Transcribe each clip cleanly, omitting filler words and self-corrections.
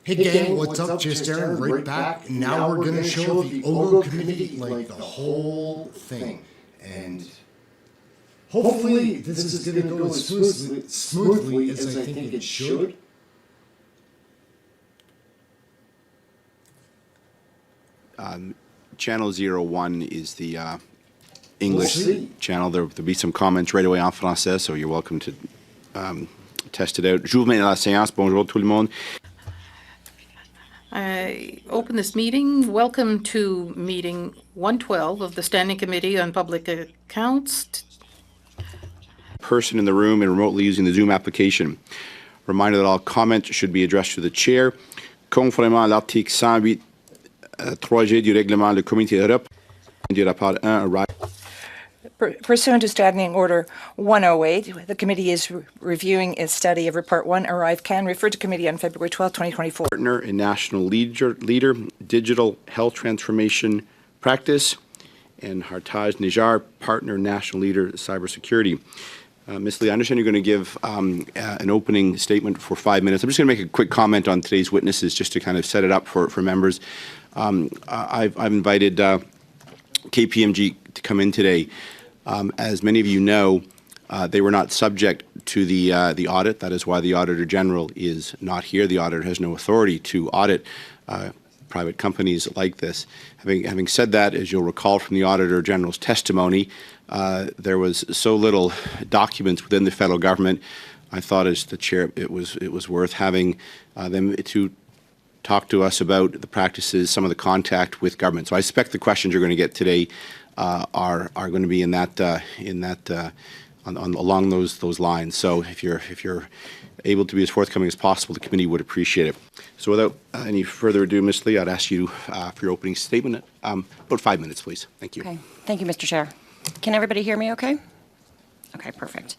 Hey gang, what's up? Just Ehren, right back. Now we're going to show the Oggo committee like the whole thing. And hopefully this is going to go as smoothly as I think it should. Channel 01 is the English channel. There'll be some comments right away en français, so you're welcome to test it out. J'ouvre maintenant la séance. Bonjour tout le monde. I open this meeting. Welcome to meeting 112 of the Standing Committee on Public Accounts. Person in the room and remotely using the Zoom application. Reminder that all comments should be addressed to the chair. Conformément à l'article 108 3G du règlement, le comité Europe du rapport 1 Pursuant to Standing Order 108, the committee is reviewing its study of Report 1 Arrive Can, referred to committee on February 12, 2024. Partner and national leader, digital health transformation practice, and Hartaj Nijar, partner, national leader, cybersecurity. Ms. Lee, I understand you're going to give an opening statement for 5 minutes. I'm just going to make a quick comment on today's witnesses just to kind of set it up for members. I've invited KPMG to come in today. As many of you know, they were not subject to the audit. That is why the Auditor General is not here. The Auditor has no authority to audit private companies like this. Having said that, as you'll recall from the Auditor General's testimony, there was so little documents within the federal government. I thought, as the chair, it was worth having them to talk to us about the practices, some of the contact with government. So I expect the questions you're going to get today are going to be along those lines. So if you're able to be as forthcoming as possible, the committee would appreciate it. So without any further ado, Ms. Lee, I'd ask you for your opening statement. About 5 minutes, please. Thank you. Okay. Thank you, Mr. Chair. Can everybody hear me okay? Okay, perfect.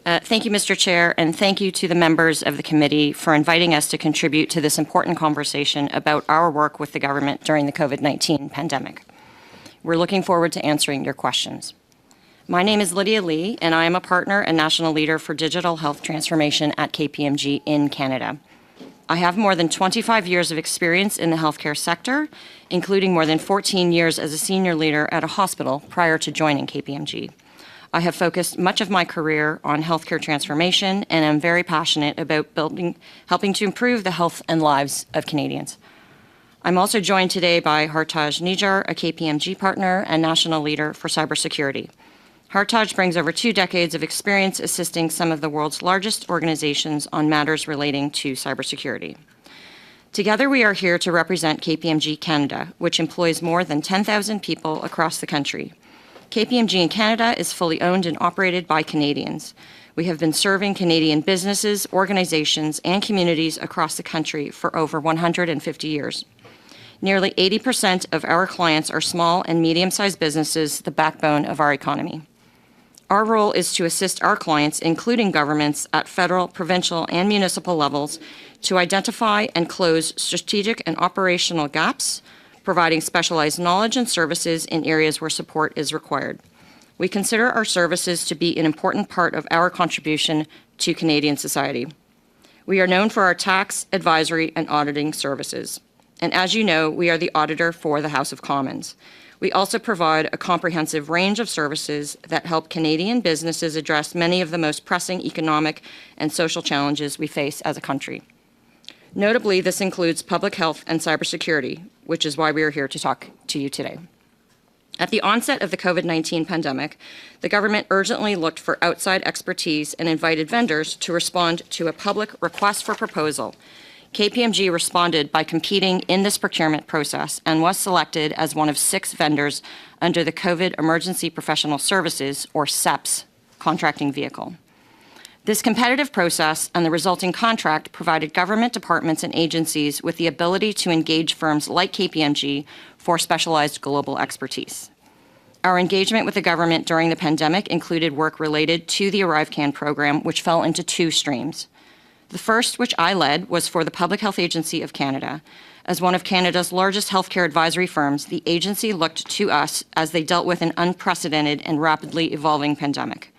Thank you, Mr. Chair, and thank you to the members of the committee for inviting us to contribute to this important conversation about our work with the government during the COVID-19 pandemic. We're looking forward to answering your questions. My name is Lydia Lee, and I am a partner and national leader for digital health transformation at KPMG in Canada. I have more than 25 years of experience in the healthcare sector, including more than 14 years as a senior leader at a hospital prior to joining KPMG. I have focused much of my career on healthcare transformation, and am very passionate about helping to improve the health and lives of Canadians. I'm also joined today by Hartaj Nijar, a KPMG partner and national leader for cybersecurity. Hartaj brings over 2 decades of experience assisting some of the world's largest organizations on matters relating to cybersecurity. Together, we are here to represent KPMG Canada, which employs more than 10,000 people across the country. KPMG in Canada is fully owned and operated by Canadians. We have been serving Canadian businesses, organizations, and communities across the country for over 150 years. Nearly 80% of our clients are small and medium-sized businesses, the backbone of our economy. Our role is to assist our clients, including governments at federal, provincial, and municipal levels, to identify and close strategic and operational gaps, providing specialized knowledge and services in areas where support is required. We consider our services to be an important part of our contribution to Canadian society. We are known for our tax, advisory, and auditing services. And as you know, we are the auditor for the House of Commons. We also provide a comprehensive range of services that help Canadian businesses address many of the most pressing economic and social challenges we face as a country. Notably, this includes public health and cybersecurity, which is why we are here to talk to you today. At the onset of the COVID-19 pandemic, the government urgently looked for outside expertise and invited vendors to respond to a public request for proposal. KPMG responded by competing in this procurement process and was selected as one of 6 vendors under the COVID Emergency Professional Services, or CEPS, contracting vehicle. This competitive process and the resulting contract provided government departments and agencies with the ability to engage firms like KPMG for specialized global expertise. Our engagement with the government during the pandemic included work related to the Arrive Can program, which fell into 2 streams. The first, which I led, was for the Public Health Agency of Canada. As one of Canada's largest healthcare advisory firms, the agency looked to us as they dealt with an unprecedented and rapidly evolving pandemic.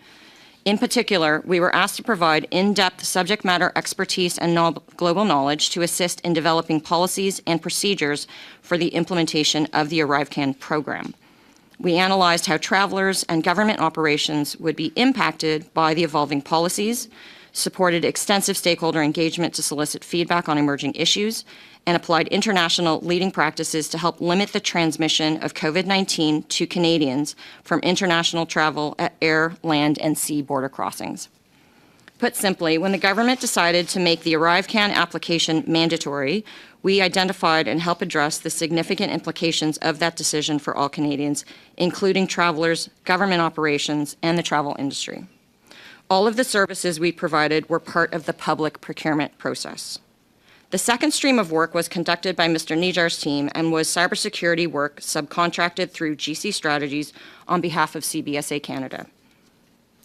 In particular, we were asked to provide in-depth subject matter expertise and global knowledge to assist in developing policies and procedures for the implementation of the ArriveCAN program. We analyzed how travelers and government operations would be impacted by the evolving policies, supported extensive stakeholder engagement to solicit feedback on emerging issues, and applied international leading practices to help limit the transmission of COVID-19 to Canadians from international travel at air, land, and sea border crossings. Put simply, when the government decided to make the ArriveCAN application mandatory, we identified and helped address the significant implications of that decision for all Canadians, including travelers, government operations, and the travel industry. All of the services we provided were part of the public procurement process. The second stream of work was conducted by Mr. Nijar's team and was cybersecurity work subcontracted through GC Strategies on behalf of CBSA Canada.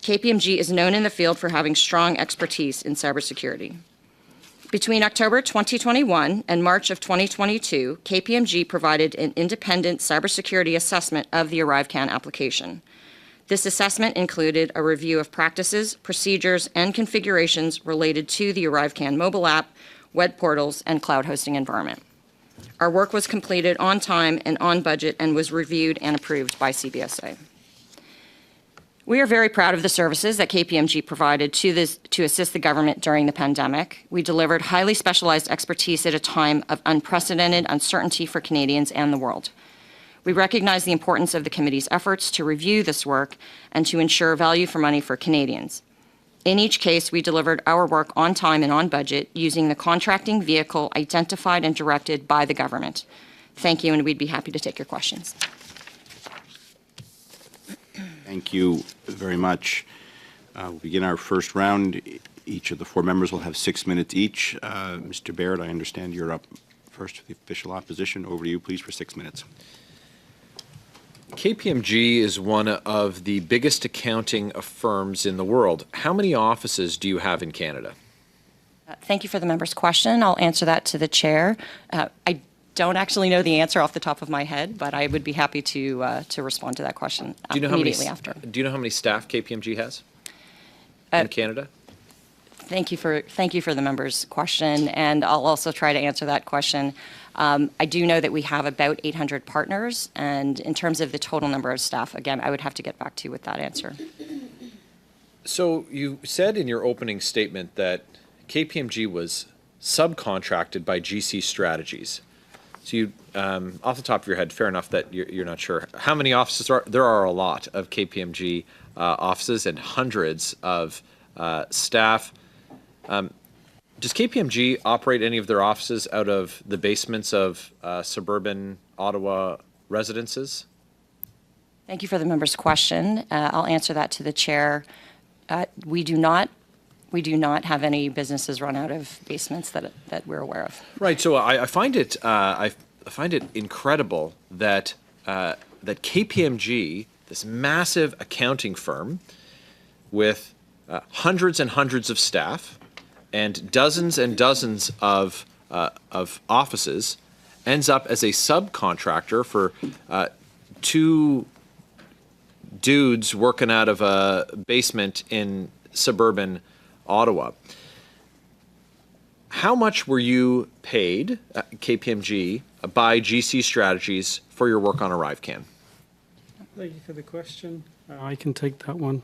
KPMG is known in the field for having strong expertise in cybersecurity. Between October 2021 and March of 2022, KPMG provided an independent cybersecurity assessment of the ArriveCAN application. This assessment included a review of practices, procedures, and configurations related to the ArriveCAN mobile app, web portals, and cloud hosting environment. Our work was completed on time and on budget and was reviewed and approved by CBSA. We are very proud of the services that KPMG provided to assist the government during the pandemic. We delivered highly specialized expertise at a time of unprecedented uncertainty for Canadians and the world. We recognize the importance of the committee's efforts to review this work and to ensure value for money for Canadians. In each case, we delivered our work on time and on budget using the contracting vehicle identified and directed by the government. Thank you, and we'd be happy to take your questions. Thank you very much. We'll begin our first round. Each of the four members will have 6 minutes each. Mr. Barrett, I understand you're up first for the official opposition. Over to you, please, for 6 minutes. KPMG is one of the biggest accounting firms in the world. How many offices do you have in Canada? Thank you for the member's question. I'll answer that to the chair. I don't actually know the answer off the top of my head, but I would be happy to respond to that question immediately after. Do you know how many staff KPMG has in Canada? Thank you for the member's question, and I'll also try to answer that question. I do know that we have about 800 partners, and in terms of the total number of staff, again, I would have to get back to you with that answer. So you said in your opening statement that KPMG was subcontracted by GC Strategies. So you, off the top of your head, fair enough that you're not sure. How many offices are there? Are a lot of KPMG offices and hundreds of staff. Does KPMG operate any of their offices out of the basements of suburban Ottawa residences? Thank you for the member's question. I'll answer that to the chair. We do not have any businesses run out of basements that we're aware of. Right. So I find it incredible that that KPMG, this massive accounting firm with hundreds and hundreds of staff and dozens of offices, ends up as a subcontractor for two dudes working out of a basement in suburban Ottawa. How much were you paid, KPMG, by GC Strategies for your work on ArriveCAN? Thank you for the question. I can take that one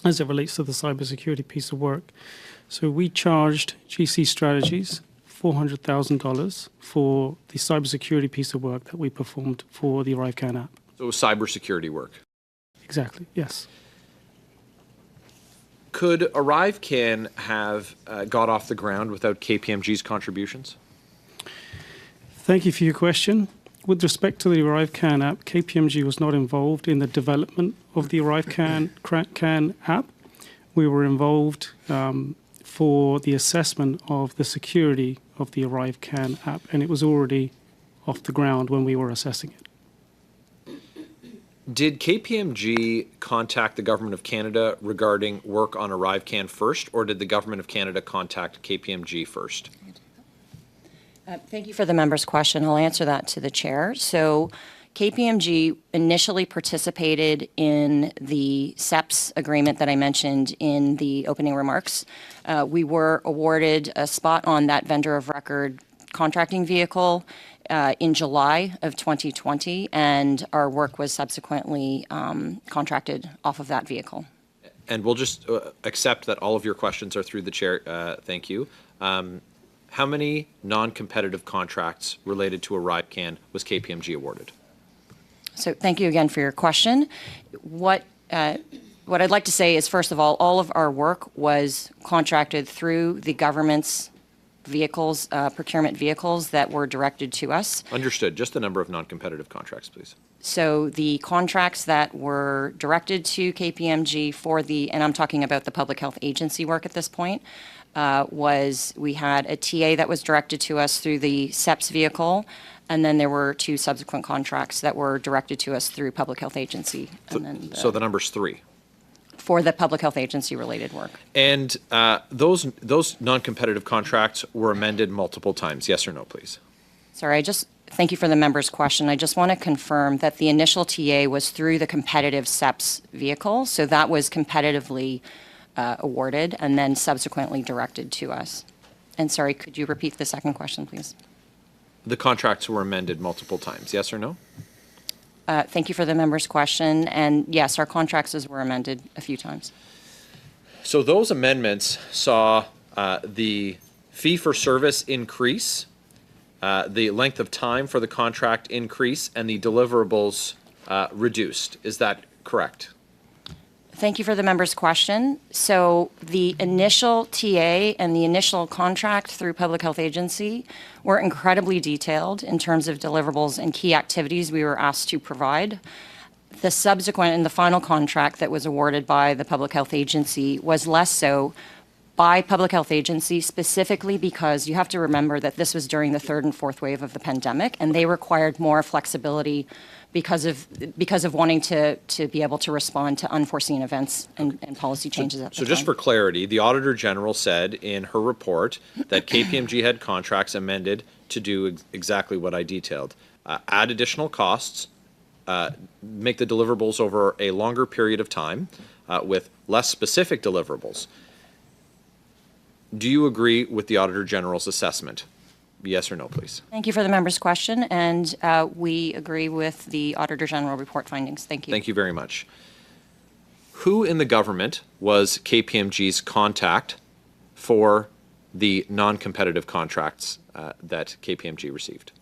as it relates to the cybersecurity piece of work. So we charged GC Strategies $400,000 for the cybersecurity piece of work that we performed for the ArriveCAN app. So cybersecurity work. Exactly, yes. Could ArriveCAN have got off the ground without KPMG's contributions? Thank you for your question. With respect to the ArriveCAN app, KPMG was not involved in the development of the ArriveCAN app. We were involved for the assessment of the security of the ArriveCAN app, and it was already off the ground when we were assessing it. Did KPMG contact the Government of Canada regarding work on ArriveCAN first, or did the Government of Canada contact KPMG first? Thank you for the member's question. I'll answer that to the chair. So KPMG initially participated in the CEPS agreement that I mentioned in the opening remarks. We were awarded a spot on that vendor of record contracting vehicle in July of 2020, and our work was subsequently contracted off of that vehicle. And we'll just accept that all of your questions are through the chair. Thank you. How many non-competitive contracts related to ArriveCAN was KPMG awarded? So thank you again for your question. What I'd like to say is, first of all of our work was contracted through the government's vehicles, procurement vehicles that were directed to us. Understood. Just the number of non-competitive contracts, please. So the contracts that were directed to KPMG for and I'm talking about the public health agency work at this point, we had a TA that was directed to us through the CEPS vehicle, and then there were 2 subsequent contracts that were directed to us through public health agency. So the number's 3. For the public health agency related work. And those non-competitive contracts were amended multiple times, yes or no, please? Sorry, thank you for the member's question. I just want to confirm that the initial TA was through the competitive CEPS vehicle, so that was competitively awarded and then subsequently directed to us. And sorry, could you repeat the second question, please? The contracts were amended multiple times, yes or no? Thank you for the member's question. And yes, our contracts were amended a few times. So those amendments saw the fee for service increase, the length of time for the contract increase, and the deliverables reduced. Is that correct? Thank you for the member's question. So the initial TA and the initial contract through Public Health Agency were incredibly detailed in terms of deliverables and key activities we were asked to provide. The subsequent and the final contract that was awarded by the Public Health Agency was less so by Public Health Agency, specifically because you have to remember that this was during the 3rd and 4th wave of the pandemic, and they required more flexibility because of wanting to be able to respond to unforeseen events and policy changes at the time. So just for clarity, the Auditor General said in her report that KPMG had contracts amended to do exactly what I detailed. Add additional costs, make the deliverables over a longer period of time with less specific deliverables. Do you agree with the Auditor General's assessment? Yes or no, please. Thank you for the member's question, and we agree with the Auditor General report findings. Thank you. Thank you very much. Who in the government was KPMG's contact for the non-competitive contracts that KPMG received?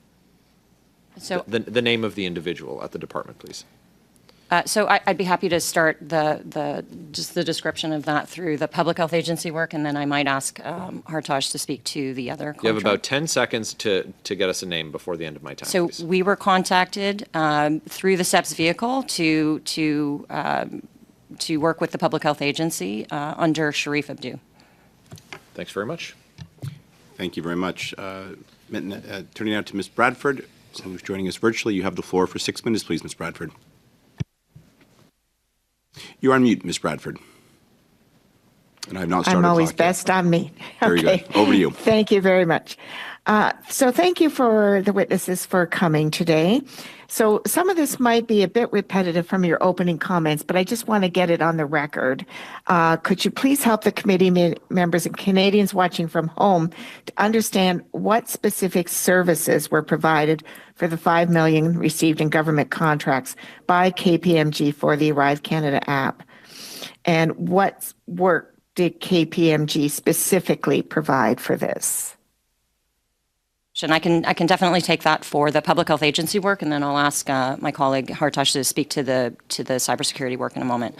So the name of the individual at the department, please. So I'd be happy to start just the description of that through the Public Health Agency work, and then I might ask Hartaj to speak to the other contract. You have about 10 seconds to get us a name before the end of my time, So please. we were contacted through the CEPS vehicle to work with the Public Health Agency under Sharif Abdu. Thanks very much. Thank you very much. Turning now to Ms. Bradford, who's joining us virtually. You have the floor for 6 minutes, please, Ms. Bradford. You're on mute, Ms. Bradford. And I have not started I'm always clock yet. best on me. Very Okay. good. Over to you. Thank you very much. So thank you for the witnesses for coming today. So some of this might be a bit repetitive from your opening comments, but I just want to get it on the record. Could you please help the committee members and Canadians watching from home to understand what specific services were provided for the $5 million received in government contracts by KPMG for the Arrive Canada app? And what work did KPMG specifically provide for this? And I can definitely take that for the Public Health Agency work, and then I'll ask my colleague Hartaj to speak to the cybersecurity work in a moment.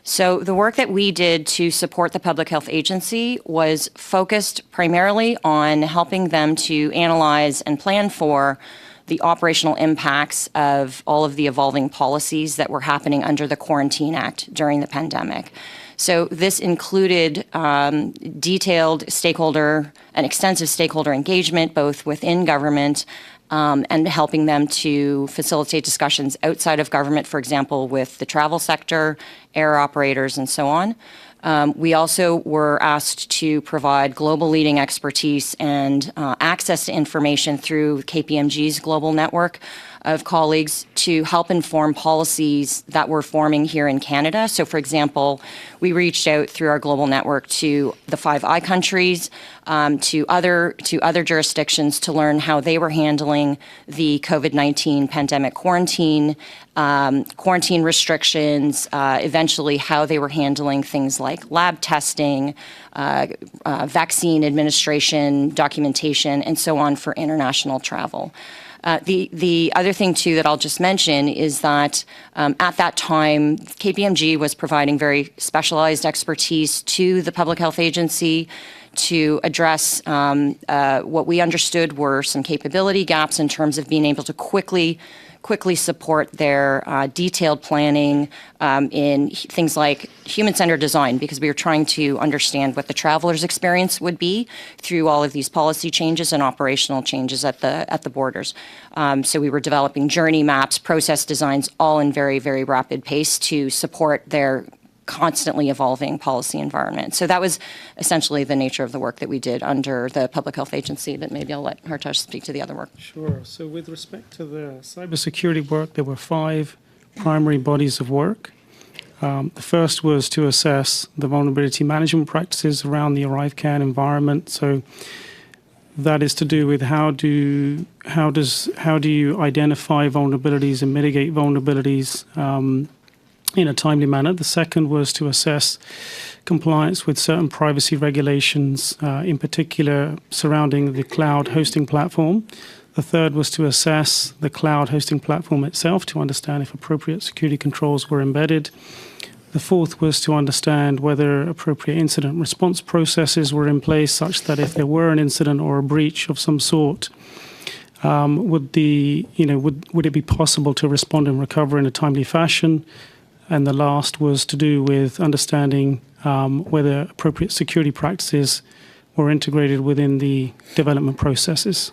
So the work that we did to support the Public Health Agency was focused primarily on helping them to analyze and plan for the operational impacts of all of the evolving policies that were happening under the Quarantine Act during the pandemic. So this included detailed stakeholder and extensive stakeholder engagement, both within government and helping them to facilitate discussions outside of government, for example, with the travel sector, air operators, and so on. We also were asked to provide global leading expertise and access to information through KPMG's global network of colleagues to help inform policies that we're forming here in Canada. So, for example, we reached out through our global network to the Five Eye countries, to other jurisdictions to learn how they were handling the COVID-19 pandemic quarantine restrictions, eventually how they were handling things like lab testing, vaccine administration, documentation, and so on for international travel. The other thing, too, that I'll just mention is that at that time, KPMG was providing very specialized expertise to the Public Health Agency to address what we understood were some capability gaps in terms of being able to quickly support their detailed planning in things like human-centered design, because we were trying to understand what the traveler's experience would be through all of these policy changes and operational changes at the borders. So we were developing journey maps, process designs, all in very, very rapid pace to support their constantly evolving policy environment. So that was essentially the nature of the work that we did under the Public Health Agency, but maybe I'll let Hartaj speak to the other work. Sure. So with respect to the cybersecurity work, there were 5 primary bodies of work. The first was to assess the vulnerability management practices around the ArriveCAN environment. So that is to do with how do you identify vulnerabilities and mitigate vulnerabilities in a timely manner. The second was to assess compliance with certain privacy regulations, in particular surrounding the cloud hosting platform. The third was to assess the cloud hosting platform itself to understand if appropriate security controls were embedded. The fourth was to understand whether appropriate incident response processes were in place such that if there were an incident or a breach of some sort, would it be possible to respond and recover in a timely fashion? And the last was to do with understanding whether appropriate security practices were integrated within the development processes.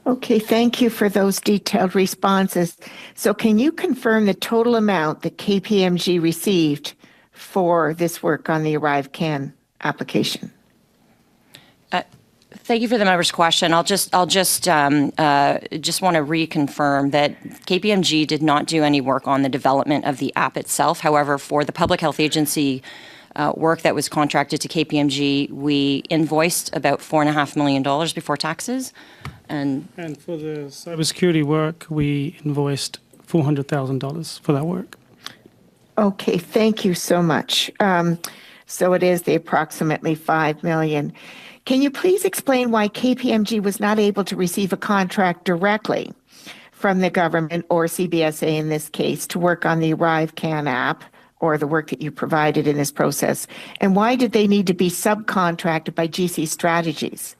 Okay, thank you for those detailed responses. So can you confirm the total amount that KPMG received for this work on the ArriveCAN application? Thank you for the member's question. I'll just want to reconfirm that KPMG did not do any work on the development of the app itself. However, for the Public Health Agency work that was contracted to KPMG, we invoiced about $4.5 million before taxes. And for the cybersecurity work, we invoiced $400,000 for that work. Okay, thank you so much. So it is the approximately $5 million. Can you please explain why KPMG was not able to receive a contract directly from the government or CBSA in this case to work on the ArriveCAN app or the work that you provided in this process? And why did they need to be subcontracted by GC Strategies?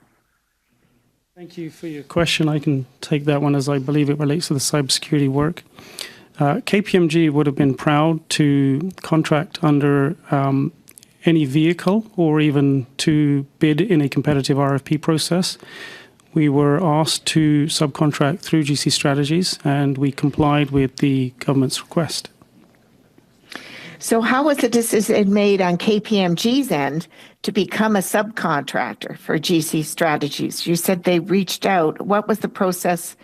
Thank you for your question. I can take that one as I believe it relates to the cybersecurity work. KPMG would have been proud to contract under any vehicle or even to bid in a competitive RFP process. We were asked to subcontract through GC Strategies and we complied with the government's request. So how was the decision made on KPMG's end to become a subcontractor for GC Strategies? You said they reached out. What was the process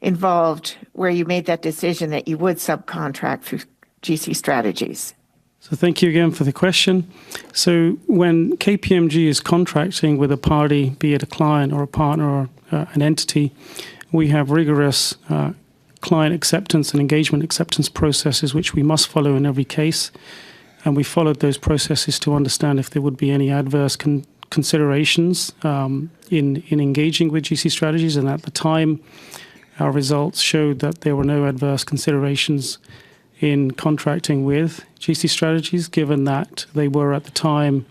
involved where you made that decision that you would subcontract through GC Strategies? So thank you again for the question. So when KPMG is contracting with a party, be it a client or a partner or an entity, we have rigorous client acceptance and engagement acceptance processes which we must follow in every case. And we followed those processes to understand if there would be any adverse considerations in engaging with GC Strategies. And at the time, our results showed that there were no adverse considerations in contracting with GC Strategies, given that they were at the time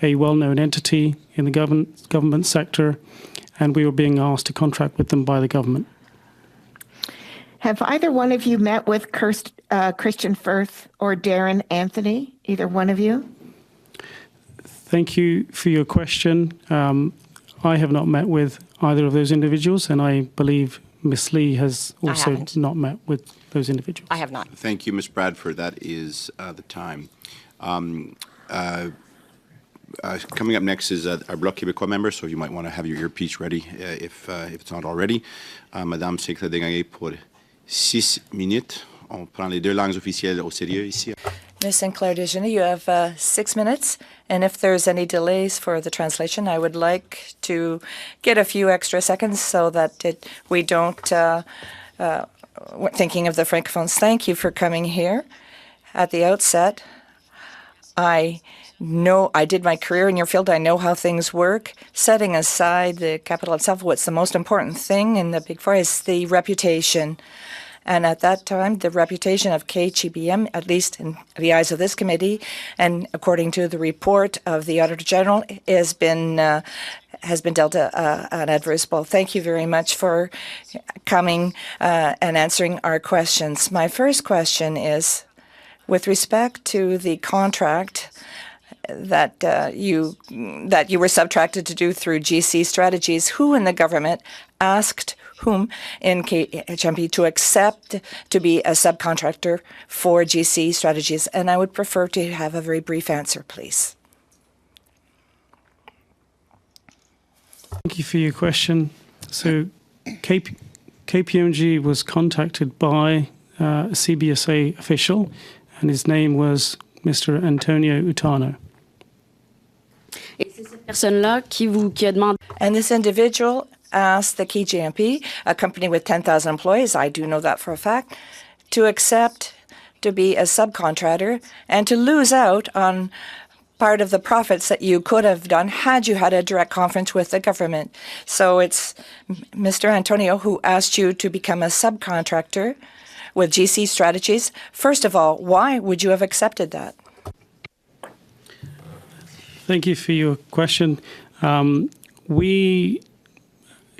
a well-known entity in the government sector, and we were being asked to contract with them by the government. Have either one of you met with Christian Firth or Darren Anthony, either one of you? Thank you for your question. I have not met with either of those individuals, and I believe Ms. Lee has also not met with those individuals. I have not. Thank you, Ms. Bradford. That is the time. Coming up next is our Bloc Québécois member, so you might want to have your earpiece ready if it's not already. Madame Secrétaire Desgagnés pour 6 minutes. On prend les deux langues officielles au sérieux ici. Ms. Sinclair Desjardins, you have 6 minutes, and if there's any delays for the translation, I would like to get a few extra seconds so that we don't, thinking of the francophones. Thank you for coming here. At the outset, I know I did my career in your field. I know how things work. Setting aside the capital itself, what's the most important thing in the Big Four is the reputation. And at that time, the reputation of KCBM, at least in the eyes of this committee, and according to the report of the Auditor General, has been dealt an adverse blow. Thank you very much for coming and answering our questions. My first question is, with respect to the contract that you were subtracted to do through GC Strategies, who in the government asked whom in KHMP to accept to be a subcontractor for GC Strategies? And I would prefer to have a very brief answer, please. Thank you for your question. So KPMG was contacted by a CBSA official, and his name was Mr. Antonio Utano. And this individual asked the KGMP, a company with 10,000 employees, I do know that for a fact, to accept to be a subcontractor and to lose out on part of the profits that you could have done had you had a direct conference with the government. So it's Mr. Antonio who asked you to become a subcontractor with GC Strategies. First of all, why would you have accepted that? Thank you for your question.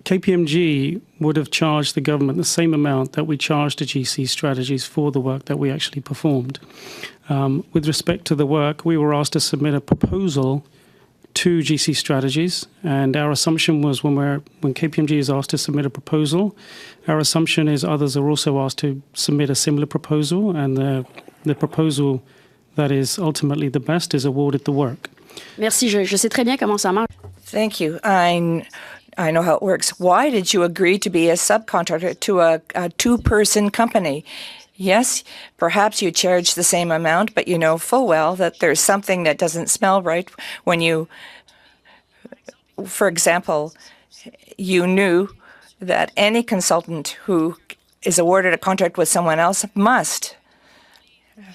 KPMG would have charged the government the same amount that we charged to GC Strategies for the work that we actually performed. With respect to the work, we were asked to submit a proposal to GC Strategies, and our assumption was when KPMG is asked to submit a proposal, our assumption is others are also asked to submit a similar proposal, and the proposal that is ultimately the best is awarded the work. Merci, je sais très bien comment ça marche. Thank you. I know how it works. Why did you agree to be a subcontractor to a two-person company? Yes, perhaps you charge the same amount, but you know full well that there's something that doesn't smell right when you, for example, you knew that any consultant who is awarded a contract with someone else must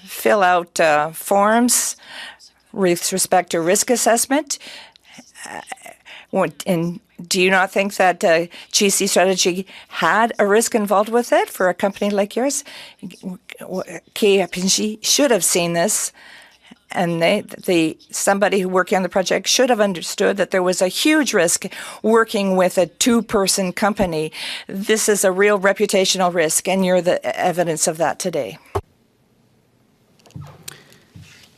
fill out forms with respect to risk assessment. And do you not think that GC Strategy had a risk involved with it for a company like yours? KPMG should have seen this, and somebody who working on the project should have understood that there was a huge risk working with a two-person company. This is a real reputational risk, and you're the evidence of that today.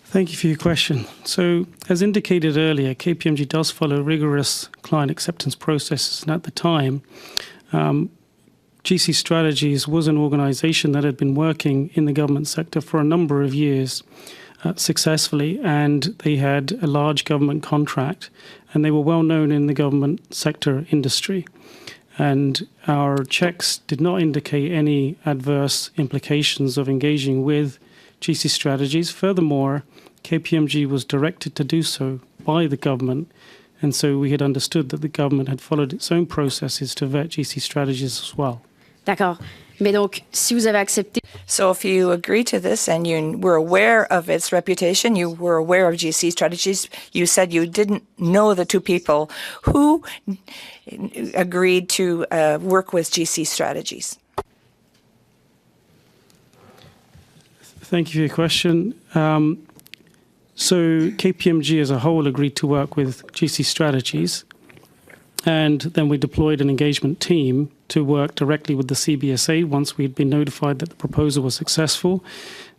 Thank you for your question. So, as indicated earlier, KPMG does follow rigorous client acceptance processes, and at the time, GC Strategies was an organization that had been working in the government sector for a number of years successfully, and they had a large government contract, and they were well known in the government sector industry. And our checks did not indicate any adverse implications of engaging with GC Strategies. Furthermore, KPMG was directed to do so by the government, and so we had understood that the government had followed its own processes to vet GC Strategies as well. D'accord. Mais donc, si vous avez accepté... So if you agree to this and you were aware of its reputation, you were aware of GC Strategies, you said you didn't know the two people who agreed to work with GC Strategies. Thank you for your question. So KPMG as a whole agreed to work with GC Strategies, and then we deployed an engagement team to work directly with the CBSA once we'd been notified that the proposal was successful,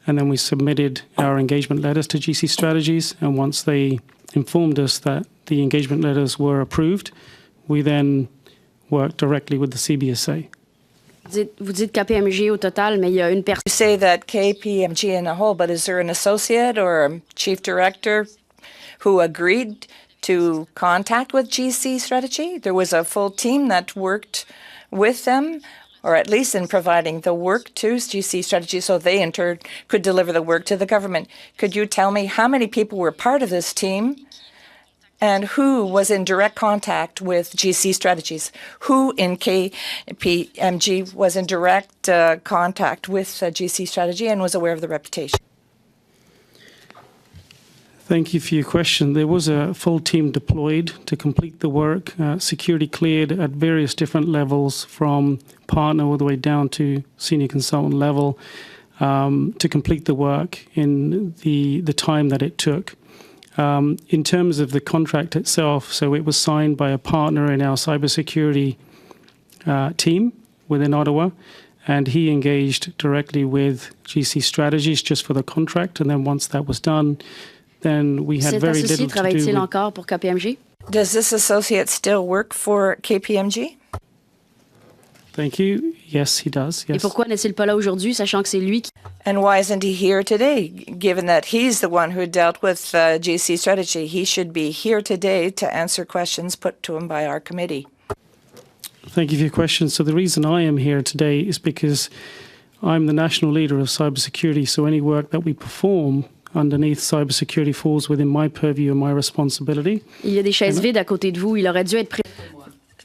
and then we submitted our engagement letters to GC Strategies, and once they informed us that the engagement letters were approved, we then worked directly with the CBSA. Vous dites KPMG au total, mais il y a une personne. You say that KPMG in a whole, but is there an associate or a chief director who agreed to contact with GC Strategy. There was a full team that worked with them, or at least in providing the work to GC Strategy so they in turn could deliver the work to the government. Could you tell me how many people were part of this team and who was in direct contact with GC Strategies? Who in KPMG was in direct contact with GC Strategy and was aware of the reputation? Thank you for your question. There was a full team deployed to complete the work, security cleared at various different levels from partner all the way down to senior consultant level to complete the work in the time that it took. In terms of the contract itself, so it was signed by a partner in our cybersecurity team within Ottawa, and he engaged directly with GC Strategies just for the contract, and then once that was done, then we had very little to do with... travaille-t-il encore pour KPMG? Does this associate still work for KPMG? Thank you. Yes, he does. Et Yes. pourquoi n'est-il pas là aujourd'hui, sachant que c'est lui qui... And why isn't he here today, given that he's the one who dealt with GC Strategy? He should be here today to answer questions put to him by our committee. Thank you for your question. So the reason I am here today is because I'm the national leader of cybersecurity, so any work that we perform underneath cybersecurity falls within my purview and my responsibility. Il y a des chaises vides à côté de vous. Il aurait dû être présent.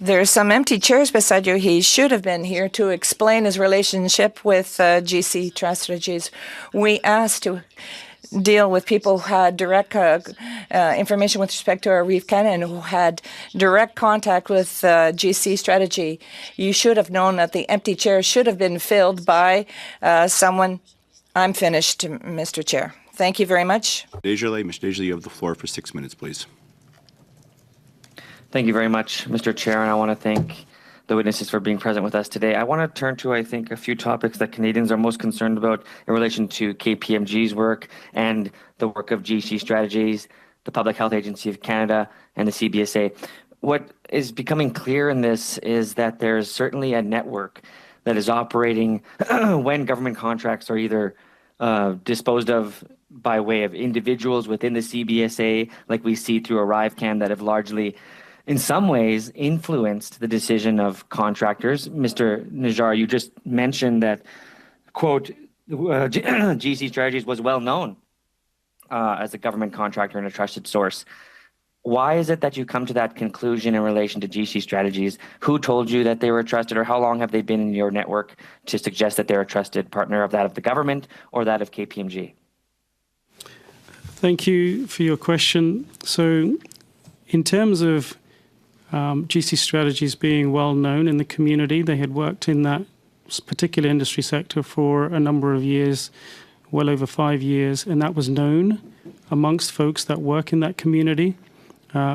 There are some empty chairs beside you. He should have been here to explain his relationship with GC Strategies. We asked to deal with people who had direct information with respect to our Reef Cannon, who had direct contact with GC Strategy. You should have known that the empty chairs should have been filled by someone. I'm finished, Mr. Chair. Thank you very much. Desjardins, Mr. Desjardins, you have the floor for 6 minutes, please. Thank you very much, Mr. Chair, and I want to thank the witnesses for being present with us today. I want to turn to, I think, a few topics that Canadians are most concerned about in relation to KPMG's work and the work of GC Strategies, the Public Health Agency of Canada, and the CBSA. What is becoming clear in this is that there's certainly a network that is operating when government contracts are either disposed of by way of individuals within the CBSA, like we see through ArriveCan, that have largely, in some ways, influenced the decision of contractors. Mr. Najjar, you just mentioned that, quote, GC Strategies was well known as a government contractor and a trusted source. Why is it that you come to that conclusion in relation to GC Strategies? Who told you that they were trusted, or how long have they been in your network to suggest that they're a trusted partner of that of the government or that of KPMG? Thank you for your question. So in terms of GC Strategies being well known in the community, they had worked in that particular industry sector for a number of years, well over 5 years, and that was known amongst folks that work in that community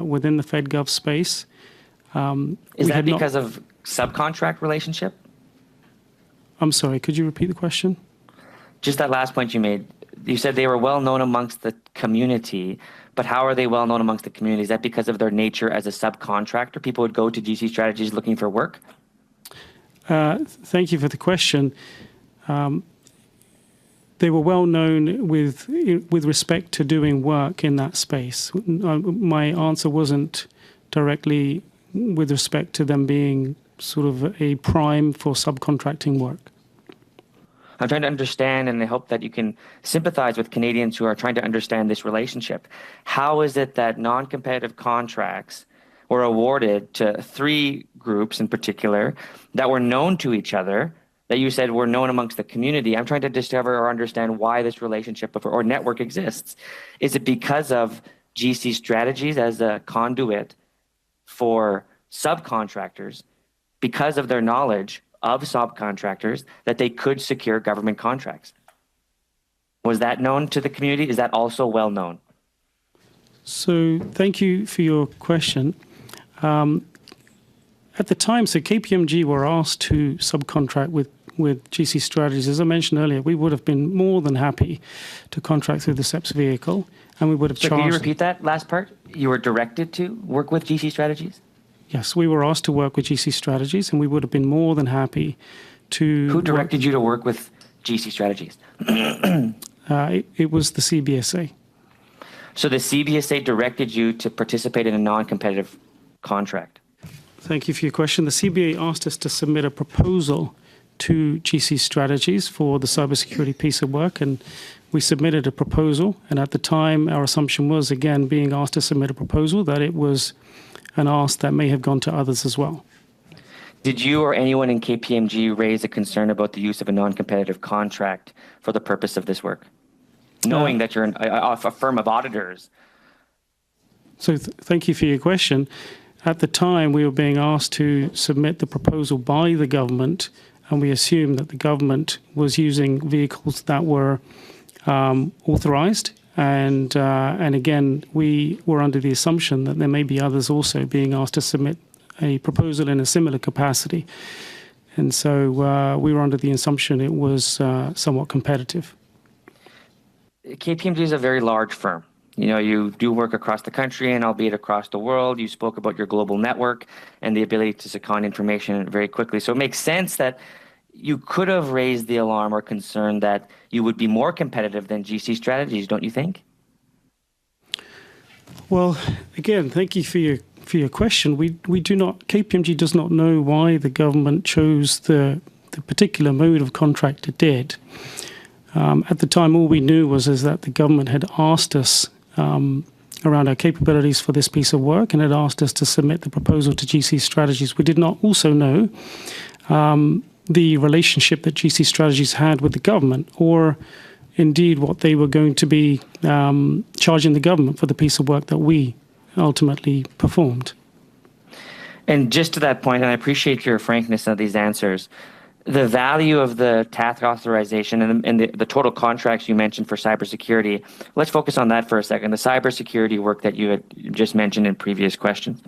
within the FedGov space. Is that because of subcontract relationship? I'm sorry, could you repeat the question? Just that last point you made. You said they were well known amongst the community, but how are they well known amongst the community? Is that because of their nature as a subcontractor? People would go to GC Strategies looking for work? Thank you for the question. They were well known with respect to doing work in that space. My answer wasn't directly with respect to them being sort of a prime for subcontracting work. I'm trying to understand, and I hope that you can sympathize with Canadians who are trying to understand this relationship. How is it that non-competitive contracts were awarded to 3 groups in particular that were known to each other, that you said were known amongst the community? I'm trying to discover or understand why this relationship or network exists. Is it because of GC Strategies as a conduit for subcontractors, because of their knowledge of subcontractors, that they could secure government contracts? Was that known to the community? Is that also well known? So thank you for your question. At the time, so KPMG were asked to subcontract with GC Strategies. As I mentioned earlier, we would have been more than happy to contract through the CEPS vehicle, and we would have charged... Can you repeat that last part? You were directed to work with GC Strategies? Yes, we were asked to work with GC Strategies, and we would have been more than happy to... Who directed you to work with GC Strategies? It was the CBSA. So the CBSA directed you to participate in a non-competitive contract. Thank you for your question. The CBA asked us to submit a proposal to GC Strategies for the cybersecurity piece of work, and we submitted a proposal. And at the time, our assumption was, again, being asked to submit a proposal, that it was an ask that may have gone to others as well. Did you or anyone in KPMG raise a concern about the use of a non-competitive contract for the purpose of this work, knowing that you're a firm of auditors? So thank you for your question. At the time, we were being asked to submit the proposal by the government, and we assumed that the government was using vehicles that were authorized. And again, we were under the assumption that there may be others also being asked to submit a proposal in a similar capacity. And so we were under the assumption it was somewhat competitive. KPMG is a very large firm. You know, you do work across the country and albeit across the world. You spoke about your global network and the ability to second information very quickly. So it makes sense that you could have raised the alarm or concern that you would be more competitive than GC Strategies, don't you think? Well, again, thank you for your question. We do not, KPMG does not know why the government chose the particular mode of contract it did. At the time, all we knew was that the government had asked us around our capabilities for this piece of work and had asked us to submit the proposal to GC Strategies. We did not also know the relationship that GC Strategies had with the government, or indeed what they were going to be charging the government for the piece of work that we ultimately performed. And just to that point, and I appreciate your frankness of these answers, the value of the task authorization and the total contracts you mentioned for cybersecurity, let's focus on that for a second. The cybersecurity work that you had just mentioned in previous questions,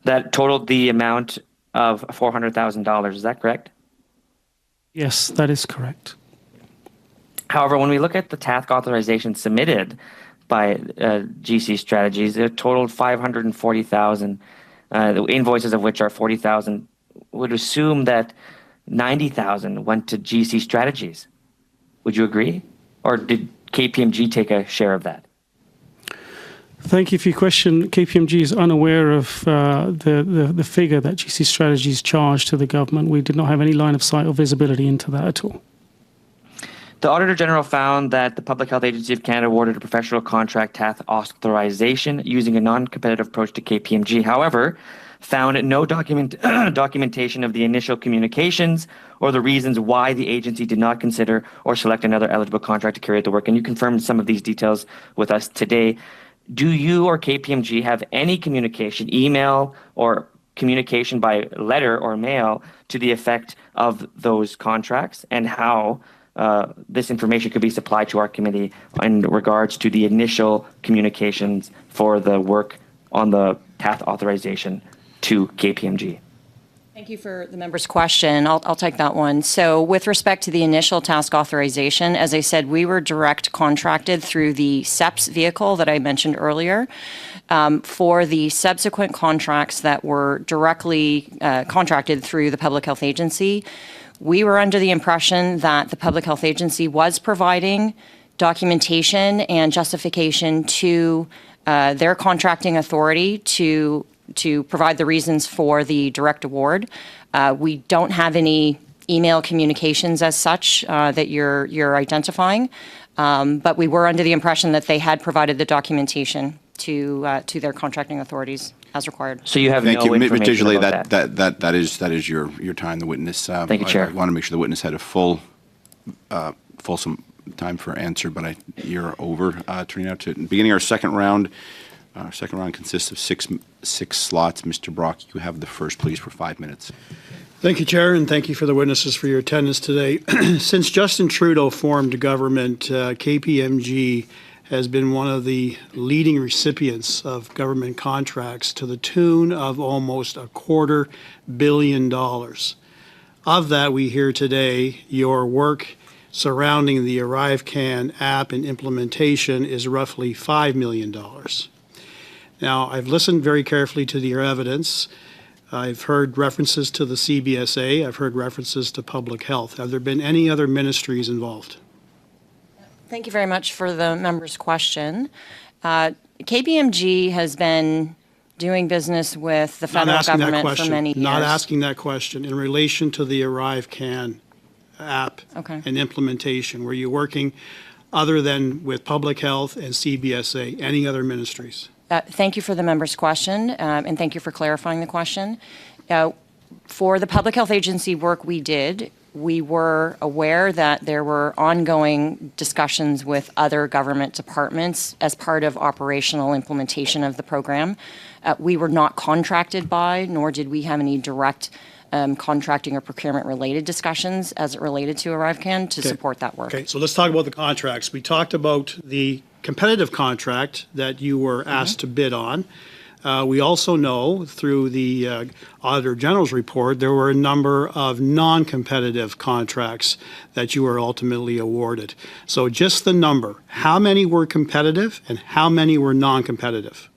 that totaled the amount of $400,000, is that correct? Yes, that is correct. However, when we look at the task authorization submitted by GC Strategies, it totaled $540,000, the invoices of which are $40,000. Would assume that $90,000 went to GC Strategies. Would you agree? Or did KPMG take a share of that? Thank you for your question. KPMG is unaware of the figure that GC Strategies charged to the government. We did not have any line of sight or visibility into that at all. The Auditor General found that the Public Health Agency of Canada awarded a professional contract task authorization using a non-competitive approach to KPMG. However, found no documentation of the initial communications or the reasons why the agency did not consider or select another eligible contract to carry out the work. And you confirmed some of these details with us today. Do you or KPMG have any communication, email or communication by letter or mail, to the effect of those contracts, and how this information could be supplied to our committee in regards to the initial communications for the work on the task authorization to KPMG? Thank you for the member's question. I'll take that one. So with respect to the initial task authorization, as I said, we were direct contracted through the CEPS vehicle that I mentioned earlier. For the subsequent contracts that were directly contracted through the Public Health Agency, we were under the impression that the Public Health Agency was providing documentation and justification to their contracting authority to provide the reasons for the direct award. We don't have any email communications as such that you're identifying, but we were under the impression that they had provided the documentation to their contracting authorities as required. So you have Thank no you. information Mr. about that? That is your time. The witness. Thank you, Chair. I want to make sure the witness had a fulsome time for answer, but you're over. Turning out to beginning our second round. Our second round consists of six slots. Mr. Brock, you have the first, please, for 5 minutes. Thank you, Chair, and thank you for the witnesses for your attendance today. Since Justin Trudeau formed government, KPMG has been one of the leading recipients of government contracts to the tune of almost $250 million. Of that, we hear today your work surrounding the ArriveCAN app and implementation is roughly $5 million. Now, I've listened very carefully to your evidence. I've heard references to the CBSA. I've heard references to public health. Have there been any other ministries involved? Thank you very much for the member's question. KPMG has been doing business with the Not federal asking that government for question. many years. Not asking that question. In relation to the ArriveCAN app Okay. and implementation, were you working other than with public health and CBSA, any other ministries? Thank you for the member's question, and thank you for clarifying the question. For the public health agency work we did, we were aware that there were ongoing discussions with other government departments as part of operational implementation of the program. We were not contracted by, nor did we have any direct contracting or procurement-related discussions as it related to ArriveCAN to support that work. Okay, so let's talk about the contracts. We talked about the competitive contract that you were asked to bid on. We also know through the Auditor General's report, there were a number of non-competitive contracts that you were ultimately awarded. So just the number, how many were competitive and how many were non-competitive?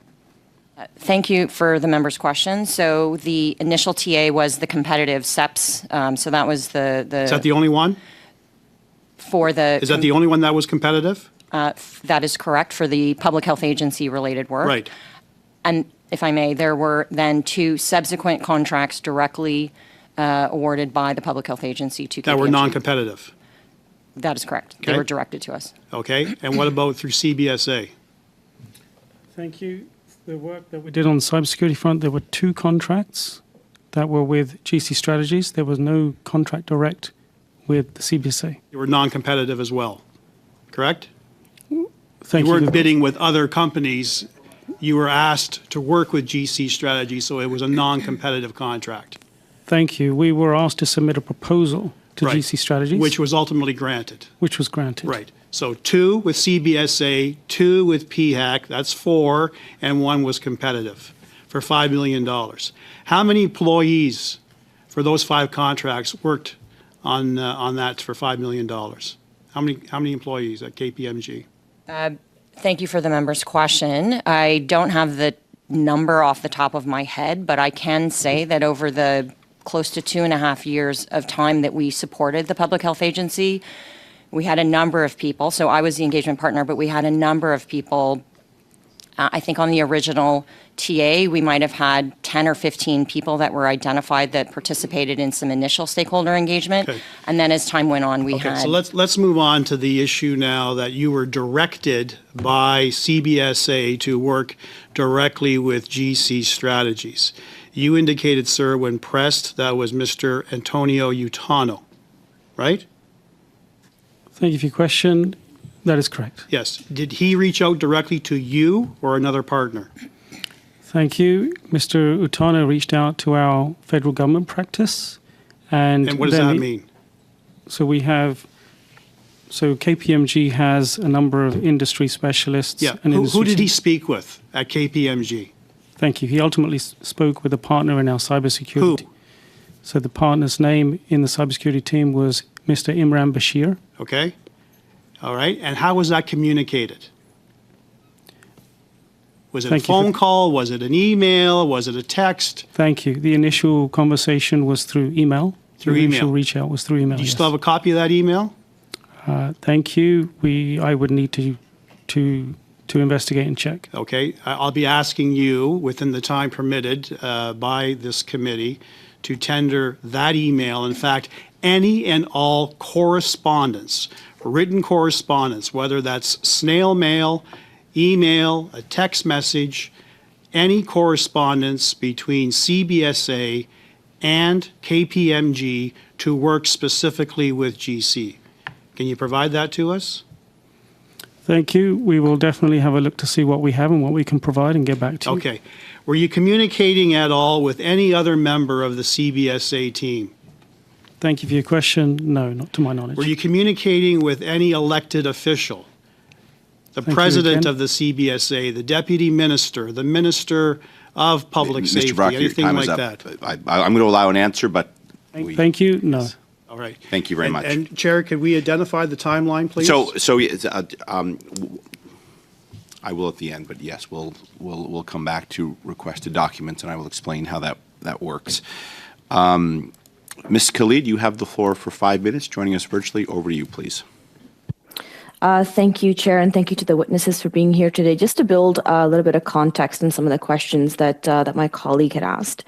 Thank you for the member's question. So the initial TA was the competitive SEPs. So that was the Is that the only one? for the. Is that the only one that was competitive? That is correct for the public health agency related work. Right. And if I may, there were then 2 subsequent contracts directly awarded by the public health agency to KPMG. That were non-competitive. That is correct. Okay. They were directed to us. Okay, and what about through CBSA? Thank you. The work that we did on the cybersecurity front, there were 2 contracts that were with GC Strategies. There was no contract direct with the CBSA. You were non-competitive as well, correct? Thank You you. weren't bidding with other companies. You were asked to work with GC Strategies, so it was a non-competitive contract. Thank you. We were asked to submit a proposal to Right. GC Strategies, Which was ultimately granted. which was granted. Right. So 2 with CBSA, 2 with PHAC, that's 4, and 1 was competitive for $5 million. How many employees for those 5 contracts worked on that for $5 million? How many employees at KPMG? Thank you for the member's question. I don't have the number off the top of my head, but I can say that over the close to 2.5 years of time that we supported the public health agency, we had a number of people. So I was the engagement partner, but we had a number of people. I think on the original TA, we might have had 10 or 15 people that were identified that participated in some initial stakeholder engagement. Okay. And then as time went on, we Okay, had. so let's move on to the issue now that you were directed by CBSA to work directly with GC Strategies. You indicated, sir, when pressed, that was Mr. Antonio Utano, right? Thank you for your question. That is correct. Yes. Did he reach out directly to you or another partner? Thank you. Mr. Utano reached out to our federal government practice. And And what does then that he- mean? So KPMG has a number of industry specialists. Yeah. And Who industry did he teams. speak with at KPMG? Thank you. He ultimately spoke with a partner in our cybersecurity. Who? So the partner's name in the cybersecurity team was Mr. Imran Bashir. Okay. All right. And how was that communicated? Was it Thank a you for- phone call? Was it an email? Was it a text? Thank you. The initial conversation was through email. Through The initial email. reach out was through email. Do you yes. still have a copy of that email? Thank you. I would need to investigate and check. Okay. I'll be asking you within the time permitted by this committee to tender that email. In fact, any and all correspondence, written correspondence, whether that's snail mail, email, a text message, any correspondence between CBSA and KPMG to work specifically with GC. Can you provide that to us? Thank you. We will definitely have a look to see what we have and what we can provide and get back to you. Okay. Were you communicating at all with any other member of the CBSA team? Thank you for your question. No, not to my knowledge. Were you communicating with any elected official? The Thank you president again. of the CBSA, the deputy minister, the minister of public safety, Mr. Brock, your anything time like is up. that? I'm going to allow an answer, but Thank you. No. All right. thank you very much. And Chair, could we identify the timeline, please? I will at the end, but yes, we'll come back to requested documents, and I will explain how that works. Ms. Khalid, you have the floor for 5 minutes, joining us virtually. Over to you, please. Thank you, Chair, and thank you to the witnesses for being here today. Just to build a little bit of context in some of the questions that my colleague had asked.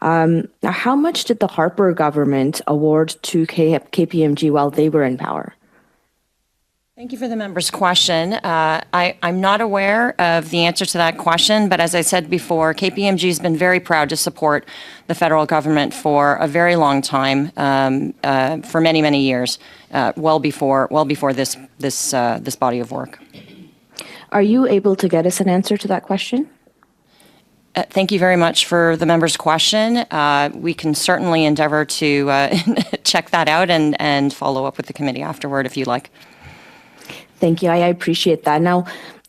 How much did the Harper government award to KPMG while they were in power? Thank you for the member's question. I'm not aware of the answer to that question, but as I said before, KPMG has been very proud to support the federal government for a very long time, for many, many years, well before this body of work. Are you able to get us an answer to that question? Thank you very much for the member's question. We can certainly endeavor to check that out and follow up with the committee afterward if you like. Thank you. I appreciate that. Now,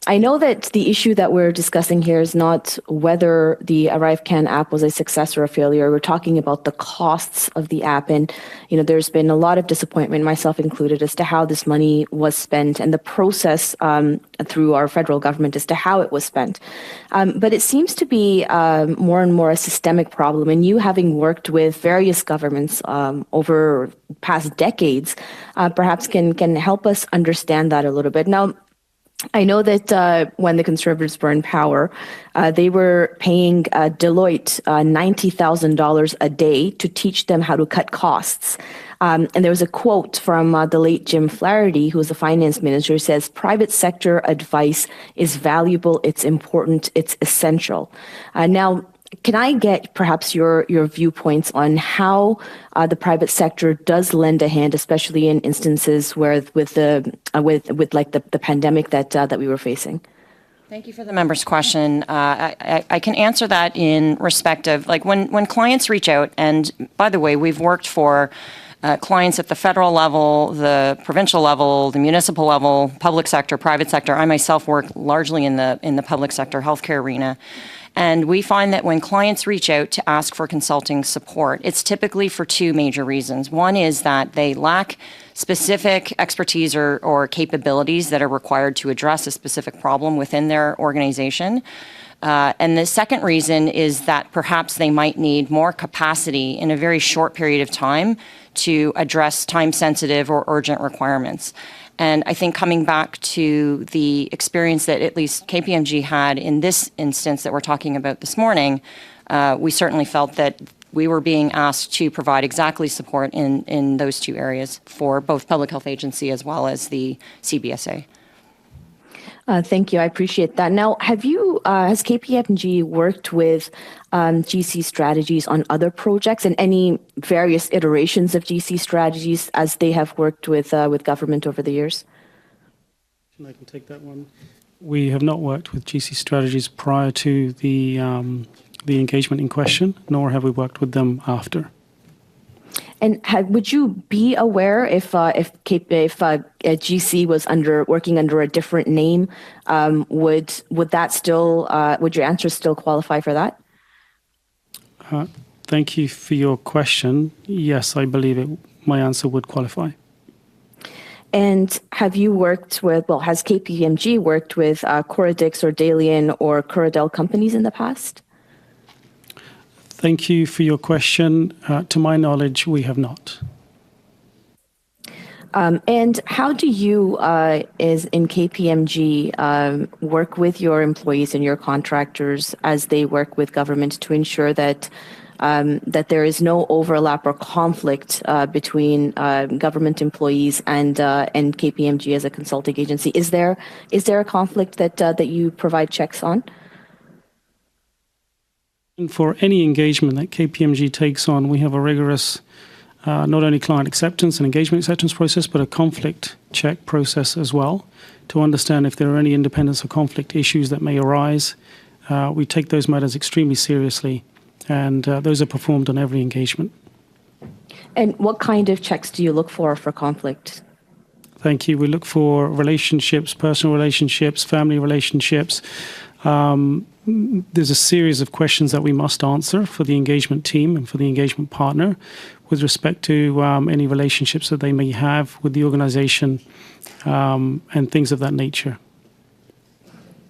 I know that the issue that we're discussing here is not whether the ArriveCAN app was a success or a failure. We're talking about the costs of the app. And, there's been a lot of disappointment, myself included, as to how this money was spent and the process through our federal government as to how it was spent. But it seems to be more and more a systemic problem. And you, having worked with various governments over past decades, perhaps can help us understand that a little bit. Now, I know that when the Conservatives were in power, they were paying Deloitte $90,000 a day to teach them how to cut costs. And there was a quote from the late Jim Flaherty, who was the finance minister, who says, "Private sector advice is valuable, it's important, it's essential." Now, can I get perhaps your viewpoints on how the private sector does lend a hand, especially in instances where with the pandemic that we were facing? Thank you for the member's question. I can answer that in respect of when clients reach out, and by the way, we've worked for clients at the federal level, the provincial level, the municipal level, public sector, private sector. I myself work largely in the public sector healthcare arena. And we find that when clients reach out to ask for consulting support, it's typically for two major reasons. One is that they lack specific expertise or capabilities that are required to address a specific problem within their organization. And the second reason is that perhaps they might need more capacity in a very short period of time to address time-sensitive or urgent requirements. And I think coming back to the experience that at least KPMG had in this instance that we're talking about this morning, we certainly felt that we were being asked to provide exactly support in those two areas for both Public Health Agency as well as the CBSA. Thank you. I appreciate that. Now, has KPMG worked with GC strategies on other projects and any various iterations of GC strategies as they have worked with government over the years? I can take that one. We have not worked with GC strategies prior to the engagement in question, nor have we worked with them after. And would you be aware if GC was working under a different name, would your answer still qualify for that? Thank you for your question. Yes, I believe my answer would qualify. And has KPMG worked with Coradix or Dalian or Curadel companies in the past? Thank you for your question. To my knowledge, we have not. And how do you, as in KPMG, work with your employees and your contractors as they work with government to ensure that there is no overlap or conflict between government employees and KPMG as a consulting agency? Is there a conflict that you provide checks on? For any engagement that KPMG takes on, we have a rigorous not only client acceptance and engagement acceptance process, but a conflict check process as well to understand if there are any independence or conflict issues that may arise. We take those matters extremely seriously, and those are performed on every engagement. And what kind of checks do you look for conflict? Thank you. We look for relationships, personal relationships, family relationships. There's a series of questions that we must answer for the engagement team and for the engagement partner with respect to any relationships that they may have with the organization and things of that nature.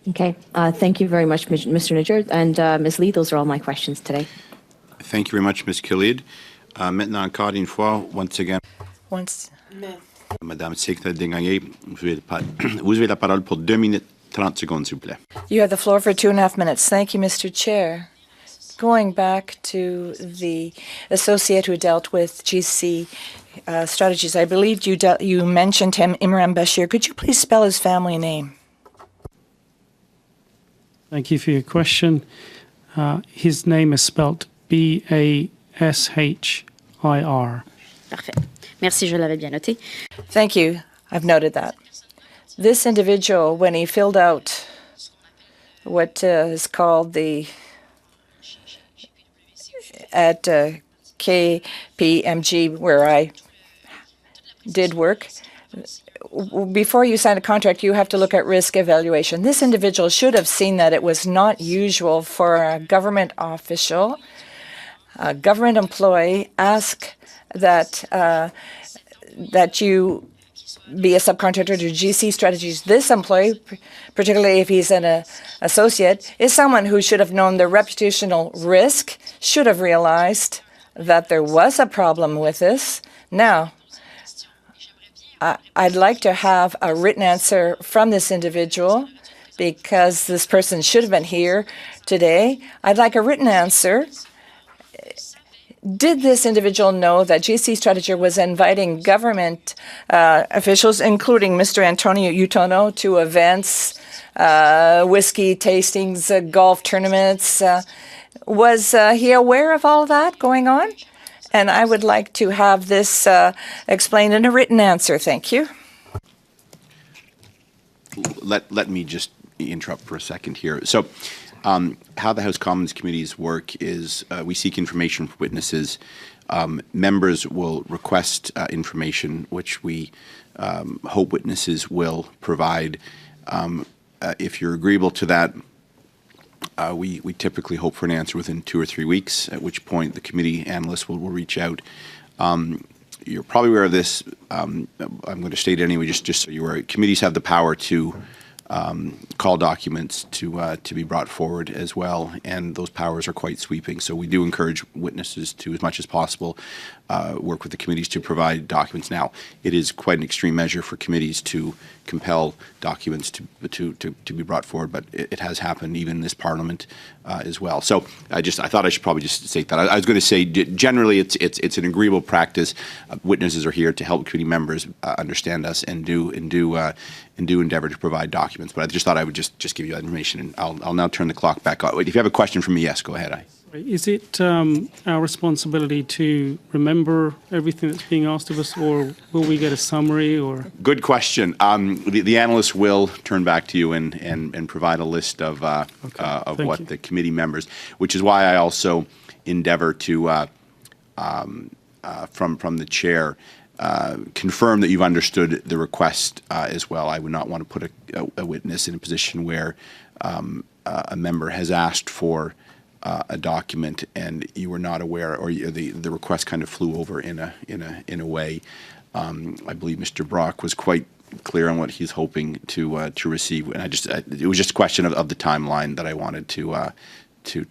Okay. Thank you very much, Mr. Najjar. And Ms. Lee, those are all my questions today. Thank you very much, Ms. Khalid. Maintenant, encore une fois, once again. Madame Secrétaire Desgagnés, vous avez la parole pour 2 minutes 30 secondes, s'il vous plaît. You have the floor for 2.5 minutes. Thank you, Mr. Chair. Going back to the associate who dealt with GC strategies, I believe you mentioned him, Imran Bashir. Could you please spell his family name? Thank you for your question. His name is spelt Bashir. Parfait. Merci, je l'avais bien noté. Thank you. I've noted that. This individual, when he filled out what is called the at KPMG, where I did work, before you sign a contract, you have to look at risk evaluation. This individual should have seen that it was not usual for a government official, a government employee, ask that that you be a subcontractor to GC strategies. This employee, particularly if he's an associate, is someone who should have known the reputational risk, should have realized that there was a problem with this. Now, I'd like to have a written answer from this individual because this person should have been here today. I'd like a written answer. Did this individual know that GC Strategy was inviting government officials, including Mr. Antonio Utono, to events, whiskey tastings, golf tournaments? Was he aware of all that going on? And I would like to have this explained in a written answer. Thank you. Let me just interrupt for a second here. So how the House Commons committees work is we seek information from witnesses. Members will request information, which we hope witnesses will provide. If you're agreeable to that, we typically hope for an answer within 2 or 3 weeks, at which point the committee analysts will reach out. You're probably aware of this. I'm going to state it anyway, just so you're aware. Committees have the power to call documents to be brought forward as well, and those powers are quite sweeping. So we do encourage witnesses to, as much as possible, work with the committees to provide documents. Now, it is quite an extreme measure for committees to compel documents to be brought forward, but it has happened even in this Parliament as well. So I thought I should probably just state that. I was going to say generally it's an agreeable practice. Witnesses are here to help committee members understand us and do endeavor to provide documents. But I just thought I would just give you that information, and I'll now turn the clock back on. If you have a question for me, yes, go ahead. Is it our responsibility to remember everything that's being asked of us, or will we get a summary? Or good question. The analysts will turn back to you and provide a list of what the committee members, which is why I also endeavor to from the chair confirm that you've understood the request as well. I would not want to put a witness in a position where a member has asked for a document and you were not aware, or the request kind of flew over in a way. I believe Mr. Brock was quite clear on what he's hoping to receive, and it was just a question of the timeline that I wanted to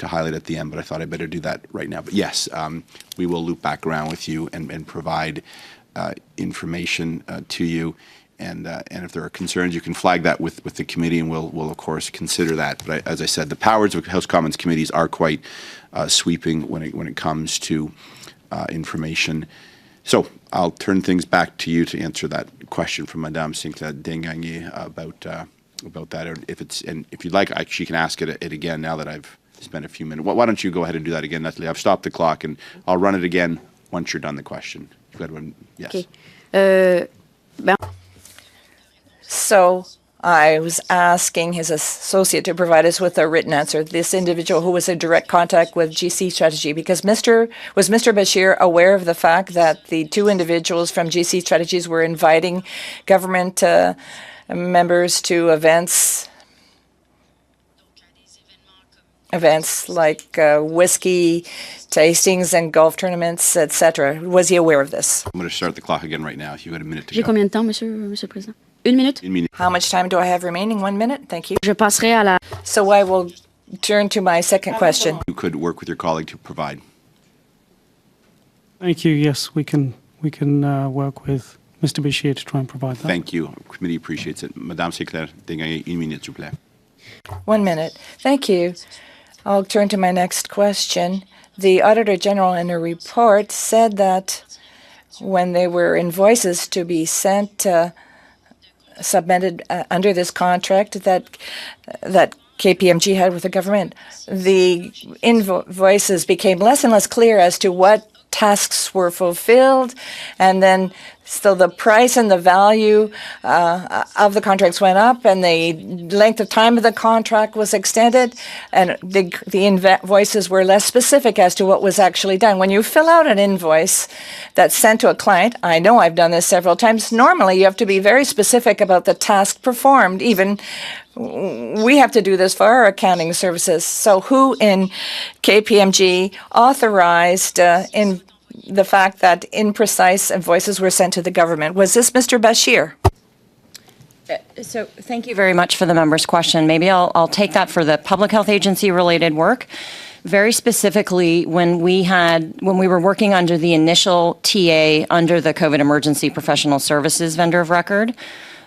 highlight at the end, but I thought I'd better do that right now. But yes, we will loop back around with you and provide information to you. And if there are concerns, you can flag that with the committee, and we'll of course consider that. But as I said, the powers of House Commons committees are quite sweeping when it comes to information. So I'll turn things back to you to answer that question from Madame Sinclair Desgagnés about that. Or if you'd like, she can ask it again now that I've spent a few minutes. Why don't you go ahead and do that again, Natalie? I've stopped the clock, and I'll run it again once you're done the question. You've got one. Yes. Okay. So I was asking his associate to provide us with a written answer, this individual who was in direct contact with GC Strategy, because Mr. Bashir aware of the fact that the two individuals from GC Strategies were inviting government members to events like whiskey tastings and golf tournaments, etc. Was he aware of this? I'm going to start the clock again right now. If you had a minute to J'ai go. combien de temps, Monsieur le Président? 1 minute? 1 minute. How much time do I have remaining? 1 minute? Thank you. Je passerai à la... So I will turn to my second question. You could work with your colleague to provide. thank you. Yes, we can work with Mr. Bashir to try and provide that. Thank you. Committee appreciates it. Madame Secrétaire, Desgagnés, 1 minute, s'il vous plaît. 1 minute. Thank you. I'll turn to my next question. The Auditor General in a report said that when there were invoices to be sent, submitted under this contract that KPMG had with the government, the invoices became less and less clear as to what tasks were fulfilled, and then still the price and the value of the contracts went up, and the length of time of the contract was extended, and the invoices were less specific as to what was actually done. When you fill out an invoice that's sent to a client, I know I've done this several times, normally you have to be very specific about the task performed. Even we have to do this for our accounting services. So who in KPMG authorized in the fact that imprecise invoices were sent to the government? Was this Mr. Bashir? So thank you very much for the member's question. Maybe I'll take that for the public health agency related work. Very specifically, when we were working under the initial TA under the COVID emergency professional services vendor of record,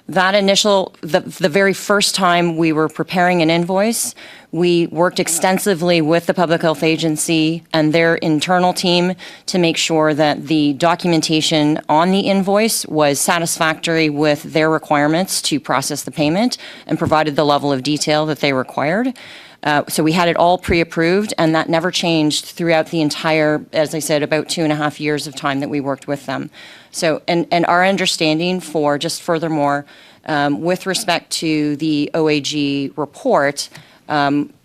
that the very first time we were preparing an invoice, we worked extensively with the Public Health Agency and their internal team to make sure that the documentation on the invoice was satisfactory with their requirements to process the payment and provided the level of detail that they required. So we had it all pre-approved, and that never changed throughout the entire, as I said, about 2.5 years of time that we worked with them. So, and our understanding for, just furthermore, with respect to the OAG report,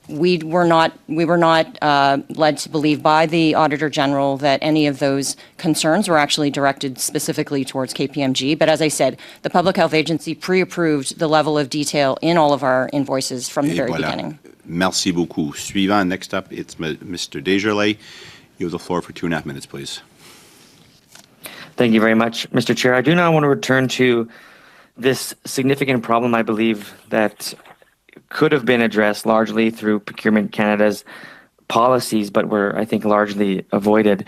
we were not led to believe by the Auditor General that any of those concerns were actually directed specifically towards KPMG. But as I said, the Public Health Agency pre-approved the level of detail in all of our invoices from the very beginning. Merci beaucoup. Suivant, next up, it's Mr. Desjardins. You have the floor for 2.5 minutes, please. Thank you very much, Mr. Chair. I do now want to return to this significant problem, I believe, that could have been addressed largely through Procurement Canada's policies, but were, I think, largely avoided.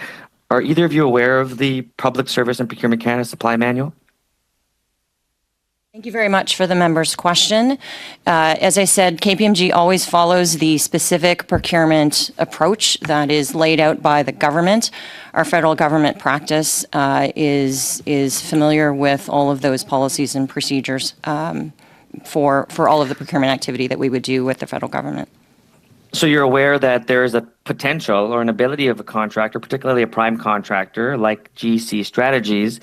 Are either of you aware of the Public Service and Procurement Canada Supply Manual? Thank you very much for the member's question. As I said, KPMG always follows the specific procurement approach that is laid out by the government. Our federal government practice is familiar with all of those policies and procedures for all of the procurement activity that we would do with the federal government. So you're aware that there is a potential or an ability of a contractor, particularly a prime contractor like GC Strategies,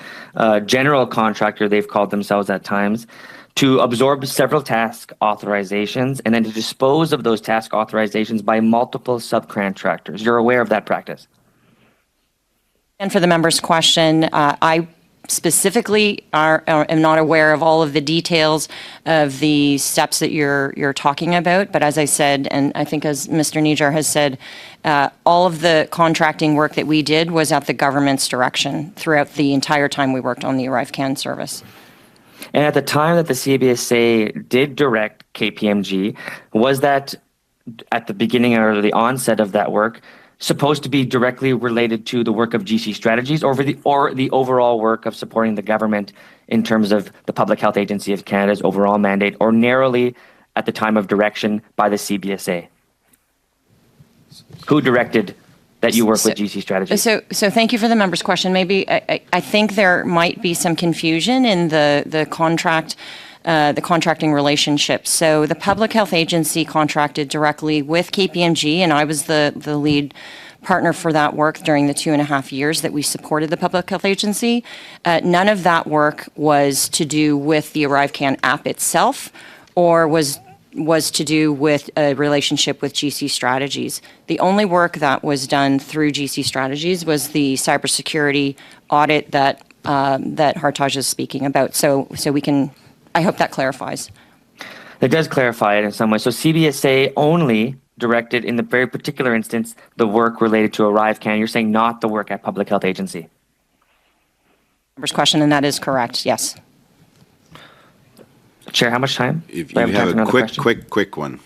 general contractor they've called themselves at times, to absorb several task authorizations and then to dispose of those task authorizations by multiple subcontractors. You're aware of that practice? And for the member's question, I specifically am not aware of all of the details of the steps that you're talking about. But as I said, and I think as Mr. Nijar has said, all of the contracting work that we did was at the government's direction throughout the entire time we worked on the ArriveCAN service. And at the time that the Cbsa did direct KPMG, was that at the beginning or the onset of that work supposed to be directly related to the work of GC Strategies or the overall work of supporting the government in terms of the Public Health Agency of Canada's overall mandate, or narrowly at the time of direction by the Cbsa? Who directed that you work with GC Strategies? So thank you for the member's question. Maybe I think there might be some confusion in the contracting relationship. So the Public Health Agency contracted directly with KPMG, and I was the lead partner for that work during the 2.5 years that we supported the Public Health Agency. None of that work was to do with the ArriveCAN app itself, or was to do with a relationship with GC Strategies. The only work that was done through GC Strategies was the cybersecurity audit that Hartaj is speaking about. So we can, I hope that clarifies. It does clarify it in some way. So Cbsa only directed, in the very particular instance, the work related to ArriveCAN. You're saying not the work at Public Health Agency? Member's question, and that is correct, yes. Chair, how much time? If you have a quick one.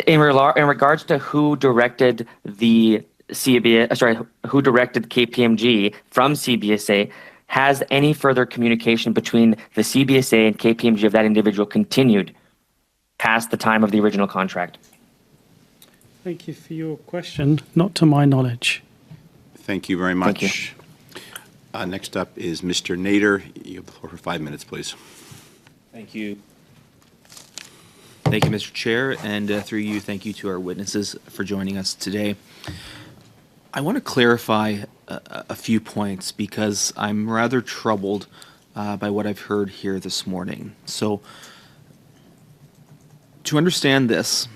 In regards to who directed the who directed KPMG from Cbsa, Has any further communication between the CBSA and KPMG of that individual continued past the time of the original contract? Thank you for your question. Not to my knowledge. Thank you very Thank much. Next up is Mr. Nader. You have the floor for 5 minutes, please. Thank you. Thank you, Mr. Chair, and through you, thank you to our witnesses for joining us today. I want to clarify a few points because I'm rather troubled by what I've heard here this morning. So, to understand this,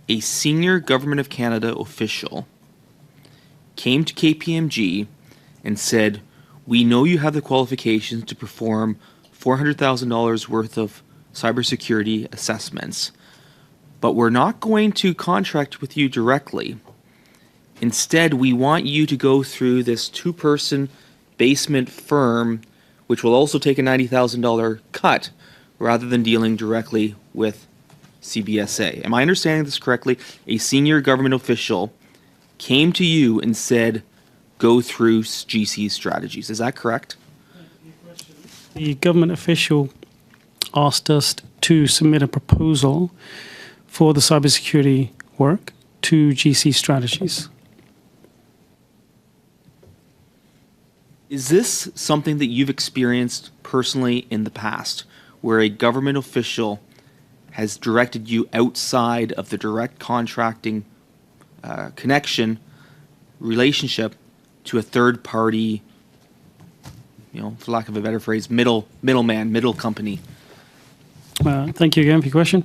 a senior Government of Canada official came to KPMG and said, "We know you have the qualifications to perform $400,000 worth of cybersecurity assessments, but we're not going to contract with you directly. Instead, we want you to go through this two-person basement firm, which will also take a $90,000 cut, rather than dealing directly with CBSA." Am I understanding this correctly? A senior government official came to you and said, "Go through GC strategies." Is that correct? The government official asked us to submit a proposal for the cybersecurity work to GC strategies. Is this something that you've experienced personally in the past, where a government official has directed you outside of the direct contracting connection relationship to a third party, for lack of a better phrase, middleman, middle company? Thank you again for your question.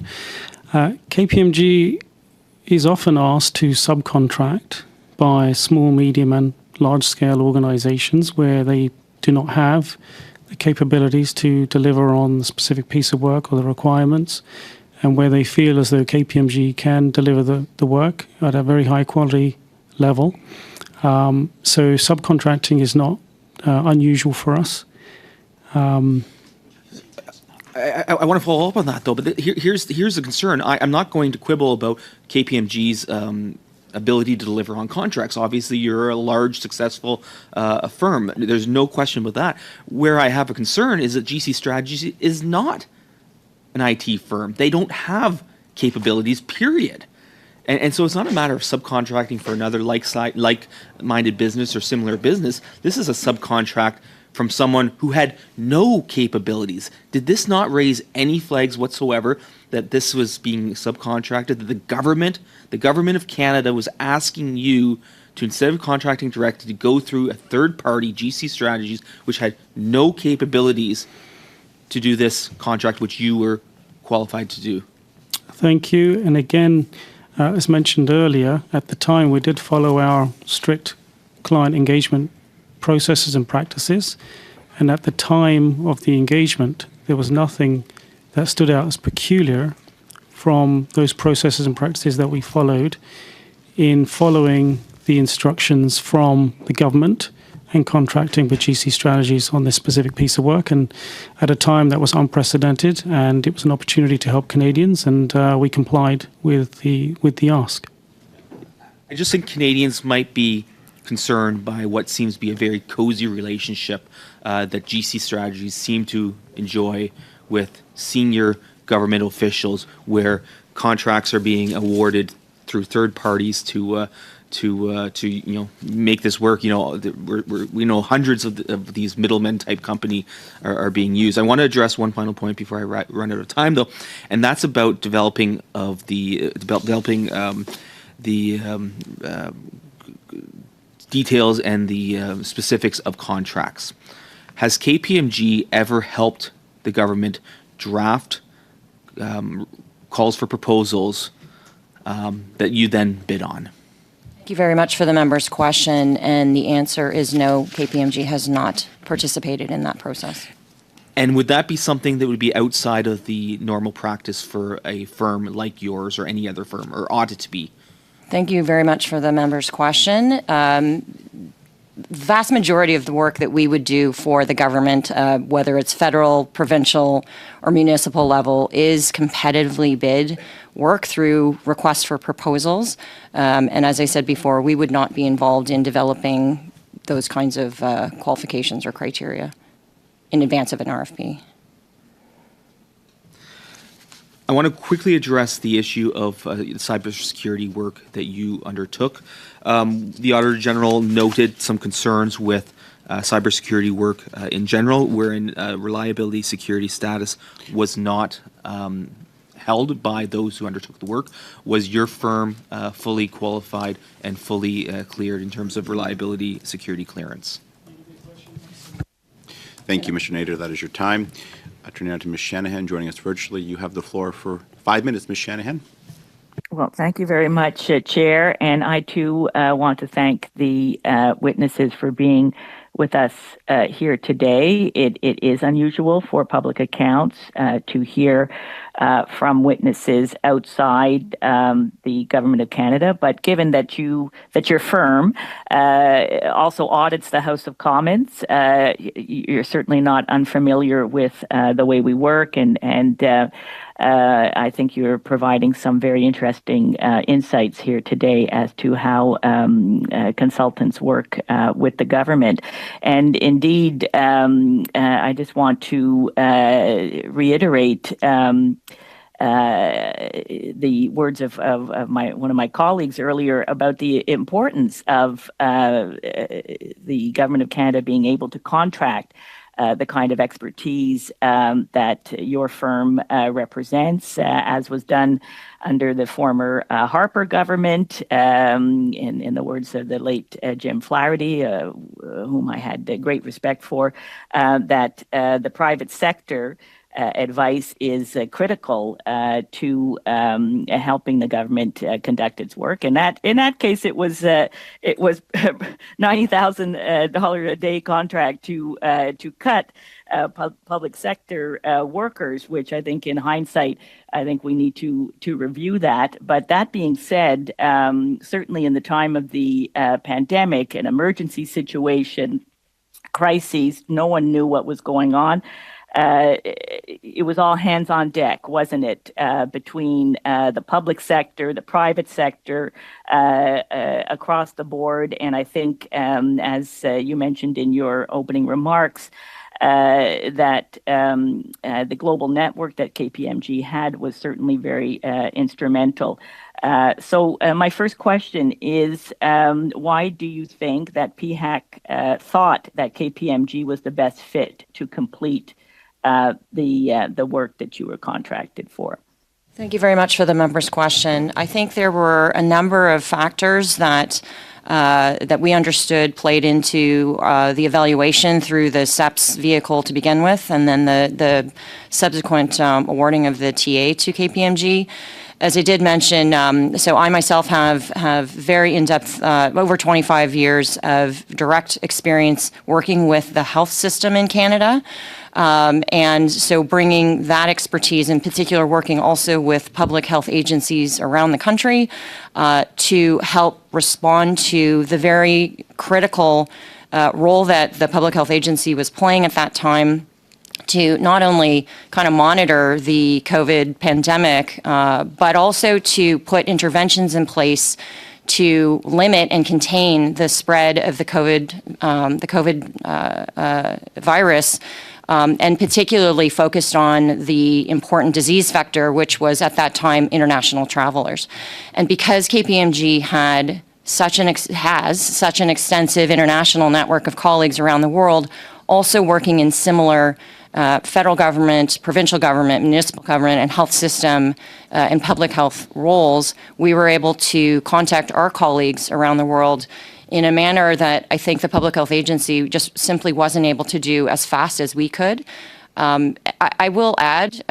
KPMG is often asked to subcontract by small, medium and large-scale organizations where they do not have the capabilities to deliver on the specific piece of work or the requirements, and where they feel as though KPMG can deliver the work at a very high quality level. So subcontracting is not unusual for us. I want to follow up on that, though, but here's the concern. I'm not going to quibble about KPMG's ability to deliver on contracts. Obviously, you're a large, successful firm. There's no question about that. Where I have a concern is that GC Strategies is not an IT firm. They don't have capabilities, period. And so it's not a matter of subcontracting for another like-minded business or similar business. This is a subcontract from someone who had no capabilities. Did this not raise any flags whatsoever that this was being subcontracted, that the government of Canada was asking you to, instead of contracting directly, to go through a third party, GC Strategies, which had no capabilities to do this contract, which you were qualified to do? Thank you. And again, as mentioned earlier, at the time we did follow our strict client engagement processes and practices. And at the time of the engagement, there was nothing that stood out as peculiar from those processes and practices that we followed in following the instructions from the government and contracting with GC Strategies on this specific piece of work. And at a time that was unprecedented, and it was an opportunity to help Canadians, and we complied with the ask. I just think Canadians might be concerned by what seems to be a very cozy relationship that GC Strategies seem to enjoy with senior government officials, where contracts are being awarded through third parties to make this work. We know hundreds of these middlemen type company are being used. I want to address one final point before I run out of time, though, and that's about developing details and the specifics of contracts. Has KPMG ever helped the government draft calls for proposals that you then bid on? Thank you very much for the member's question, and the answer is no, KPMG has not participated in that process. And would that be something that would be outside of the normal practice for a firm like yours or any other firm, or ought it to be? Thank you very much for the member's question. Vast majority of the work that we would do for the government, whether it's federal, provincial, or municipal level, is competitively bid work through requests for proposals. And as I said before, we would not be involved in developing those kinds of qualifications or criteria. in advance of an RFP. I want to quickly address the issue of cybersecurity work that you undertook. The Auditor General noted some concerns with cybersecurity work in general, wherein reliability security status was not held by those who undertook the work. Was your firm fully qualified and fully cleared in terms of reliability security clearance? Thank you, Mr. Nader. That is your time. I turn now to Ms. Shanahan joining us virtually. You have the floor for 5 minutes, Ms. Shanahan. Well, thank you very much, Chair. And I, too, want to thank the witnesses for being with us here today. It is unusual for public accounts to hear from witnesses outside the Government of Canada. But given that your firm also audits the House of Commons, you're certainly not unfamiliar with the way we work, and I think you're providing some very interesting insights here today as to how consultants work with the government. And indeed, I just want to reiterate the words of one of my colleagues earlier about the importance of the Government of Canada being able to contract the kind of expertise that your firm represents, as was done under the former Harper government, in the words of the late Jim Flaherty, whom I had great respect for, that the private sector advice is critical to helping the government conduct its work. And that, in that case, it was $90,000 a day contract to cut public sector workers, which I think, in hindsight, I think we need to review that. But that being said, certainly in the time of the pandemic, an emergency situation, crises, no one knew what was going on. It was all hands on deck, wasn't it? Between the public sector, the private sector, across the board. And I think, as you mentioned in your opening remarks, that the global network that KPMG had was certainly very instrumental. So my first question is, why do you think that PHAC thought that KPMG was the best fit to complete the work that you were contracted for? Thank you very much for the member's question. I think there were a number of factors that we understood played into the evaluation through the CEPS vehicle to begin with, and then the subsequent awarding of the TA to KPMG. As I did mention, so I myself have very in-depth, over 25 years of direct experience working with the health system in Canada. And so bringing that expertise, in particular working also with public health agencies around the country to help respond to the very critical role that the public health agency was playing at that time, to not only kind of monitor the COVID pandemic, but also to put interventions in place to limit and contain the spread of the COVID virus, and particularly focused on the important disease vector, which was at that time international travelers. And because KPMG has such an extensive international network of colleagues around the world, also working in similar federal government, provincial government, municipal government, and health system and public health roles, we were able to contact our colleagues around the world in a manner that I think the Public Health Agency just simply wasn't able to do as fast as we could. I will add,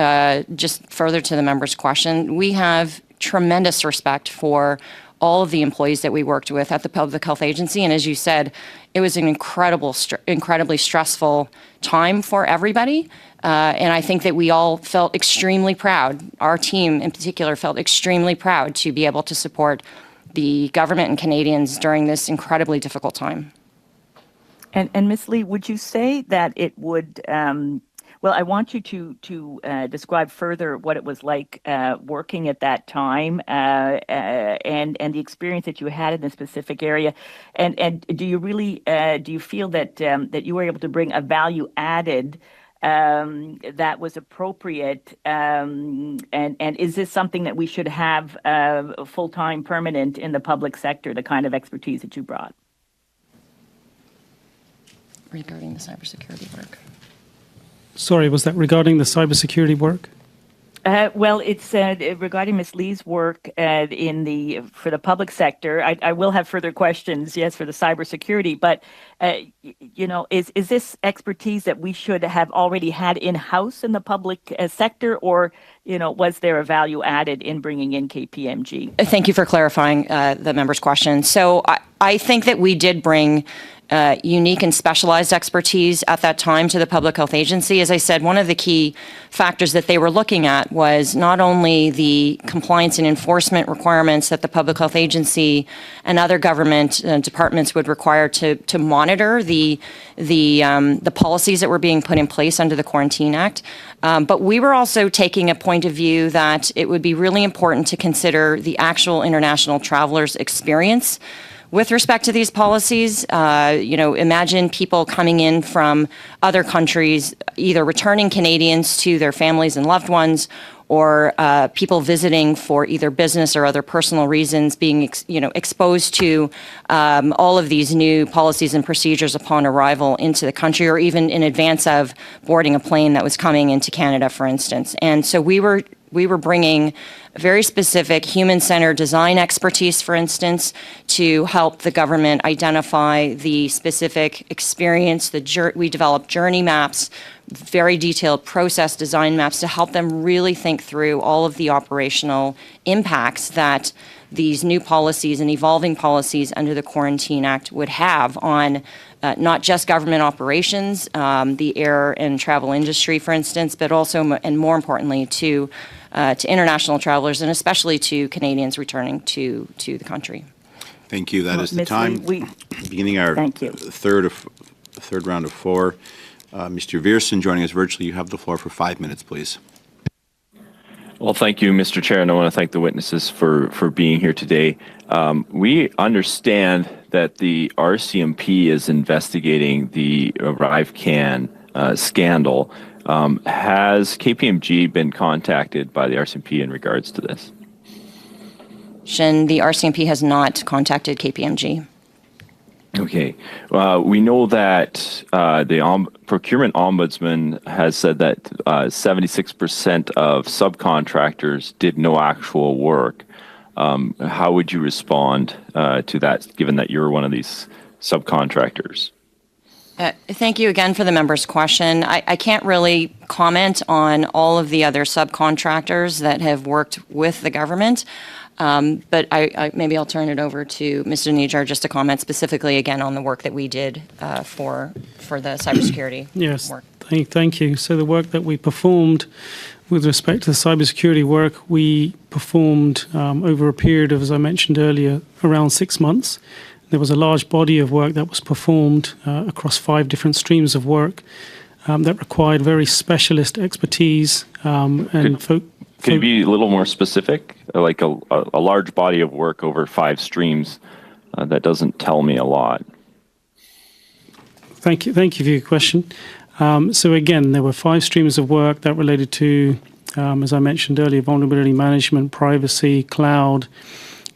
just further to the member's question, we have tremendous respect for all of the employees that we worked with at the Public Health Agency. And as you said, it was an incredibly stressful time for everybody. And I think that we all felt extremely proud. Our team in particular felt extremely proud to be able to support the government and Canadians during this incredibly difficult time. And Ms. Lee, would you say that it would Well, I want you to describe further what it was like working at that time and the experience that you had in this specific area, and do you really do you feel that that you were able to bring a value added that was appropriate, and is this something that we should have full-time, permanent in the public sector? The kind of expertise that you brought. Regarding the cybersecurity work. Sorry, was that regarding the cybersecurity work? Well, it's regarding Ms. Lee's work for the public sector. I will have further questions, yes, for the cybersecurity, but is this expertise that we should have already had in-house in the public sector, or was there a value added in bringing in KPMG? Thank you for clarifying the member's question. So I think that we did bring unique and specialized expertise at that time to the Public Health Agency. As I said, one of the key factors that they were looking at was not only the compliance and enforcement requirements that the Public Health Agency and other government departments would require to monitor the policies that were being put in place under the Quarantine Act, but we were also taking a point of view that it would be really important to consider the actual international travelers' experience with respect to these policies. Imagine people coming in from other countries, either returning Canadians to their families and loved ones, or people visiting for either business or other personal reasons, being exposed to all of these new policies and procedures upon arrival into the country, or even in advance of boarding a plane that was coming into Canada, for instance. And so we were bringing very specific human-centered design expertise, for instance, to help the government identify the specific experience. We developed journey maps, very detailed process design maps to help them really think through all of the operational impacts that these new policies and evolving policies under the Quarantine Act would have on not just government operations, the air and travel industry, for instance, but also, and more importantly, to international travelers, and especially to Canadians returning to the country. Thank you. That is the Ms. time. Lee, Beginning our third round of four. Mr. Viersen joining us virtually. You have the floor for 5 minutes, please. Well, thank you, Mr. Chair, and I want to thank the witnesses for being here today. We understand that the RCMP is investigating the ArriveCAN scandal. Has KPMG been contacted by the RCMP in regards to this? The RCMP has not contacted KPMG. Okay. We know that the Procurement Ombudsman has said that 76% of subcontractors did no actual work. How would you respond to that, given that you're one of these subcontractors? Thank you again for the member's question. I can't really comment on all of the other subcontractors that have worked with the government, but maybe I'll turn it over to Mr. Nijar just to comment specifically again on the work that we did for the cybersecurity work. Thank you. So the work that we performed with respect to the cybersecurity work, we performed over a period of, as I mentioned earlier, around 6 months. There was a large body of work that was performed across 5 different streams of work that required very specialist expertise. Can you be a little more specific? Like a large body of work over 5 streams, that doesn't tell me a lot. Thank you for your question. So again, there were 5 streams of work that related to, as I mentioned earlier, vulnerability management, privacy, cloud,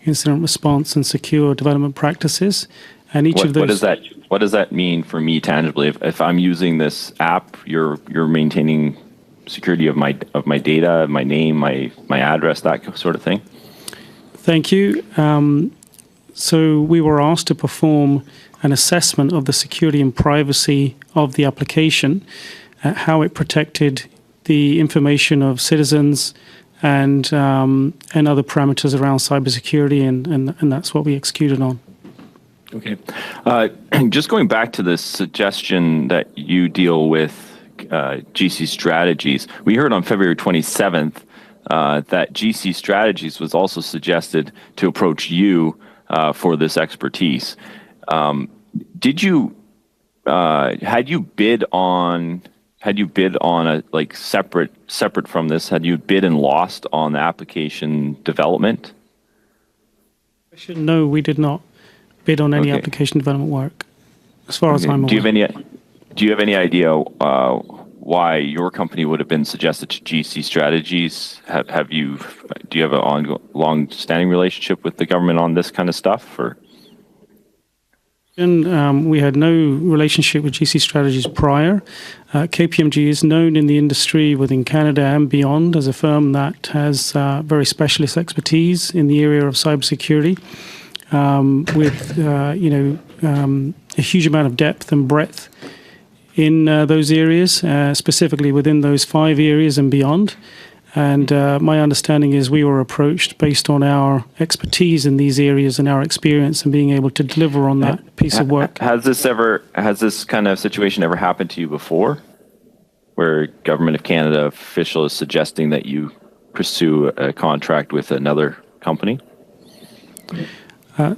incident response, and secure development practices. And each of those. What does that mean for me tangibly? If I'm using this app, you're maintaining security of my data, my name, my address, that sort of thing. Thank you. So we were asked to perform an assessment of the security and privacy of the application, how it protected the information of citizens, and other parameters around cybersecurity, and that's what we executed on. Okay. Just going back to the suggestion that you deal with GC Strategies, we heard on February 27th that GC Strategies was also suggested to approach you for this expertise. Had you bid on had you bid on a, like, separate from this, had you bid and lost on the application development? No, we did not bid on any Okay. application development work, as far as I'm aware. Do you have any idea why your company would have been suggested to GC Strategies? Do you have a long-standing relationship with the government on this kind of stuff, or? We had no relationship with GC Strategies prior. KPMG is known in the industry within Canada and beyond as a firm that has very specialist expertise in the area of cybersecurity, with a huge amount of depth and breadth in those areas, specifically within those 5 areas and beyond. And my understanding is we were approached based on our expertise in these areas and our experience in being able to deliver on that piece of work. Has this kind of situation ever happened to you before, where Government of Canada official is suggesting that you pursue a contract with another company?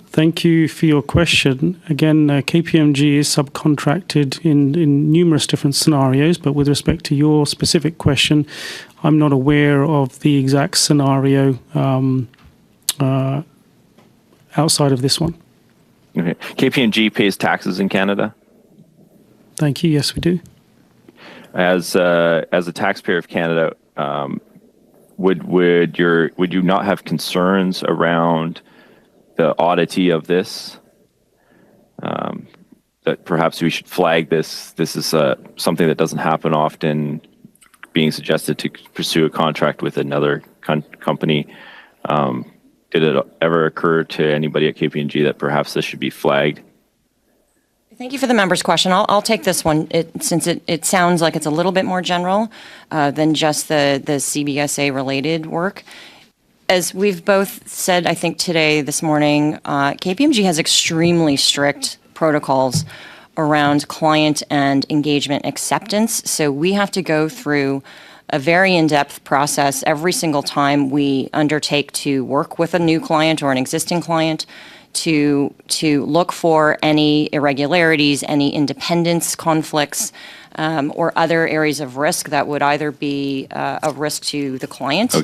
Thank you for your question. Again, KPMG is subcontracted in numerous different scenarios, but with respect to your specific question, I'm not aware of the exact scenario outside of this one. Okay. KPMG pays taxes in Canada? Thank you. Yes, we do. As a taxpayer of Canada, would you not have concerns around the oddity of this? That perhaps we should flag this. This is something that doesn't happen often, being suggested to pursue a contract with another company. Did it ever occur to anybody at KPMG that perhaps this should be flagged? Thank you for the member's question. I'll take this one, since it sounds like it's a little bit more general than just the CBSA related work. As we've both said, I think this morning, KPMG has extremely strict protocols around client and engagement acceptance. So we have to go through a very in-depth process every single time we undertake to work with a new client or an existing client to look for any irregularities, any independence conflicts, or other areas of risk that would either be a risk to the client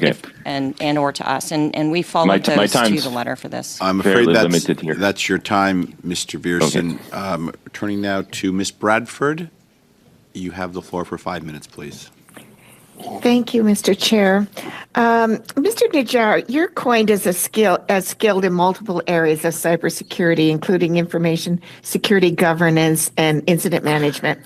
and or to us. And we followed those to the letter for this. I'm afraid that's your time, Mr. Viersen. Turning now to Ms. Bradford. You have the floor for 5 minutes, please. Thank you, Mr. Chair. Mr. Najjar, you're coined as skilled in multiple areas of cybersecurity, including information security, governance, and incident management.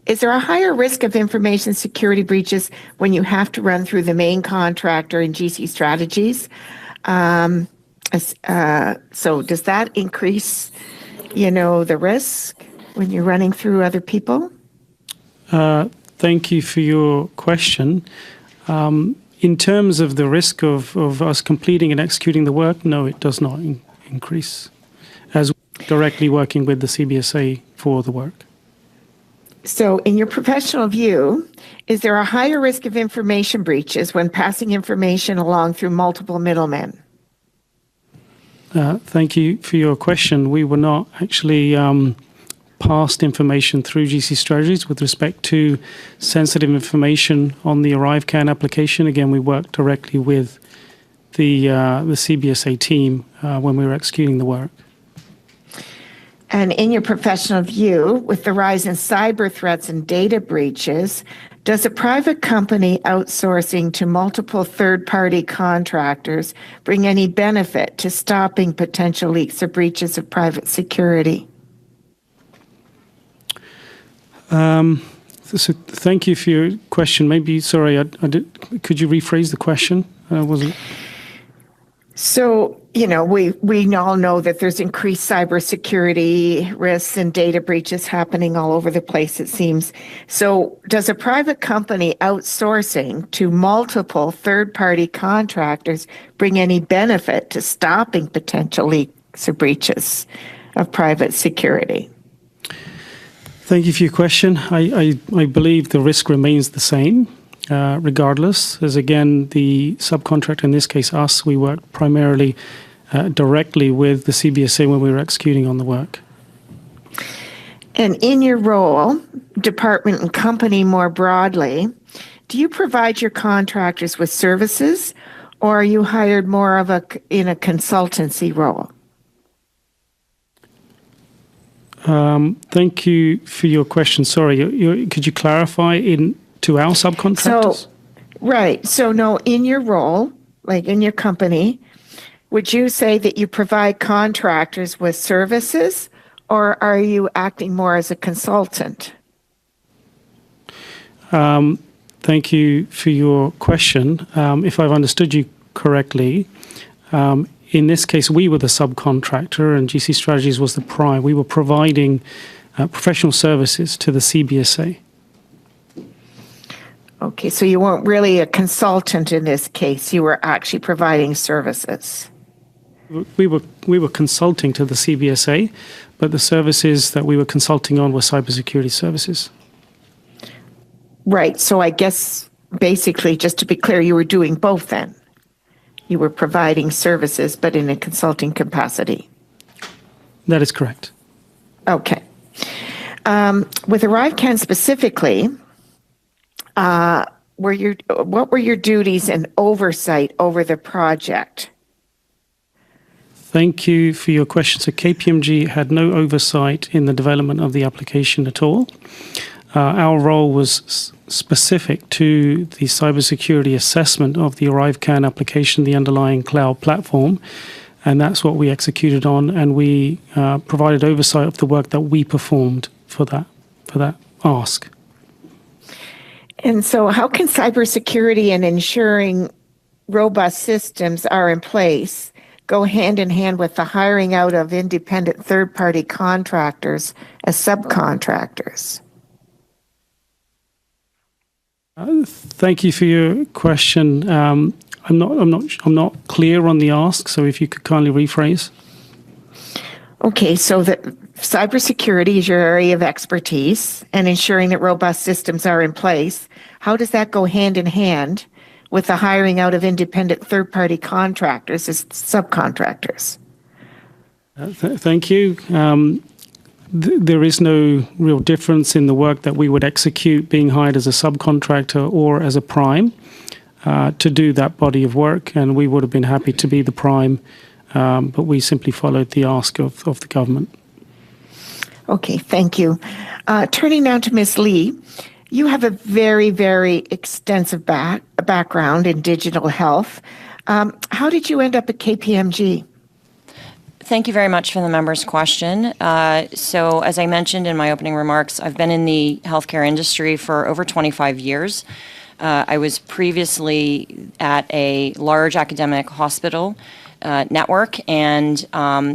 Is there a higher risk of information security breaches when you have to run through the main contractor in GC Strategies? So does that increase, the risk when you're running through other people? Thank you for your question. In terms of the risk of us completing and executing the work, no, it does not increase, as we're directly working with the CBSA for the work. So in your professional view, is there a higher risk of information breaches when passing information along through multiple middlemen? Thank you for your question. We were not actually passed information through GC Strategies with respect to sensitive information on the ArriveCAN application. Again, we worked directly with the CBSA team when we were executing the work. And in your professional view, with the rise in cyber threats and data breaches, does a private company outsourcing to multiple third-party contractors bring any benefit to stopping potential leaks or breaches of private security? So thank you for your question. Maybe, sorry, could you rephrase the question? So, we all know that there's increased cybersecurity risks and data breaches happening all over the place, it seems. So does a private company outsourcing to multiple third-party contractors bring any benefit to stopping potential leaks or breaches of private security? Thank you for your question. I believe the risk remains the same. Regardless, as again, the subcontractor, in this case us, we work primarily directly with the CBSA when we were executing on the work. And in your role, department and company more broadly, do you provide your contractors with services, or are you hired more in a consultancy role? Thank you for your question. Sorry, could you clarify to our subcontractors? Right. So no, in your role, like in your company, would you say that you provide contractors with services, or are you acting more as a consultant? Thank you for your question. If I've understood you correctly, in this case, we were the subcontractor and GC Strategies was the prime. We were providing professional services to the CBSA. Okay, so you weren't really a consultant in this case. You were actually providing services. We were consulting to the CBSA, but the services that we were consulting on were cybersecurity services. Right. So I guess basically, just to be clear, you were doing both then. You were providing services, but in a consulting capacity. That is correct. Okay. With ArriveCAN specifically, what were your duties and oversight over the project? Thank you for your question. So KPMG had no oversight in the development of the application at all. Our role was specific to the cybersecurity assessment of the ArriveCAN application, the underlying cloud platform, and that's what we executed on, and we provided oversight of the work that we performed for that ask. And so how can cybersecurity and ensuring robust systems are in place go hand in hand with the hiring out of independent third-party contractors as subcontractors? Thank you for your question. I'm not clear on the ask, so if you could kindly rephrase. Okay, so the cybersecurity is your area of expertise, and ensuring that robust systems are in place. How does that go hand in hand with the hiring out of independent third-party contractors as subcontractors? Thank you. There is no real difference in the work that we would execute being hired as a subcontractor or as a prime to do that body of work, and we would have been happy to be the prime, but we simply followed the ask of the government. Okay, thank you. Turning now to Ms. Lee, you have a very, very extensive background in digital health. How did you end up at KPMG? Thank you very much for the member's question. So as I mentioned in my opening remarks, I've been in the healthcare industry for over 25 years. I was previously at a large academic hospital network and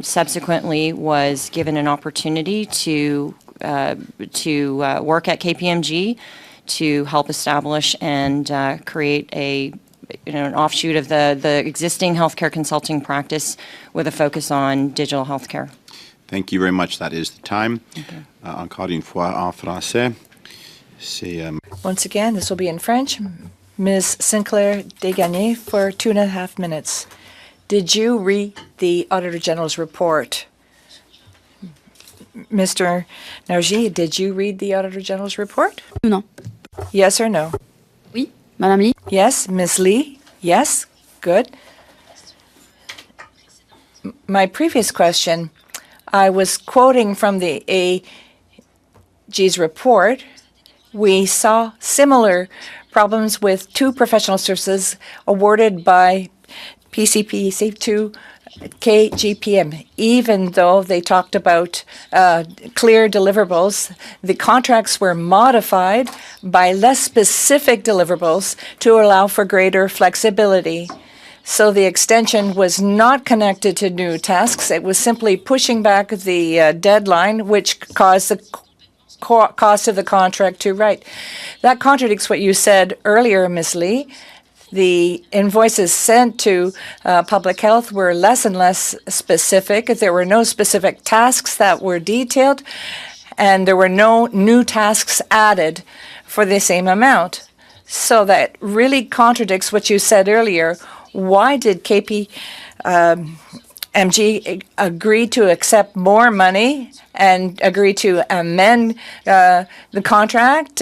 subsequently was given an opportunity to work at KPMG to help establish and create an offshoot of the existing healthcare consulting practice with a focus on digital healthcare. Thank you very much. That is the time. Encore une fois en français. Once again, this will be in French. Ms. Sinclair Desgagnés for 2.5 minutes. Did you read the Auditor General's report? Mr. Naugy, did you read the Auditor General's report? Non. Yes or no? Oui, Madame Lee? Yes. Ms. Lee? Yes. Good. My previous question, I was quoting from the AG's report. We saw similar problems with 2 professional services awarded by PCPC to KGPM. Even though they talked about clear deliverables, the contracts were modified by less specific deliverables to allow for greater flexibility. So the extension was not connected to new tasks. It was simply pushing back the deadline, which caused the cost of the contract to write. That contradicts what you said earlier, Ms. Lee. The invoices sent to public health were less and less specific. There were no specific tasks that were detailed, and there were no new tasks added for the same amount. So that really contradicts what you said earlier. Why did KPMG KPMG agreed to accept more money and agreed to amend the contract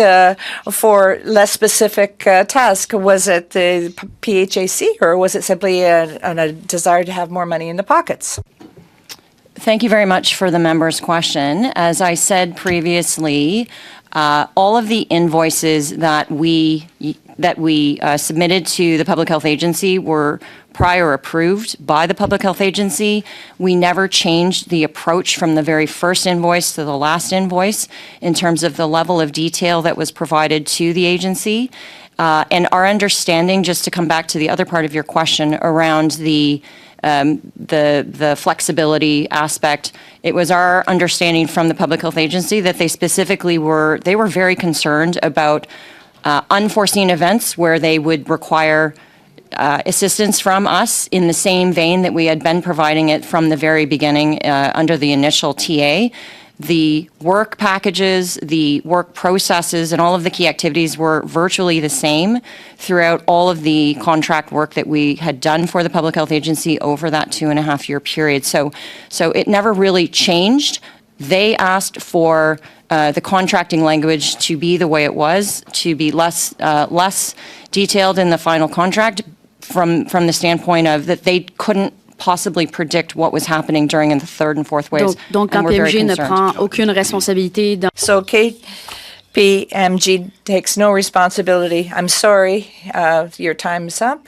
for less specific task. Was it the PHAC, or was it simply a desire to have more money in the pockets? Thank you very much for the member's question. As I said previously, all of the invoices that we submitted to the Public Health Agency were prior approved by the Public Health Agency. We never changed the approach from the very first invoice to the last invoice in terms of the level of detail that was provided to the agency. And our understanding, just to come back to the other part of your question around the flexibility aspect, it was our understanding from the Public Health Agency that they specifically were very concerned about unforeseen events where they would require assistance from us in the same vein that we had been providing it from the very beginning under the initial TA. The work packages, the work processes, and all of the key activities were virtually the same throughout all of the contract work that we had done for the Public Health Agency over that 2.5-year period. So it never really changed. They asked for the contracting language to be the way it was, to be less detailed in the final contract from the standpoint of that they couldn't possibly predict what was happening during the third and fourth waves. Donc KPMG ne prend aucune responsabilité dans... So KPMG takes no responsibility. I'm sorry, your time's up.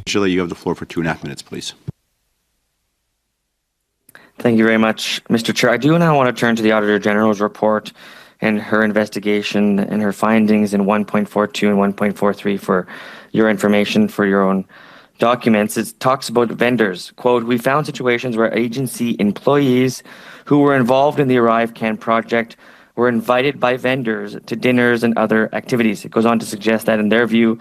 Angela, you have the floor for 2.5 minutes, please. Thank you very much, Mr. Chair. I do now want to turn to the Auditor General's report and her investigation and her findings in 1.42 and 1.43 for your information, for your own documents. It talks about vendors. Quote, we found situations where agency employees who were involved in the ArriveCAN project were invited by vendors to dinners and other activities. It goes on to suggest that in their view,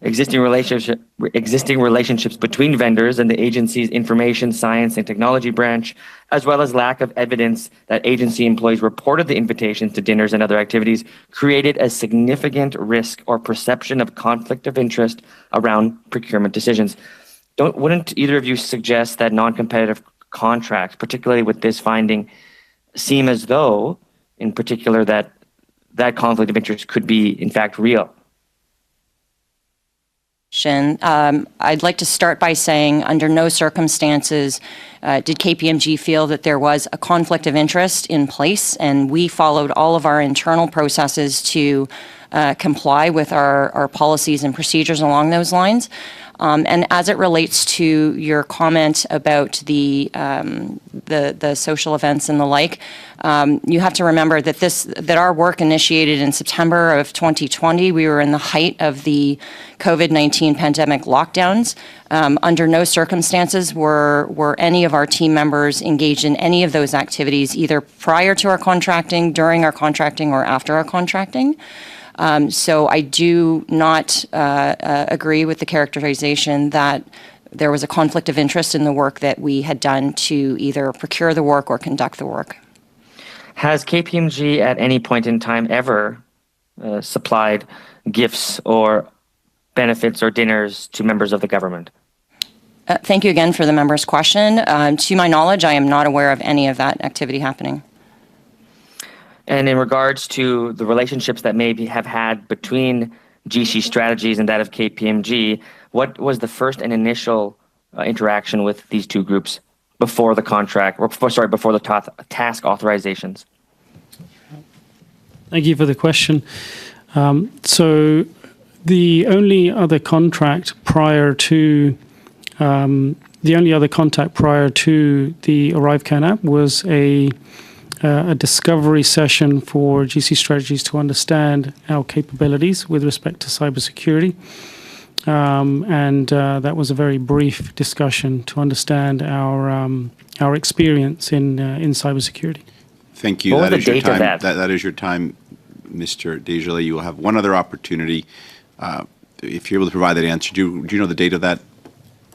existing relationships between vendors and the agency's information science and technology branch, as well as lack of evidence that agency employees reported the invitations to dinners and other activities, created a significant risk or perception of conflict of interest around procurement decisions. Wouldn't either of you suggest that non-competitive contracts, particularly with this finding, seem as though, in particular, that conflict of interest could be, in fact, real? I'd like to start by saying under no circumstances did KPMG feel that there was a conflict of interest in place, and we followed all of our internal processes to comply with our policies and procedures along those lines. And as it relates to your comment about the social events and the like, you have to remember that our work initiated in September of 2020. We were in the height of the COVID-19 pandemic lockdowns. Under no circumstances were any of our team members engaged in any of those activities, either prior to our contracting, during our contracting, or after our contracting. So I do not agree with the characterization that there was a conflict of interest in the work that we had done to either procure the work or conduct the work. Has KPMG at any point in time ever supplied gifts or benefits or dinners to members of the government? Thank you again for the member's question. To my knowledge, I am not aware of any of that activity happening. And in regards to the relationships that maybe have had between GC Strategies and that of KPMG, what was the first and initial interaction with these two groups before the contract, or before the task authorizations? Thank you for the question. So the only other contract prior to the ArriveCAN app was a discovery session for GC Strategies to understand our capabilities with respect to cybersecurity. And that was a very brief discussion to understand our experience in cybersecurity. Thank you. That is your time. That is your time, Mr. Desjardins. You will have one other opportunity. If you're able to provide that answer, do you know the date of that?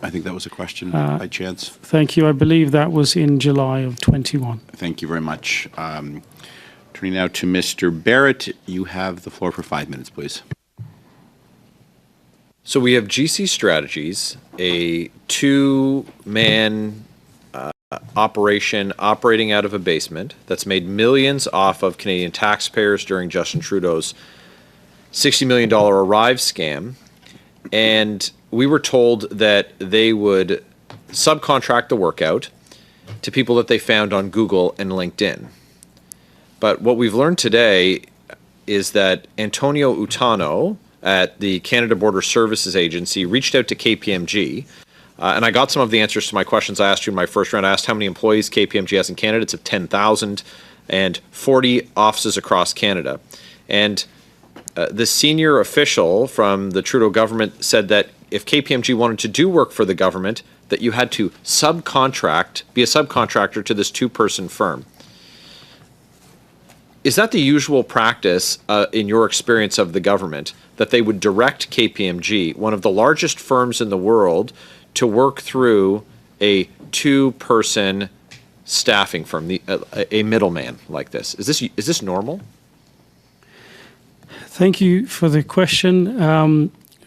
I think that was a question by chance. Thank you. I believe that was in July of 21. Thank you very much. Turning now to Mr. Barrett, you have the floor for 5 minutes, please. So we have GC Strategies, a two-man operation operating out of a basement that's made millions off of Canadian taxpayers during Justin Trudeau's $60 million Arrive scam. And we were told that they would subcontract the work out to people that they found on Google and LinkedIn. But what we've learned today is that Antonio Utano at the Canada Border Services Agency reached out to KPMG, and I got some of the answers to my questions I asked you in my first round. I asked how many employees KPMG has in Canada. It's of 10,000 and 40 offices across Canada. And the senior official from the Trudeau government said that if KPMG wanted to do work for the government, that you had to be a subcontractor to this two-person firm. Is that the usual practice in your experience of the government, that they would direct KPMG, one of the largest firms in the world, to work through a two-person staffing firm, a middleman like this? Is this normal? Thank you for the question.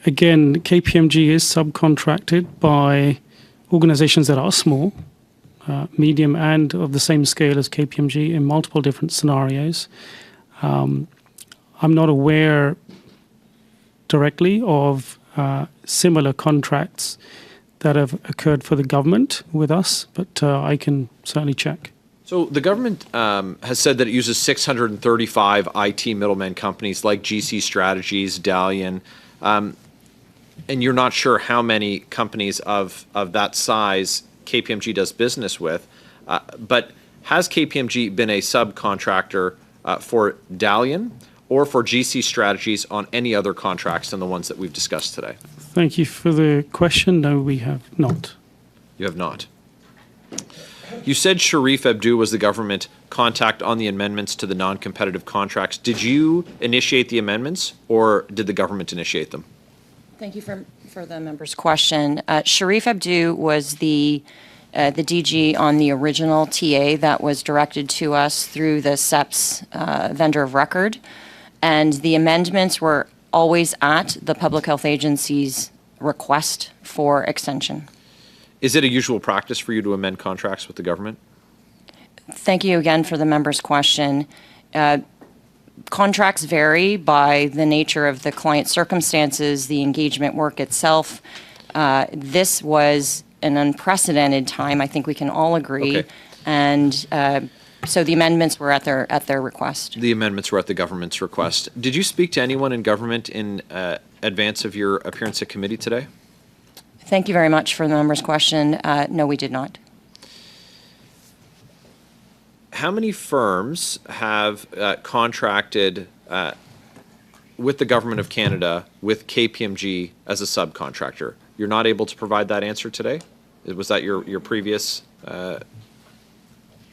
Again, KPMG is subcontracted by organizations that are small, medium, and of the same scale as KPMG in multiple different scenarios. I'm not aware directly of similar contracts that have occurred for the government with us, but I can certainly check. So the government has said that it uses 635 IT middlemen companies like GC Strategies, Dalian, and you're not sure how many companies of that size KPMG does business with, but has KPMG been a subcontractor for Dalian or for GC Strategies on any other contracts than the ones that we've discussed today? Thank you for the question. No, we have not. You have not. You said Sharif Abdu was the government contact on the amendments to the non-competitive contracts. Did you initiate the amendments, or did the government initiate them? Thank you for the member's question. Sharif Abdu was the DG on the original TA that was directed to us through the CEPS vendor of record, and the amendments were always at the Public Health Agency's request for extension. Is it a usual practice for you to amend contracts with the government? Thank you again for the member's question. Contracts vary by the nature of the client circumstances, the engagement work itself. This was an unprecedented time, I think we can all agree. Okay. And so the amendments were at their request. The amendments were at the government's request. Did you speak to anyone in government in advance of your appearance at committee today? Thank you very much for the member's question. No, we did not. How many firms have contracted with the Government of Canada with KPMG as a subcontractor? You're not able to provide that answer today? Was that your previous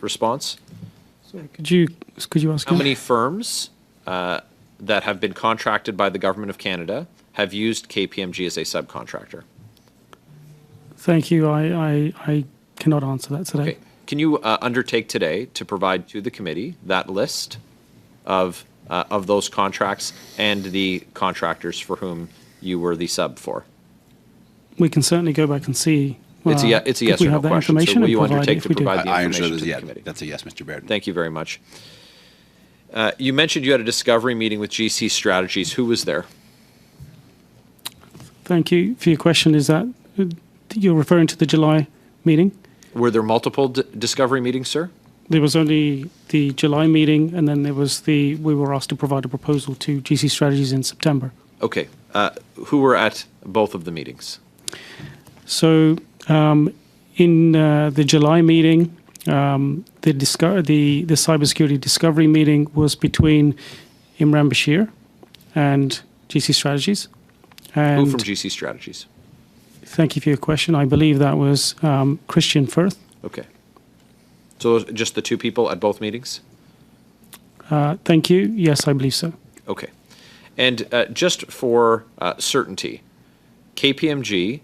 response? Sorry, could you ask How again? many firms that have been contracted by the Government of Canada have used KPMG as a subcontractor? Thank you. I cannot answer that today. Okay. Can you undertake today to provide to the committee that list of those contracts and the contractors for whom you were the sub for? We can certainly go back and see. It's a yes we or no have that question. So information will and you provide it undertake if to we do. provide the I information understand to the that committee? that's a yes, Mr. Barrett. Thank you very much. You mentioned you had a discovery meeting with GC Strategies. Who was there? Thank you for your question. Is that you're referring to the July meeting? Were there multiple discovery meetings, sir? There was only the July meeting, and then there was we were asked to provide a proposal to GC Strategies in September. Okay. Who were at both of the meetings? So in the July meeting, the cybersecurity discovery meeting was between Imran Bashir and GC Strategies. And Who from GC Strategies? Thank you for your question. I believe that was Christian Firth. Okay. So just the two people at both meetings? Thank you. Yes, I believe so. Okay. And just for certainty, KPMG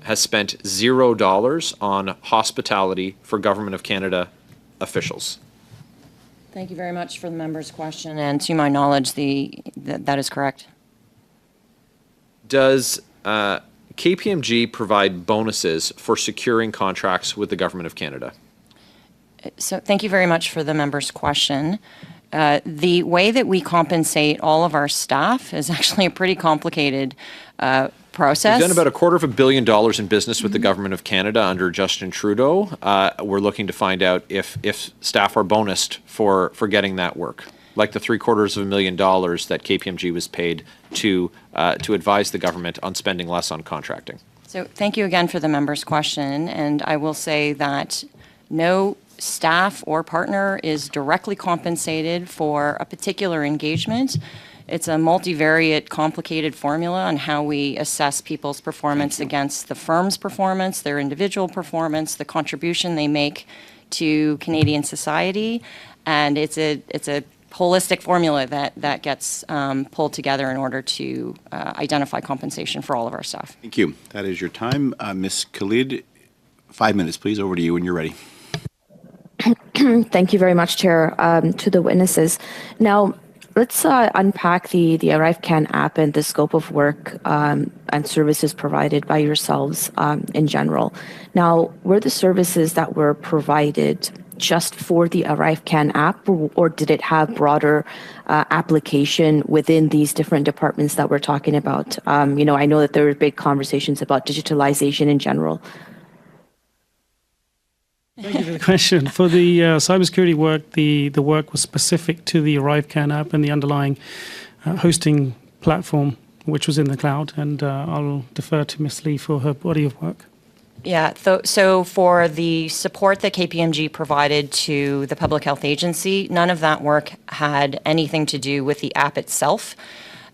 has spent $0 on hospitality for Government of Canada officials. Thank you very much for the member's question, and to my knowledge, that is correct. Does KPMG provide bonuses for securing contracts with the Government of Canada? So thank you very much for the member's question. The way that we compensate all of our staff is actually a pretty complicated process. We've done about $250 million in business with the Government of Canada under Justin Trudeau. We're looking to find out if staff are bonused for getting that work, like the $750,000 that KPMG was paid to advise the government on spending less on contracting. So thank you again for the member's question, and I will say that no staff or partner is directly compensated for a particular engagement. It's a multivariate, complicated formula on how we assess people's performance against the firm's performance, their individual performance, the contribution they make to Canadian society, and it's a holistic formula that gets pulled together in order to identify compensation for all of our staff. Thank you. That is your time. Ms. Khalid, 5 minutes, please. Over to you when you're ready. Thank you very much, Chair. To the witnesses. Now, let's unpack the ArriveCAN app and the scope of work and services provided by yourselves in general. Now, were the services that were provided just for the ArriveCAN app, or did it have broader application within these different departments that we're talking about? I know that there were big conversations about digitalization in general. Thank you for the question. For the cybersecurity work, the work was specific to the ArriveCAN app and the underlying hosting platform, which was in the cloud. And I'll defer to Ms. Lee for her body of work. Yeah, so for the support that KPMG provided to the Public Health Agency, none of that work had anything to do with the app itself.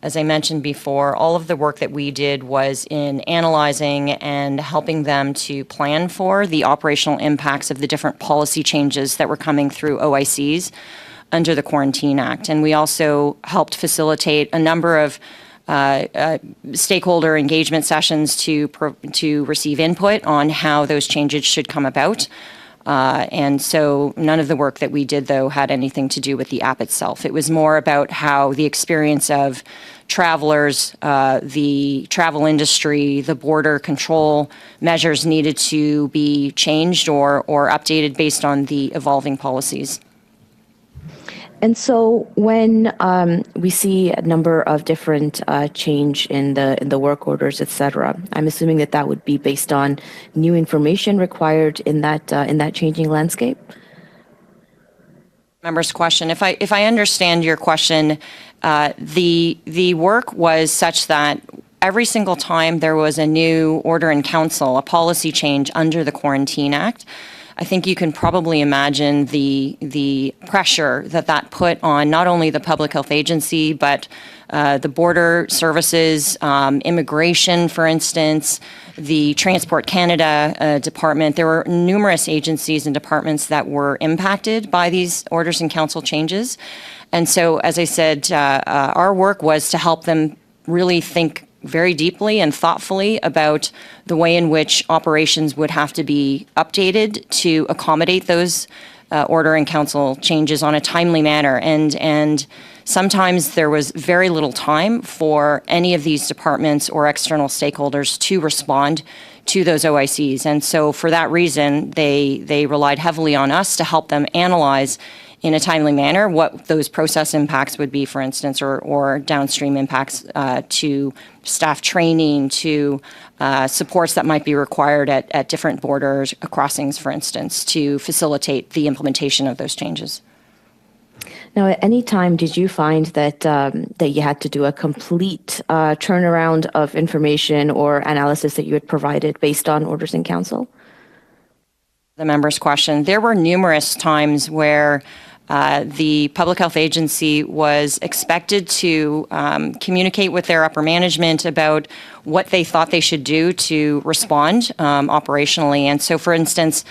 As I mentioned before, all of the work that we did was in analyzing and helping them to plan for the operational impacts of the different policy changes that were coming through OICs under the Quarantine Act. And we also helped facilitate a number of stakeholder engagement sessions to receive input on how those changes should come about. And so none of the work that we did, though, had anything to do with the app itself. It was more about how the experience of travelers, the travel industry, the border control measures needed to be changed or updated based on the evolving policies. And so when we see a number of different change in the work orders, et cetera, I'm assuming that would be based on new information required in that changing landscape. Member's question. If I understand your question, the work was such that every single time there was a new order in council, a policy change under the Quarantine Act, I think you can probably imagine the pressure that put on not only the Public Health Agency, but the border services, immigration, for instance, the Transport Canada department. There were numerous agencies and departments that were impacted by these orders and council changes. And so, as I said, our work was to help them really think very deeply and thoughtfully about the way in which operations would have to be updated to accommodate those order and council changes on a timely manner. And sometimes there was very little time for any of these departments or external stakeholders to respond to those OICs. And so for that reason, they relied heavily on us to help them analyze in a timely manner what those process impacts would be, for instance, or downstream impacts to staff training, to supports that might be required at different border crossings, for instance, to facilitate the implementation of those changes. Now, at any time, did you find that you had to do a complete turnaround of information or analysis that you had provided based on orders in council? The member's question. There were numerous times where the Public Health Agency was expected to communicate with their upper management about what they thought they should do to respond operationally. And so, for instance,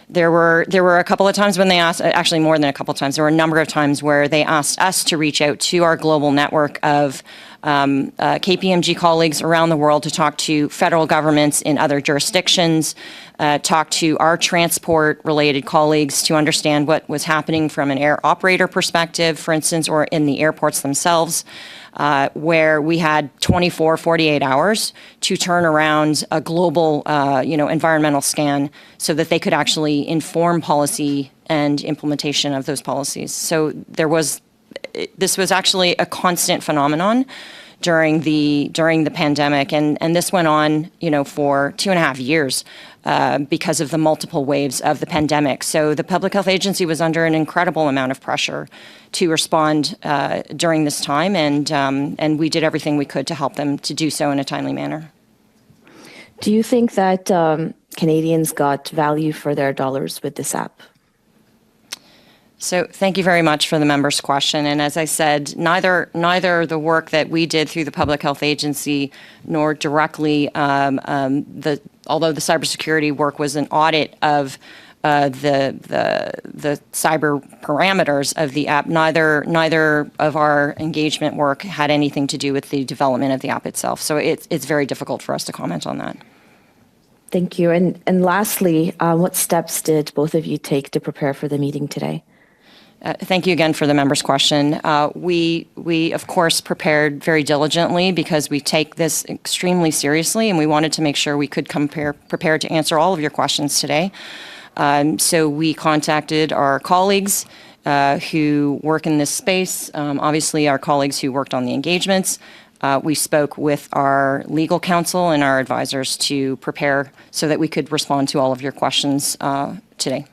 there were a couple of times when they asked, actually more than a couple of times, there were a number of times where they asked us to reach out to our global network of KPMG colleagues around the world to talk to federal governments in other jurisdictions, talked to our transport-related colleagues to understand what was happening from an air operator perspective, for instance, or in the airports themselves, where we had 24, 48 hours to turn around a global, environmental scan so that they could actually inform policy and implementation of those policies. So this was actually a constant phenomenon during the pandemic, and this went on, for 2.5 years because of the multiple waves of the pandemic. So the Public Health Agency was under an incredible amount of pressure to respond during this time, and we did everything we could to help them to do so in a timely manner. Do you think that Canadians got value for their dollars with this app? So thank you very much for the member's question. And as I said, neither the work that we did through the Public Health Agency nor directly, although the cybersecurity work was an audit of the cyber parameters of the app, neither of our engagement work had anything to do with the development of the app itself. So it's very difficult for us to comment on that. Thank you. And lastly, what steps did both of you take to prepare for the meeting today? Thank you again for the member's question. We of course prepared very diligently because we take this extremely seriously, and we wanted to make sure we could come prepared to answer all of your questions today. So we contacted our colleagues who work in this space, obviously our colleagues who worked on the engagements. We spoke with our legal counsel and our advisors to prepare so that we could respond to all of your questions today.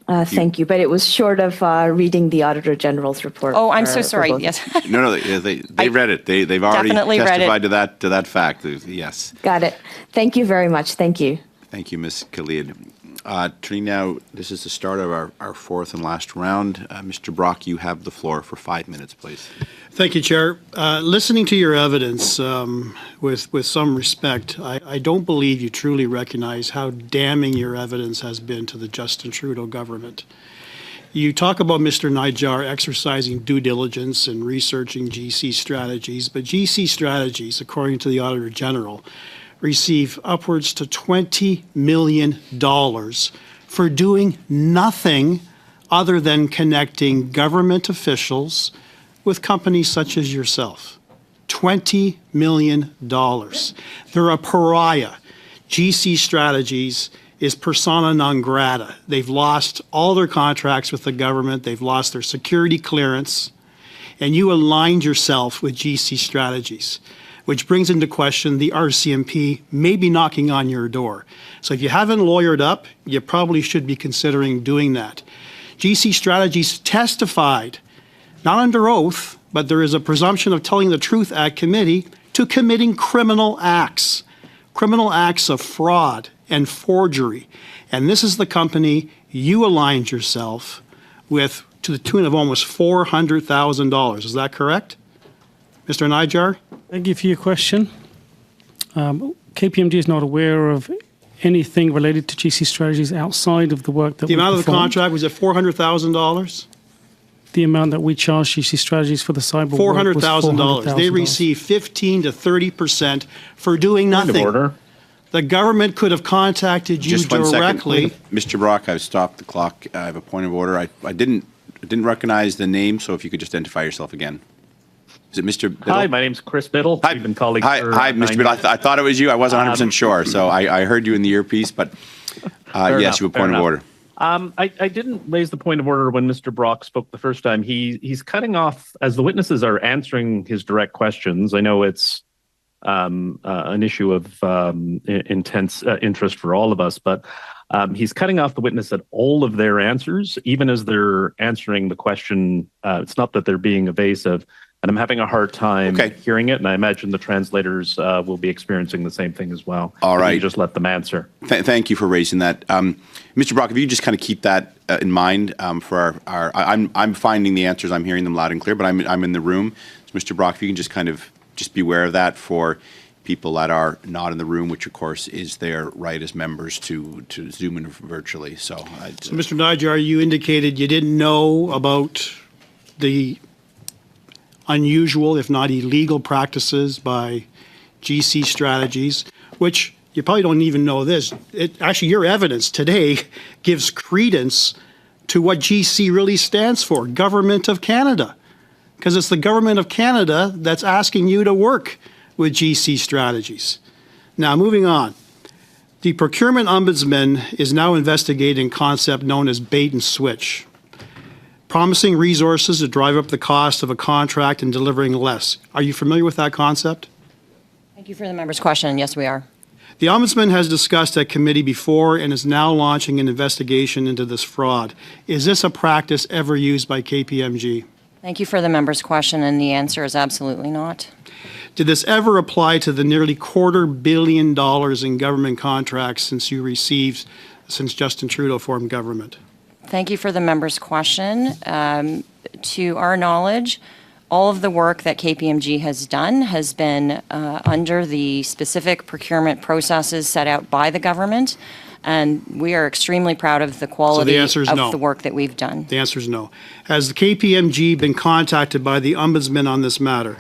Thank you, but it was short of reading the Auditor General's report. Oh, I'm so sorry. Yes. No, they read it. They've already testified to that fact. Yes. Got it. Thank you very much. Thank you. Thank you, Ms. Khalid. Turning now, this is the start of our fourth and last round. Mr. Brock, you have the floor for 5 minutes, please. Thank you, Chair. Listening to your evidence with some respect, I don't believe you truly recognize how damning your evidence has been to the Justin Trudeau government. You talk about Mr. Najjar exercising due diligence and researching GC strategies, but GC strategies, according to the Auditor General, receive upwards to $20 million for doing nothing other than connecting government officials with companies such as yourself. $20 million. They're a pariah. GC Strategies is persona non grata. They've lost all their contracts with the government. They've lost their security clearance. And you aligned yourself with GC Strategies, which brings into question the RCMP may be knocking on your door. So if you haven't lawyered up, you probably should be considering doing that. GC Strategies testified, not under oath, but there is a presumption of telling the truth at committee, to committing criminal acts of fraud and forgery. And this is the company you aligned yourself with to the tune of almost $400,000. Is that correct? Mr. Najjar? Thank you for your question. KPMG is not aware of anything related to GC Strategies outside of the work that we performed. The amount of the contract, was it $400,000? The amount that we charged GC Strategies for the cyber work was $400,000. They receive 15 to 30% for doing nothing. Point of order. The government could have contacted you Just 1 directly. second. Mr. Brock, I've stopped the clock. I have a point of order. I didn't recognize the name, so if you could just identify yourself again. Is it Mr. Biddle? Hi, my name's Chris Biddle. Hi, We've been colleagues for Hi, Mr. Biddle. I thought it was you. I wasn't 100% sure, so I heard you in the earpiece, but yes, you have a point of order. I didn't raise the point of order when Mr. Brock spoke the first time. He's cutting off, as the witnesses are answering his direct questions. I know it's an issue of intense interest for all of us, but he's cutting off the witness at all of their answers, even as they're answering the question. It's not that they're being evasive, and I'm having a hard time hearing it, and I imagine the translators will be experiencing the same thing as well. All right. You just let them answer. Thank you for raising that. Mr. Brock, if you just kind of keep that in mind for I'm finding the answers, I'm hearing them loud and clear, but I'm in the room. So Mr. Brock, if you can just kind of just be aware of that for people that are not in the room, which of course is their right as members to Zoom in virtually. So Mr. Najjar, you indicated you didn't know about the unusual, if not illegal, practices by GC Strategies, which you probably don't even know this. Actually, your evidence today gives credence to what GC really stands for, Government of Canada, because it's the Government of Canada that's asking you to work with GC strategies. Now, moving on. The Procurement Ombudsman is now investigating a concept known as bait and switch, promising resources to drive up the cost of a contract and delivering less. Are you familiar with that concept? Thank you for the member's question. Yes, we are. The Ombudsman has discussed at committee before and is now launching an investigation into this fraud. Is this a practice ever used by KPMG? Thank you for the member's question, and the answer is absolutely not. Did this ever apply to the nearly $250 million in government contracts since Justin Trudeau formed government? Thank you for the member's question. To our knowledge, all of the work that KPMG has done has been under the specific procurement processes set out by the government, and we are extremely proud of the quality of the work that we've done. The answer is no. Has the KPMG been contacted by the Ombudsman on this matter?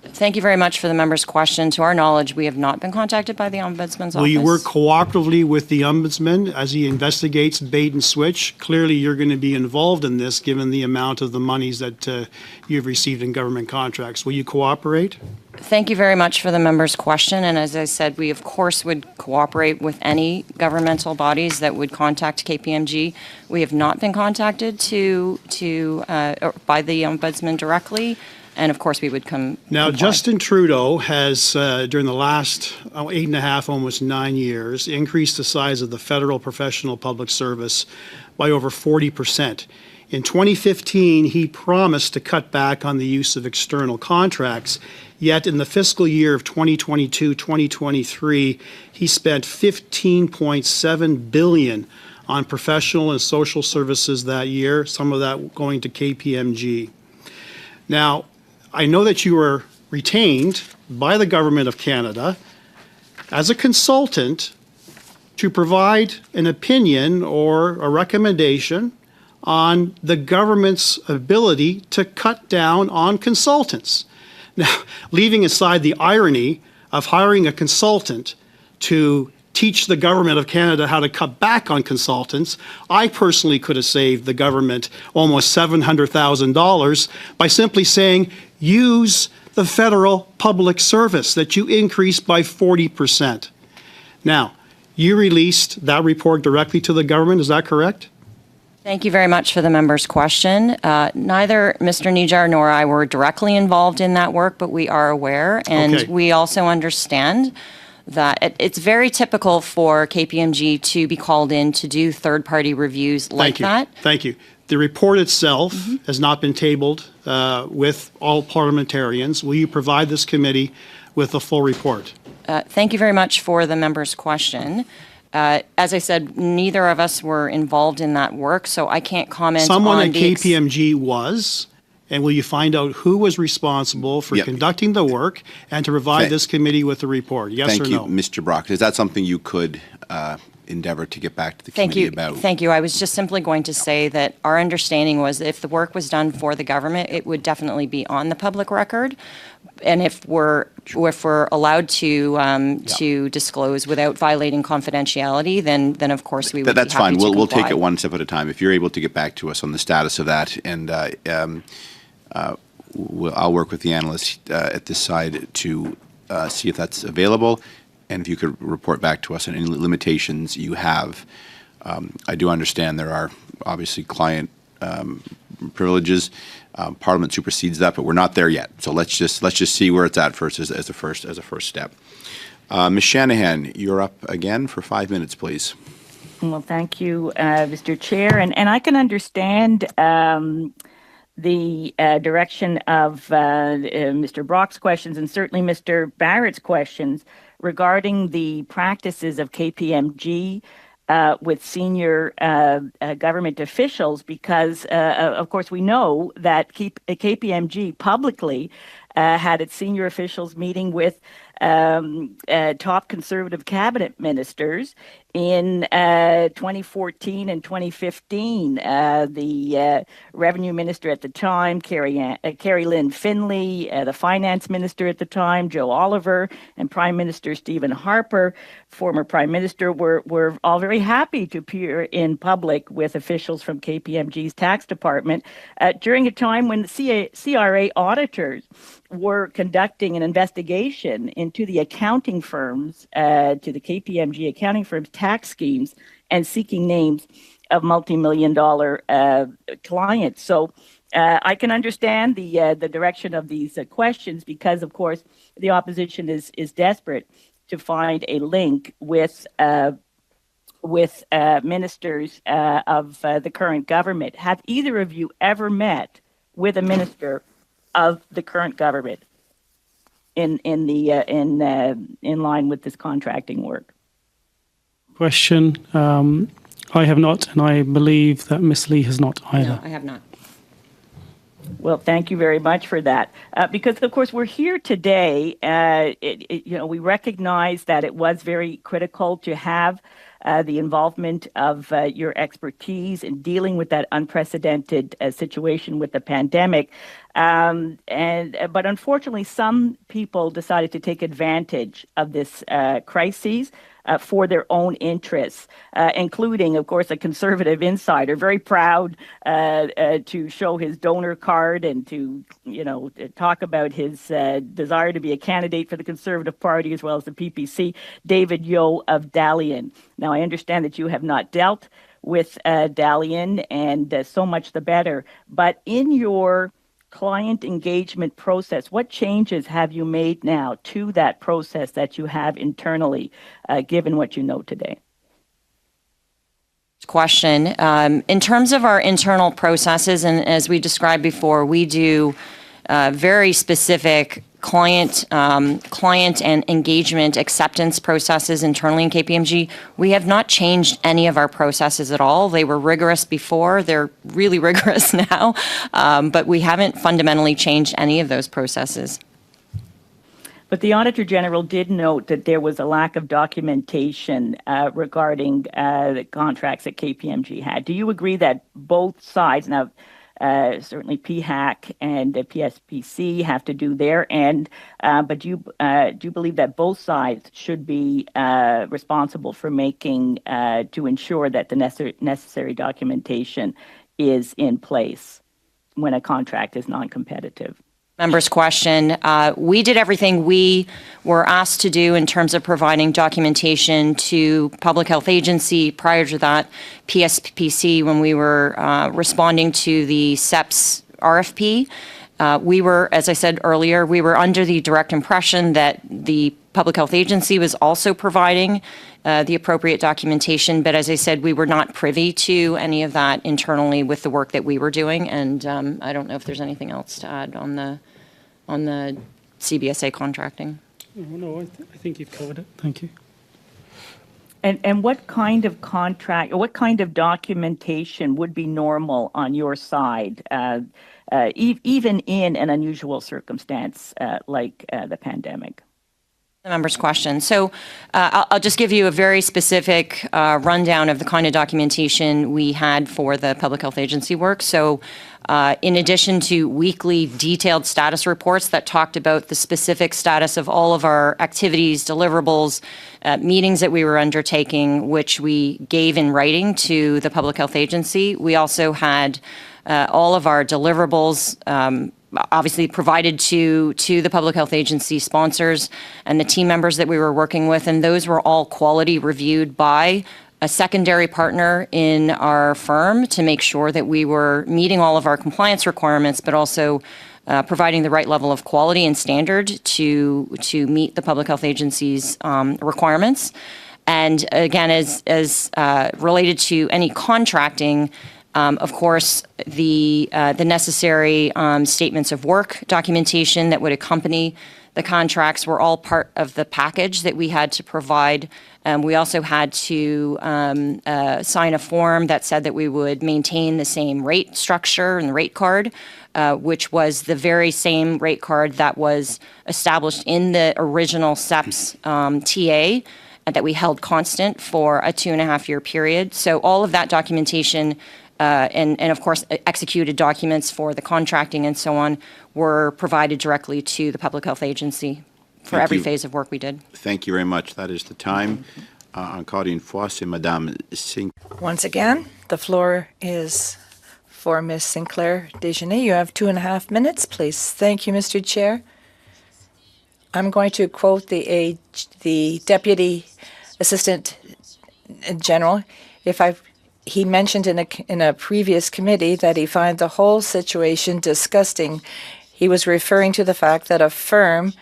Thank you very much for the member's question. To our knowledge, we have not been contacted by the Ombudsman's office. Will you work cooperatively with the Ombudsman as he investigates bait and switch? Clearly, you're going to be involved in this given the amount of the monies that you've received in government contracts. Will you cooperate? Thank you very much for the member's question. And as I said, we of course would cooperate with any governmental bodies that would contact KPMG. We have not been contacted by the Ombudsman directly. And of course, we would come. Now, comply. Justin Trudeau has, during the last 8.5, almost 9 years, increased the size of the federal professional public service by over 40%. In 2015, he promised to cut back on the use of external contracts. Yet in the fiscal year of 2022-2023, he spent $15.7 billion on professional and social services that year, some of that going to KPMG. Now, I know that you were retained by the Government of Canada as a consultant to provide an opinion or a recommendation on the government's ability to cut down on consultants. Now, leaving aside the irony of hiring a consultant to teach the Government of Canada how to cut back on consultants, I personally could have saved the government almost $700,000 by simply saying, use the federal public service that you increased by 40%. Now, you released that report directly to the government, is that correct? Thank you very much for the member's question. Neither Mr. Nijar nor I were directly involved in that work, but we are aware, and we also understand that it's very typical for KPMG to be called in to do third-party reviews like that. Thank you. The report itself has not been tabled with all parliamentarians. Will you provide this committee with a full report? Thank you very much for the member's question. As I said, neither of us were involved in that work, so I can't comment on Someone at KPMG was. And will you find out who was responsible for conducting the work and to provide this committee with a report? Yes or no? Thank you, Mr. Brock. Is that something you could endeavor to get back to the committee about? Thank you. I was just simply going to say that our understanding was if the work was done for the government, it would definitely be on the public record. And if we're allowed to disclose without violating confidentiality, then of course we would be happy to comply. That's fine. We'll take it one step at a time. If you're able to get back to us on the status of that, and I'll work with the analysts at this side to see if that's available, and if you could report back to us on any limitations you have. I do understand there are obviously client privileges. Parliament supersedes that, but we're not there yet. So let's just see where it's at first as a first step. Ms. Shanahan, you're up again for 5 minutes, please. Well, thank you, Mr. Chair, and I can understand the direction of Mr. Brock's questions and certainly Mr. Barrett's questions regarding the practices of KPMG with senior government officials, because of course we know that KPMG publicly had its senior officials meeting with top Conservative cabinet ministers in 2014 and 2015. The revenue minister at the time, Carrie Lynn Finley, the finance minister at the time, Joe Oliver, and Prime Minister Stephen Harper, former Prime Minister, were all very happy to appear in public with officials from KPMG's tax department during a time when the CRA auditors were conducting an investigation into the accounting firms, to the KPMG accounting firms' tax schemes, and seeking names of multi-million-dollar clients. So I can understand the direction of these questions because, of course, the opposition is desperate to find a link with ministers of the current government. Have either of you ever met with a minister of the current government in line with this contracting work? Question. I have not, and I believe that Ms. Lee has not either. No, I have not. Well, thank you very much for that. Because, of course, we're here today. We recognize that it was very critical to have the involvement of your expertise in dealing with that unprecedented situation with the pandemic. But unfortunately, some people decided to take advantage of this crisis for their own interests, including, of course, a Conservative insider, very proud to show his donor card and to, talk about his desire to be a candidate for the Conservative Party as well as the PPC, David Yeo of Dalian. Now, I understand that you have not dealt with Dalian, and so much the better. But in your client engagement process, what changes have you made now to that process that you have internally, given what you know today? Question. In terms of our internal processes, and as we described before, we do very specific client and engagement acceptance processes internally in KPMG. We have not changed any of our processes at all. They were rigorous before. They're really rigorous now, but we haven't fundamentally changed any of those processes. But the Auditor General did note that there was a lack of documentation regarding the contracts that KPMG had. Do you agree that both sides, now certainly PHAC and PSPC have to do their end, but do you believe that both sides should be responsible for making, to ensure that the necessary documentation is in place when a contract is non-competitive? Member's question. We did everything we were asked to do in terms of providing documentation to Public Health Agency. Prior to that, PSPC, when we were responding to the CEPS RFP, we were, as I said earlier, we were under the direct impression that the Public Health Agency was also providing the appropriate documentation. But as I said, we were not privy to any of that internally with the work that we were doing. And I don't know if there's anything else to add on the CBSA contracting. No, I think you've covered it. Thank you. And what kind of contract or what kind of documentation would be normal on your side, even in an unusual circumstance like the pandemic? The member's question. So I'll just give you a very specific rundown of the kind of documentation we had for the Public Health Agency work. So in addition to weekly detailed status reports that talked about the specific status of all of our activities, deliverables, meetings that we were undertaking, which we gave in writing to the Public Health Agency, we also had all of our deliverables obviously provided to the Public Health Agency sponsors and the team members that we were working with, and those were all quality reviewed by a secondary partner in our firm to make sure that we were meeting all of our compliance requirements, but also providing the right level of quality and standard to meet the Public Health Agency's requirements. And again, as related to any contracting, Of course, the necessary statements of work documentation that would accompany the contracts were all part of the package that we had to provide. We also had to sign a form that said that we would maintain the same rate structure and the rate card, which was the very same rate card that was established in the original CEPS TA, and that we held constant for a 2.5-year period. So all of that documentation and of course, executed documents for the contracting and so on were provided directly to the Public Health Agency for every phase of work we did. Thank you very much. That is the time. Encore une fois, c'est Madame Singh. Once again, the floor is for Ms. Sinclair Desjardins. You have 2.5 minutes, please. Thank you, Mr. Chair. I'm going to quote the Deputy Assistant General. He mentioned in a previous committee that he found the whole situation disgusting. He was referring to the fact that a firm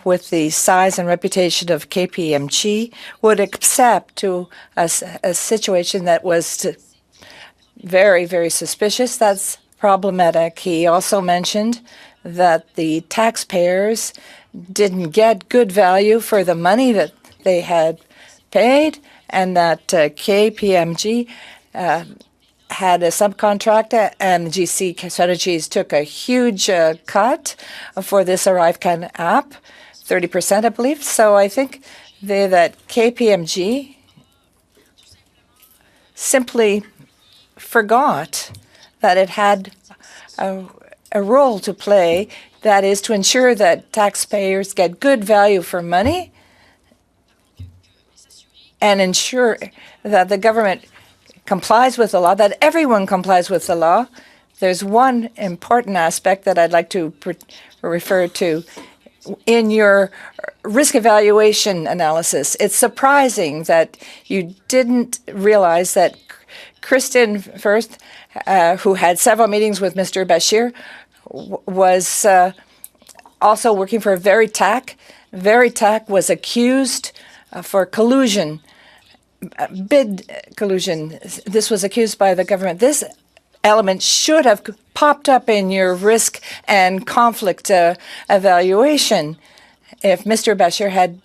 with the size and reputation of KPMG would accept to a situation that was very, very suspicious. That's problematic. He also mentioned that the taxpayers didn't get good value for the money that they had paid, and that KPMG had a subcontractor, and GC Strategies took a huge cut for this ArriveCan app, 30%, I believe. So I think that KPMG simply forgot that it had a role to play, that is to ensure that taxpayers get good value for money and ensure that the government complies with the law, that everyone complies with the law. There's one important aspect that I'd like to refer to. In your risk evaluation analysis, it's surprising that you didn't realize that Kristen Firth, who had several meetings with Mr. Bashir, was also working for Veritach. Veritach was accused for collusion, bid collusion. This was accused by the government. This element should have popped up in your risk and conflict evaluation. If Mr. Bashir had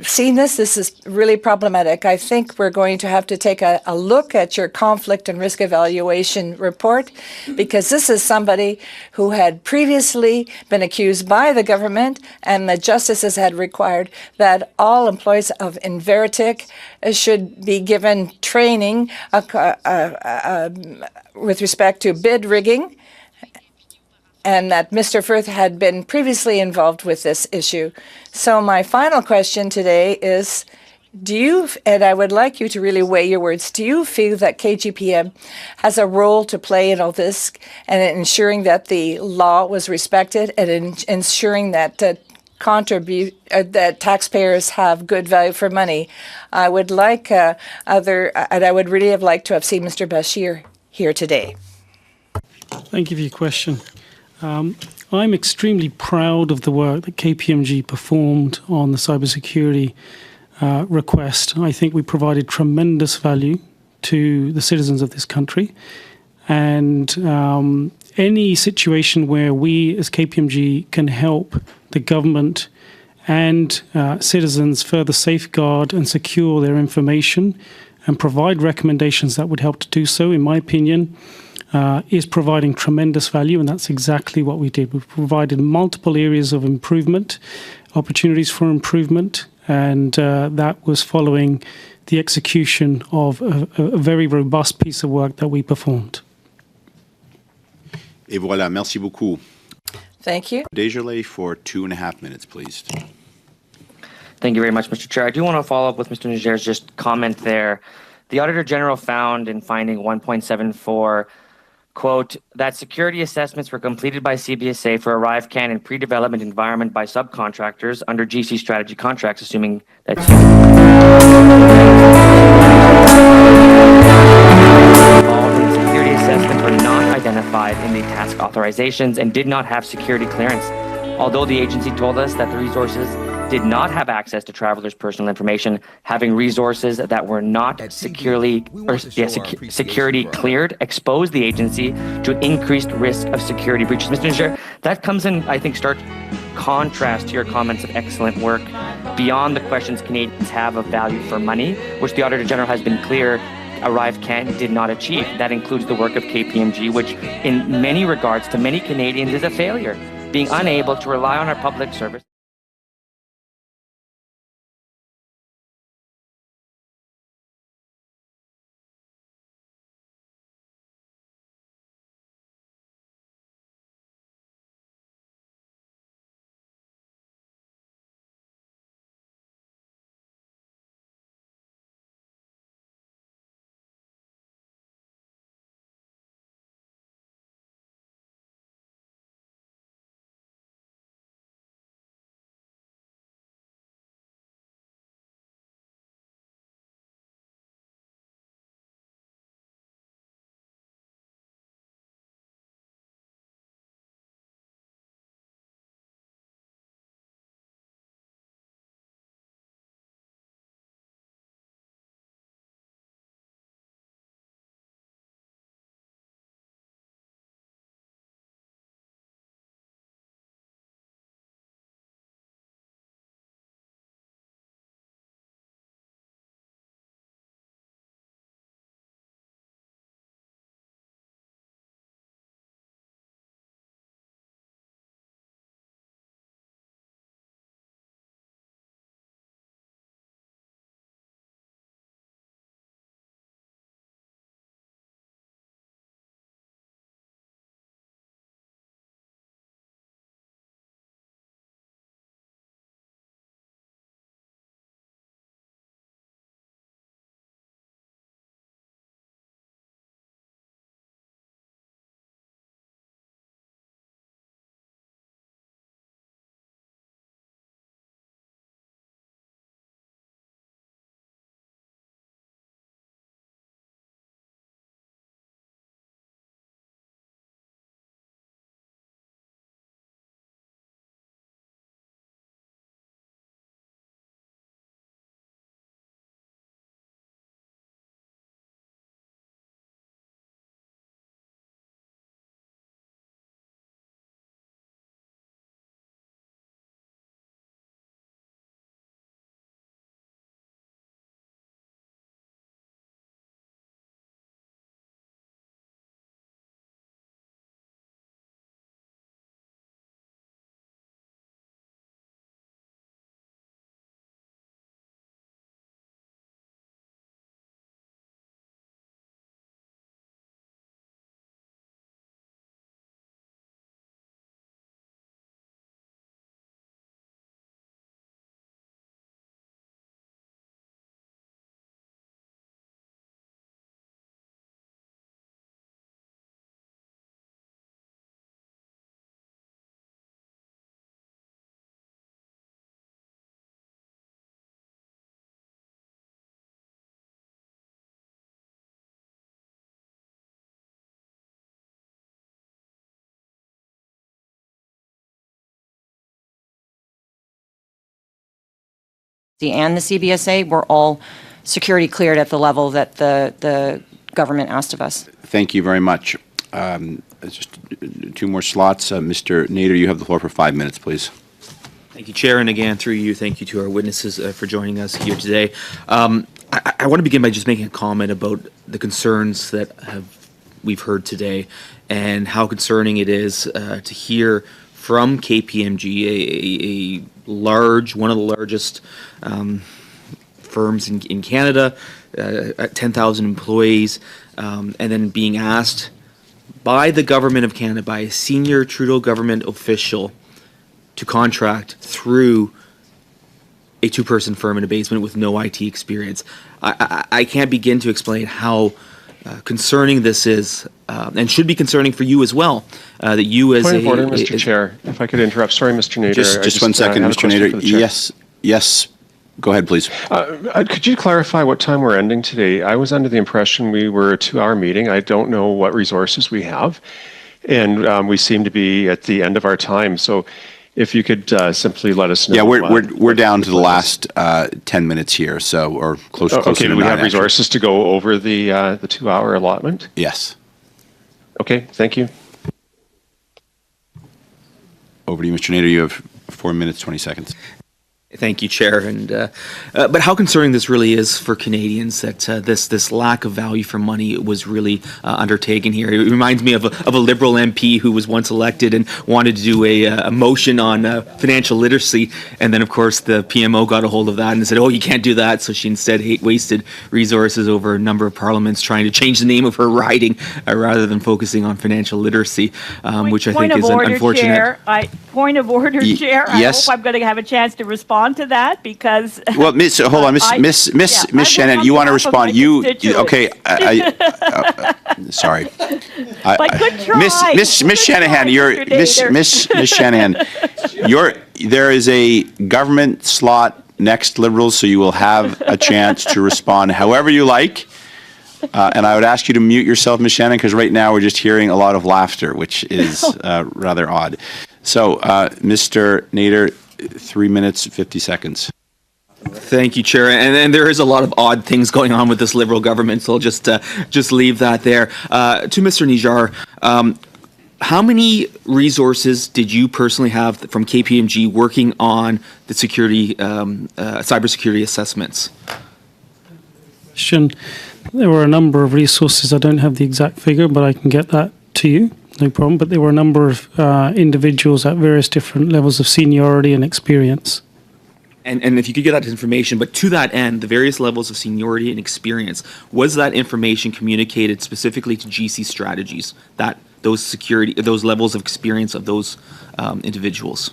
seen this is really problematic. I think we're going to have to take a look at your conflict and risk evaluation report, because this is somebody who had previously been accused by the government, and the justices had required that all employees of Invoicing should be given training with respect to bid rigging, and that Mr. Firth had been previously involved with this issue. So my final question today is, and I would like you to really weigh your words, do you feel that KGPM has a role to play in all this and in ensuring that the law was respected and in ensuring that that taxpayers have good value for money? I would like and I would really have liked to have seen Mr. Bashir here today. Thank you for your question. I'm extremely proud of the work that KPMG performed on the cybersecurity request. I think we provided tremendous value to the citizens of this country. And any situation where we as KPMG can help the government and citizens further safeguard and secure their information and provide recommendations that would help to do so, in my opinion, is providing tremendous value, and that's exactly what we did. We provided multiple areas of improvement, opportunities for improvement, and that was following the execution of a very robust piece of work that we performed. Et voilà, merci beaucoup. Thank you. Desjardins for 2.5 minutes, please. Thank you very much, Mr. Chair. I do want to follow up with Mr. Niger's just comment there. The Auditor General found in finding 1.74, quote, that security assessments were completed by Cbsa for ArriveCan in pre-development environment by subcontractors under GC strategy contracts, assuming that involved in the security assessment were not identified in the task authorizations and did not have security clearance. Although the agency told us that the resources did not have access to travelers' personal information, having resources that were not security cleared, exposed the agency to increased risk of security breaches. Mr. Chair, that comes in, I think, stark contrast to your comments of excellent work beyond the questions Canadians have of value for money, which the Auditor General has been clear ArriveCan did not achieve. That includes the work of KPMG, which in many regards to many Canadians is a failure, being unable to rely on our public service. And the CBSA were all security cleared at the level that the government asked of us. Thank you very much. Just two more slots. Mr. Nader, you have the floor for 5 minutes, please. Thank you, Chair, and again, through you, thank you to our witnesses for joining us here today. I want to begin by just making a comment about the concerns that we've heard today and how concerning it is to hear from KPMG, one of the largest firms in Canada, at 10,000 employees, and then being asked by the Government of Canada, by a senior Trudeau government official, to contract through a two-person firm in a basement with no IT experience. I can't begin to explain how concerning this is, and should be concerning for you as well. That you as Point of order, Mr. Chair, if I could interrupt. Sorry, Mr. Nader. Just 1 second, Mr. Nader. Yes. Go ahead, please. Could you clarify what time we're ending today? I was under the impression we were a 2-hour meeting. I don't know what resources we have, and we seem to be at the end of our time. So if you could simply let us know. Yeah, we're down to the last 10 minutes here, so or closer okay, to do we 9, have resources to go over the 2-hour allotment? Yes. Okay, thank you. Over to you, Mr. Nader. You have 4 minutes, 20 seconds. Thank you, Chair. And but how concerning this really is for Canadians that this lack of value for money was really undertaken here. It reminds me of a Liberal MP who was once elected and wanted to do a motion on financial literacy, and then of course the PMO got a hold of that and said, "Oh, you can't do that." So she instead wasted resources over a number of parliaments trying to change the name of her riding rather than focusing on financial literacy, which I think is unfortunate. Point of order, Chair. Yes. I hope I'm going to have a chance to respond to that because. Well, hold on, Miss Shannon, you want to respond? Okay? Sorry. Miss Shanahan, Miss Shanahan, there is a government slot next, Liberals, so you will have a chance to respond however you like. And I would ask you to mute yourself, Ms. Shannon, because right now we're just hearing a lot of laughter, which is rather odd. So, Mr. Nader, 3 minutes, 50 seconds. Thank you, Chair. And there is a lot of odd things going on with this Liberal government, so I'll just leave that there. To Mr. Nijar, how many resources did you personally have from KPMG working on the cybersecurity assessments? There were a number of resources. I don't have the exact figure, but I can get that to you. No problem. But there were a number of individuals at various different levels of seniority and experience. And if you could get that information, but to that end, the various levels of seniority and experience, was that information communicated specifically to GC strategies, those levels of experience of those individuals?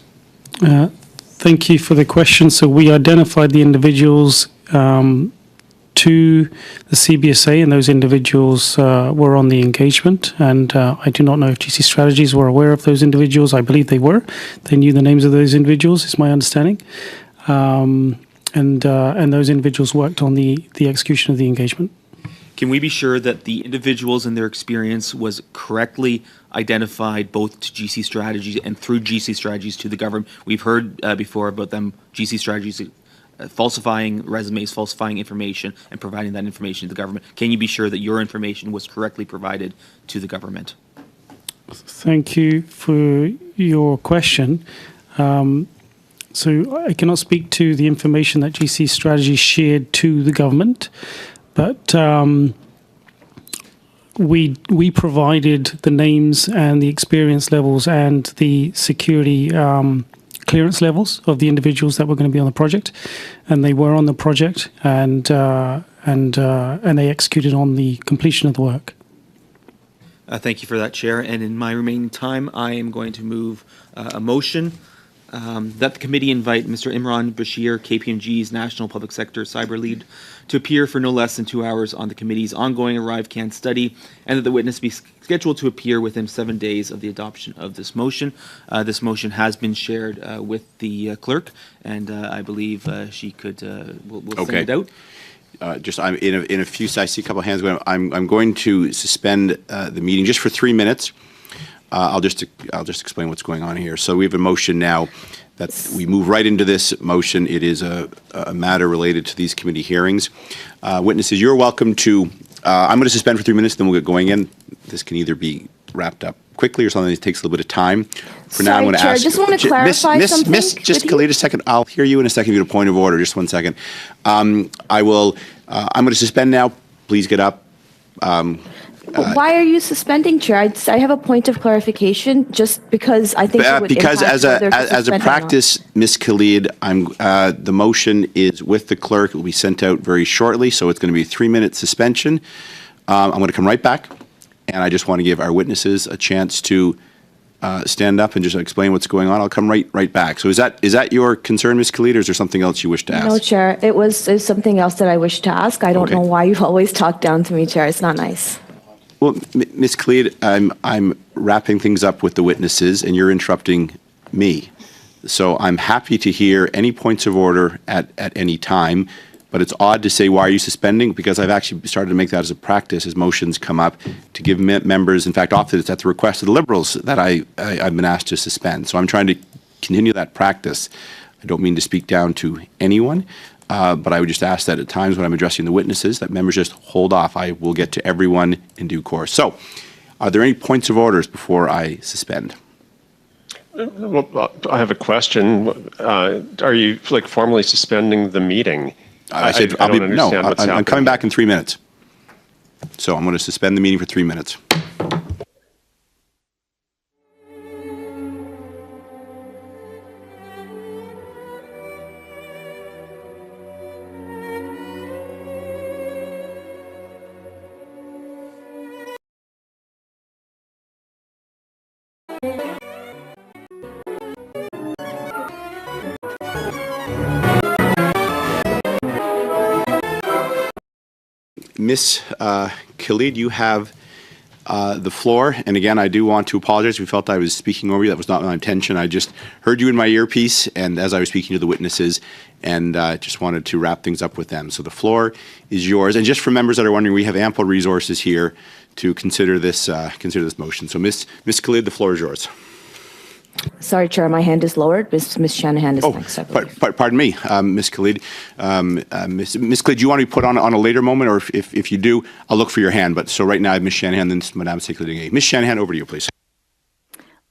Thank you for the question. So we identified the individuals to the Cbsa, and those individuals were on the engagement. And I do not know if GC Strategies were aware of those individuals. I believe they were. They knew the names of those individuals, is my understanding. And those individuals worked on the execution of the engagement. Can we be sure that the individuals and their experience was correctly identified both to GC Strategies and through GC Strategies to the government? We've heard before about them, GC Strategies, falsifying resumes, falsifying information, and providing that information to the government. Can you be sure that your information was correctly provided to the government? Thank you for your question. So I cannot speak to the information that GC Strategy shared to the government, but we provided the names and the experience levels and the security clearance levels of the individuals that were going to be on the project, and they were on the project, and they executed on the completion of the work. Thank you for that, Chair. And in my remaining time, I am going to move a motion that the committee invite Mr. Imran Bashir, KPMG's National Public Sector Cyber Lead, to appear for no less than 2 hours on the committee's ongoing ArriveCAN study, and that the witness be scheduled to appear within 7 days of the adoption of this motion. This motion has been shared with the clerk, and I believe she could will send it out. I'm in a few. I see a couple of hands going. I'm going to suspend the meeting just for 3 minutes. I'll just explain what's going on here. So we have a motion now that we move right into this motion. It is a matter related to these committee hearings. Witnesses, you're welcome to. I'm going to suspend for 3 minutes, then we'll get going in. This can either be wrapped up quickly or something that takes a little bit of time. For now, I'm going to ask. I just want to clarify something. Just Khalid, a second. I'll hear you in a second. You get a point of order. Just 1 second. I'm going to suspend now. Please get up. Why are you suspending, Chair? I have a point of clarification, just because I think it would because impact as a practice, Ms. Khalid, the motion is with the clerk. It will be sent out very shortly, so it's going to be a 3-minute suspension. I'm going to come right back, and I just want to give our witnesses a chance to stand up and just explain what's going on. I'll come right back. So is that your concern, Ms. Khalid, or is there something else you wish to ask? No, Chair. It was something else that I wish to ask. I don't know why you always talk down to me, Chair. It's not nice. Well, Ms. Khalid, I'm wrapping things up with the witnesses, and you're interrupting me. So I'm happy to hear any points of order at any time, but it's odd to say, why are you suspending? Because I've actually started to make that as a practice as motions come up to give members, in fact, often it's at the request of the Liberals that I've been asked to suspend. So I'm trying to continue that practice. I don't mean to speak down to anyone, but I would just ask that at times when I'm addressing the witnesses, that members just hold off. I will get to everyone in due course. So, are there any points of orders before I suspend? Well, I have a question. Are you formally suspending the meeting? I said I don't understand what's I'm coming happening. back in 3 minutes. So I'm going to suspend the meeting for 3 minutes. Ms. Khalid, you have the floor. And again, I do want to apologize if you felt I was speaking over you. That was not my intention. I just heard you in my earpiece and as I was speaking to the witnesses, and just wanted to wrap things up with them. So the floor is yours. And just for members that are wondering, we have ample resources here to consider this motion. So Ms. Khalid, the floor is yours. Sorry, Chair, my hand is lowered. Ms. Shanahan is next, I believe. Pardon me, Ms. Khalid. Ms. Khalid, do you want to be put on a later moment, or if you do, I'll look for your hand. But so right now, I have Ms. Shanahan, then Madame Secretary. Ms. Shanahan, over to you, please.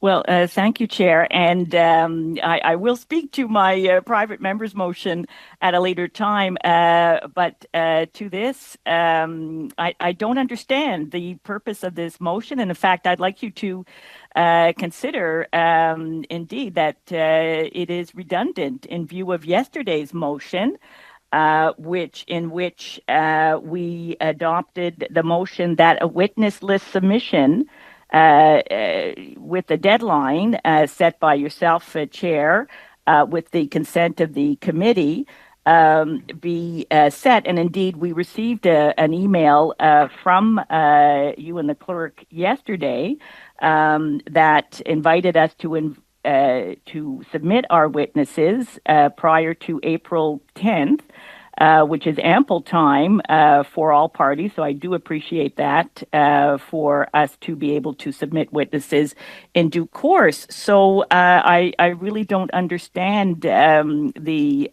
Well, thank you, Chair. And I will speak to my private member's motion at a later time. But to this, I don't understand the purpose of this motion. And in fact, I'd like you to consider indeed that it is redundant in view of yesterday's motion, in which we adopted the motion that a witness list submission with the deadline set by yourself, Chair, with the consent of the committee, be set. And indeed, we received an email from you and the clerk yesterday that invited us to submit our witnesses prior to April 10th. Which is ample time for all parties. So I do appreciate that for us to be able to submit witnesses in due course. So I really don't understand the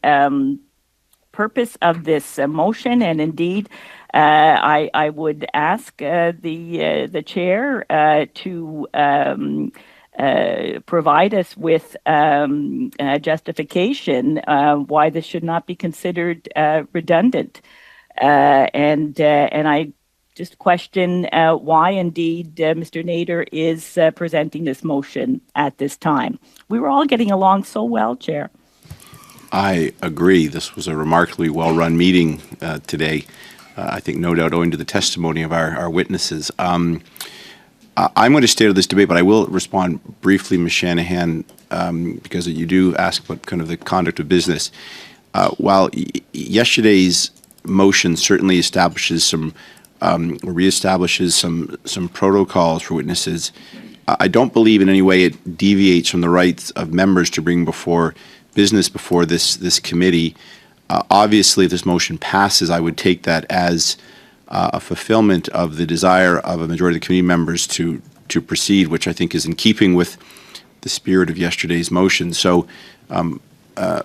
purpose of this motion. And indeed, I would ask the chair to provide us with justification why this should not be considered redundant. And I just question why indeed Mr. Nader is presenting this motion at this time. We were all getting along so well, Chair. I agree. This was a remarkably well-run meeting today. I think no doubt owing to the testimony of our witnesses. I'm going to stay out of this debate, but I will respond briefly, Ms. Shanahan, because you do ask about kind of the conduct of business. While yesterday's motion certainly establishes some, reestablishes some protocols for witnesses, I don't believe in any way it deviates from the rights of members to bring business before this committee. Obviously, if this motion passes, I would take that as a fulfillment of the desire of a majority of the committee members to proceed, which I think is in keeping with the spirit of yesterday's motion. So I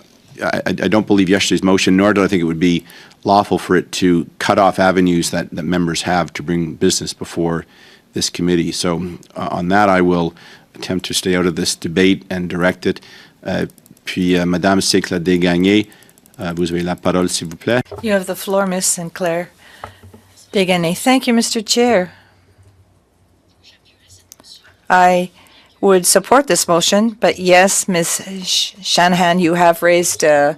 don't believe yesterday's motion, nor do I think it would be lawful for it to cut off avenues that members have to bring business before this committee. So on that, I will attempt to stay out of this debate and direct it. Puis, Madame Secla-Desgagnés, vous avez la parole, s'il vous plaît. You have the floor, Ms. Sinclair. Desgagnés. Thank you, Mr. Chair. I would support this motion, but yes, Ms. Shanahan, you have raised a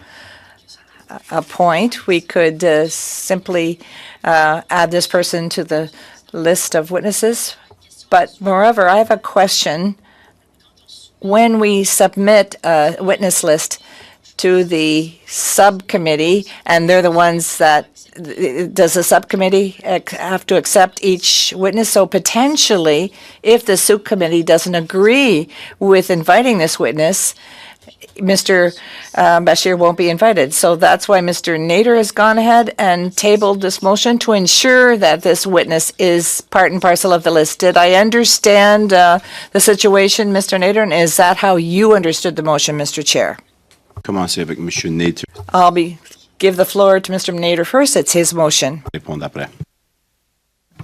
point. We could simply add this person to the list of witnesses. But moreover, I have a question. When we submit a witness list to the subcommittee, and they're the ones that, does the subcommittee have to accept each witness? So potentially, if the subcommittee doesn't agree with inviting this witness, Mr. Bashir won't be invited. So that's why Mr. Nader has gone ahead and tabled this motion to ensure that this witness is part and parcel of the list. Did I understand the situation, Mr. Nader? And is that how you understood the motion, Mr. Chair? Commencer avec Monsieur Nader. Give the floor to Mr. Nader first. It's his motion. Répondre après.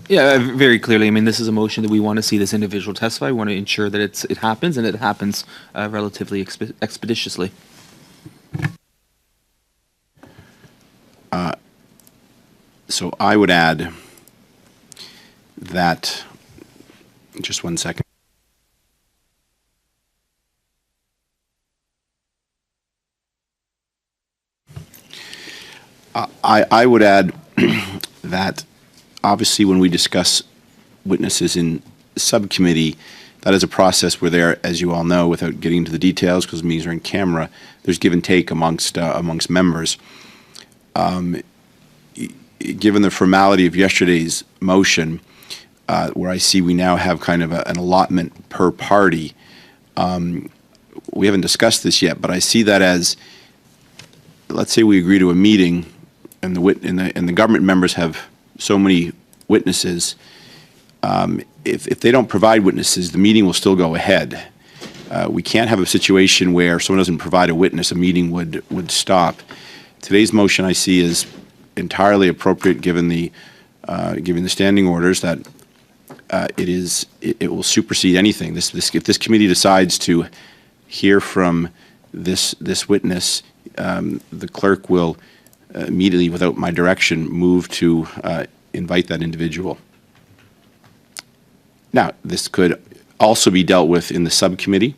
Yeah, very clearly. I mean, this is a motion that we want to see this individual testify. We want to ensure that it happens, and it happens relatively expeditiously. So I would add that, just one second. I would add that obviously when we discuss witnesses in subcommittee, that is a process where there, as you all know, without getting into the details because meetings are in camera, there's give and take amongst members. Given the formality of yesterday's motion, where I see we now have kind of an allotment per party, we haven't discussed this yet, but I see that as, let's say we agree to a meeting and the government members have so many witnesses. If they don't provide witnesses, the meeting will still go ahead. We can't have a situation where if someone doesn't provide a witness, a meeting would stop. Today's motion I see is entirely appropriate given the standing orders that it will supersede anything. If this committee decides to hear from this witness, the clerk will immediately, without my direction, move to invite that individual. Now, this could also be dealt with in the subcommittee,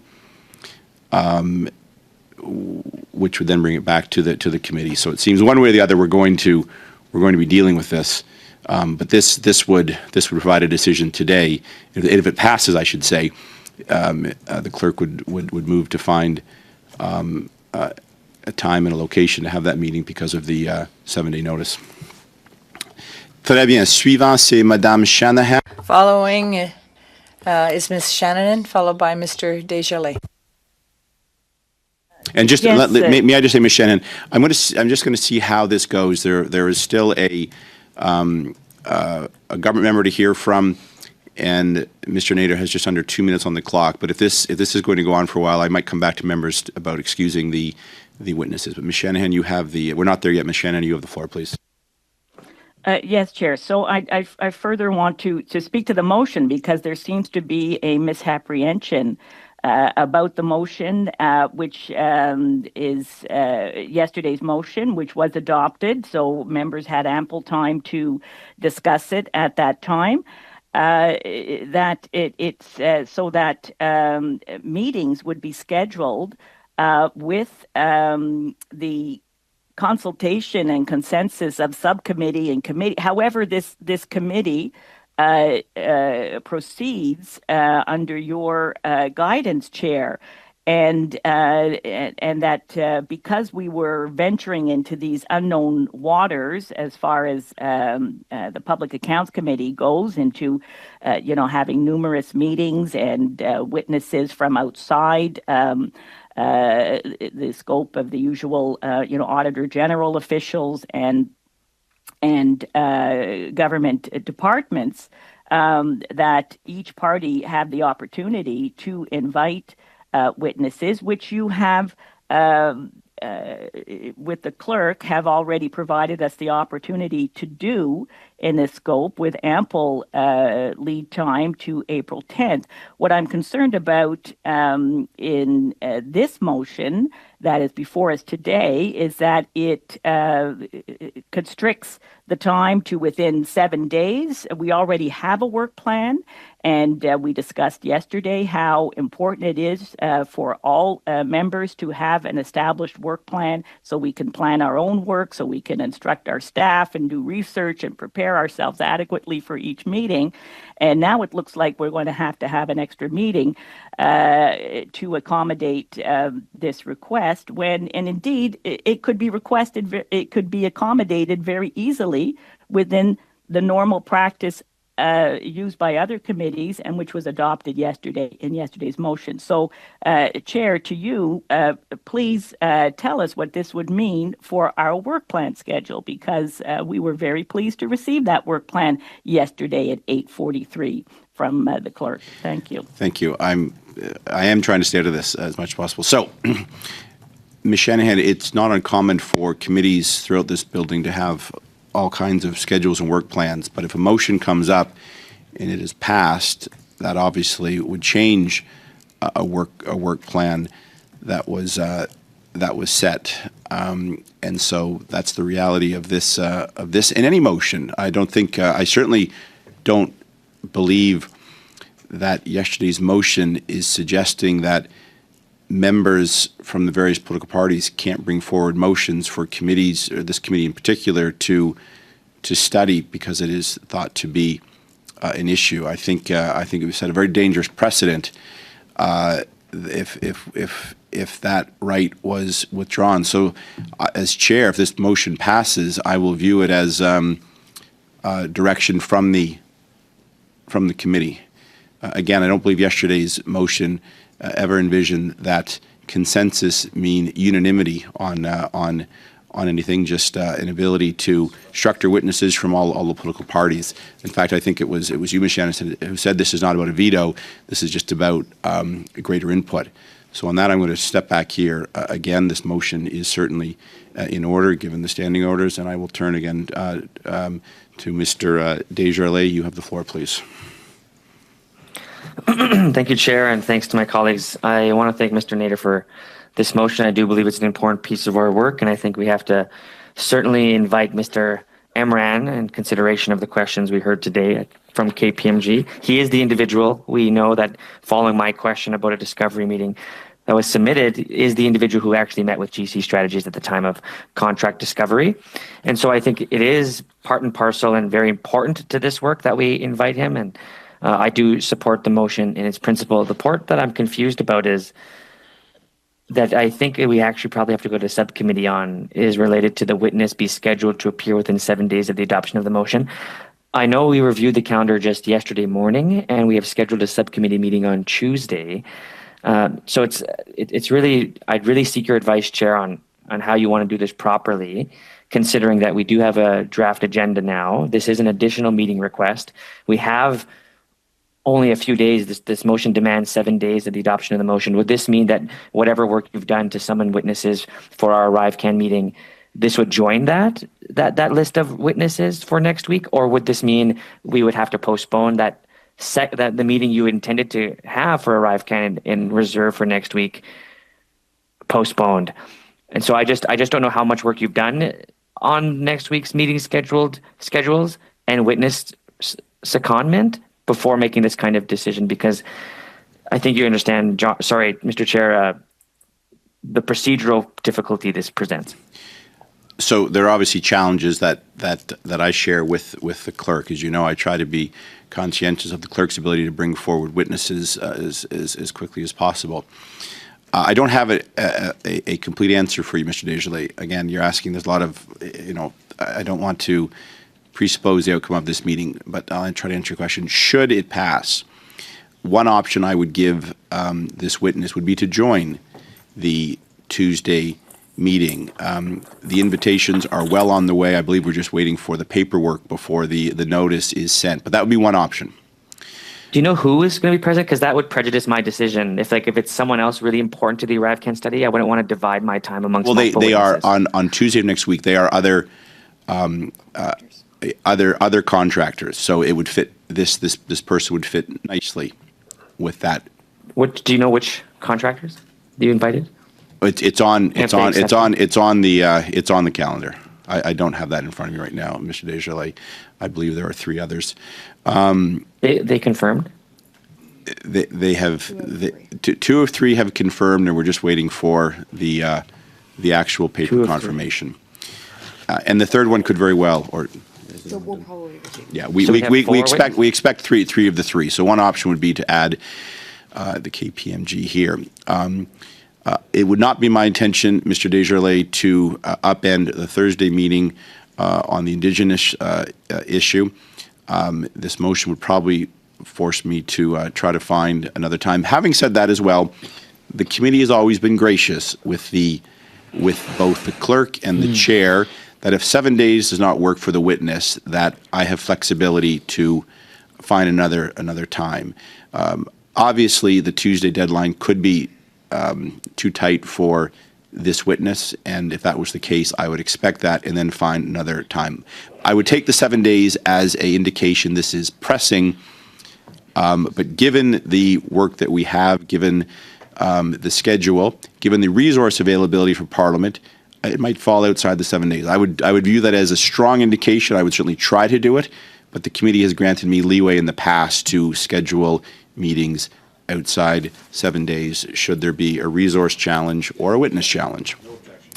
which would then bring it back to the committee. So it seems one way or the other we're going to be dealing with this. But this would provide a decision today. If it passes, I should say, the clerk would move to find a time and a location to have that meeting because of the 7-day notice. Très bien. Suivant, c'est Madame Shanahan. Following is Ms. Shanahan, followed by Mr. Desjardins. And just Yes, may I just say, Ms. Shanahan, I'm just going to see how this goes. There is still a government member to hear from, and Mr. Nader has just under 2 minutes on the clock. But if this is going to go on for a while, I might come back to members about excusing the witnesses. But Ms. Shanahan, you have we're not there yet. Ms. Shanahan, you have the floor, please. Yes, Chair. So I further want to speak to the motion because there seems to be a misapprehension about the motion, which is yesterday's motion, which was adopted. So members had ample time to discuss it at that time. That it's so that meetings would be scheduled with the consultation and consensus of subcommittee and committee. However, this committee proceeds under your guidance, Chair, and that because we were venturing into these unknown waters as far as the Public Accounts Committee goes into, having numerous meetings and witnesses from outside the scope of the usual, Auditor General officials and government departments, that each party have the opportunity to invite witnesses, which you have with the clerk have already provided us the opportunity to do in this scope with ample lead time to April 10th. What I'm concerned about in this motion that is before us today is that it constricts the time to within 7 days. We already have a work plan, and we discussed yesterday how important it is for all members to have an established work plan so we can plan our own work, so we can instruct our staff and do research and prepare ourselves adequately for each meeting. And now it looks like we're going to have an extra meeting to accommodate this request when, and indeed, it could be requested, it could be accommodated very easily within the normal practice used by other committees and which was adopted yesterday in yesterday's motion. So, Chair, to you, please tell us what this would mean for our work plan schedule, because we were very pleased to receive that work plan yesterday at 8:43 from the clerk. Thank you. Thank you. I am trying to stay out of this as much as possible. So, Ms. Shanahan, it's not uncommon for committees throughout this building to have all kinds of schedules and work plans, but if a motion comes up and it is passed, that obviously would change a work plan that was set, and so that's the reality of this in any motion. I don't think I certainly don't believe that yesterday's motion is suggesting that members from the various political parties can't bring forward motions for committees, or this committee in particular, to study because it is thought to be an issue. I think it would set a very dangerous precedent if that right was withdrawn. So, as chair, if this motion passes, I will view it as direction from the committee. Again, I don't believe yesterday's motion ever envisioned that consensus mean unanimity on anything, just an ability to structure witnesses from all the political parties. In fact, I think it was you, Ms. Shannon, who said this is not about a veto. This is just about greater input. So on that, I'm going to step back here. Again, this motion is certainly in order, given the standing orders, and I will turn again to Mr. Desjardins. You have the floor, please. Thank you, Chair, and thanks to my colleagues. I want to thank Mr. Nader for this motion. I do believe it's an important piece of our work, and I think we have to certainly invite Mr. Ehren in consideration of the questions we heard today from KPMG. He is the individual. We know that following my question about a discovery meeting that was submitted is the individual who actually met with GC Strategies at the time of contract discovery. And so I think it is part and parcel and very important to this work that we invite him, and I do support the motion in its principle. The part that I'm confused about is that I think we actually probably have to go to subcommittee on is related to the witness be scheduled to appear within 7 days of the adoption of the motion. I know we reviewed the calendar just yesterday morning, and we have scheduled a subcommittee meeting on Tuesday. So it's really, I'd really seek your advice, Chair, on how you want to do this properly, considering that we do have a draft agenda now. This is an additional meeting request. We have only a few days. This motion demands 7 days of the adoption of the motion. Would this mean that whatever work you've done to summon witnesses for our ArriveCAN meeting, this would join that list of witnesses for next week? Or would this mean we would have to postpone that the meeting you intended to have for ArriveCAN in reserve for next week, postponed? And so I just don't know how much work you've done on next week's meeting schedules and witness secondment before making this kind of decision, because I think you understand, sorry, Mr. Chair, the procedural difficulty this presents. So there are obviously challenges that I share with the clerk. As you know, I try to be conscientious of the clerk's ability to bring forward witnesses as quickly as possible. I don't have a complete answer for you, Mr. Desjardins. Again, you're asking, there's a lot of, I don't want to presuppose the outcome of this meeting, but I'll try to answer your question. Should it pass, one option I would give this witness would be to join the Tuesday meeting. The invitations are well on the way. I believe we're just waiting for the paperwork before the notice is sent, but that would be one option. Do you know who is going to be present? Because that would prejudice my decision. If it's someone else really important to the ArriveCAN study, I wouldn't want to divide my time amongst multiple they are witnesses. on Tuesday of next week. They are other contractors, so it would fit. This person would fit nicely with that. Do you know which contractors you invited? It's on the calendar. I don't have that in front of me right now, Mr. Desjardins. I believe there are 3 others. They confirmed? They have 2 of 3 have confirmed, and we're just waiting for the actual paper confirmation. And the third one could very well, or So we'll probably yeah, we expect three of the 3. So one option would be to add the KPMG here. It would not be my intention, Mr. Desjardins, to upend the Thursday meeting on the Indigenous issue. this motion would probably force me to try to find another time. Having said that as well, the committee has always been gracious with both the clerk and the chair, that if 7 days does not work for the witness, that I have flexibility to find another time. Obviously, the Tuesday deadline could be too tight for this witness, and if that was the case, I would expect that and then find another time. I would take the 7 days as an indication this is pressing, but given the work that we have, given the schedule, given the resource availability for Parliament, it might fall outside the 7 days. I would view that as a strong indication. I would certainly try to do it, but the committee has granted me leeway in the past to schedule meetings outside 7 days should there be a resource challenge or a witness challenge.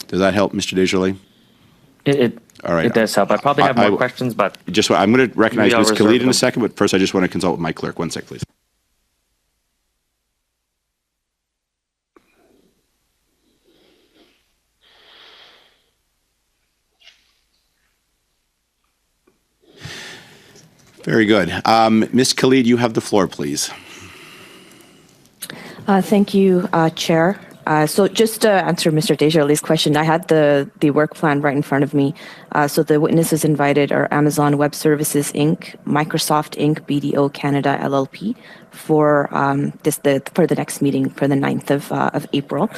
Does that help, Mr. Desjardins? All right. It does help. I probably have more questions, but I'm going to recognize maybe I'll Ms. reserve Khalid in them. a second, but first I just want to consult with my clerk. 1 sec, please. Very good. Ms. Khalid, you have the floor, please. Thank you, Chair. So just to answer Mr. Desjardins' question, I had the work plan right in front of me. So the witnesses invited are Amazon Web Services, Inc., Microsoft, Inc., BDO Canada, LLP, for the next meeting for the 9th of April.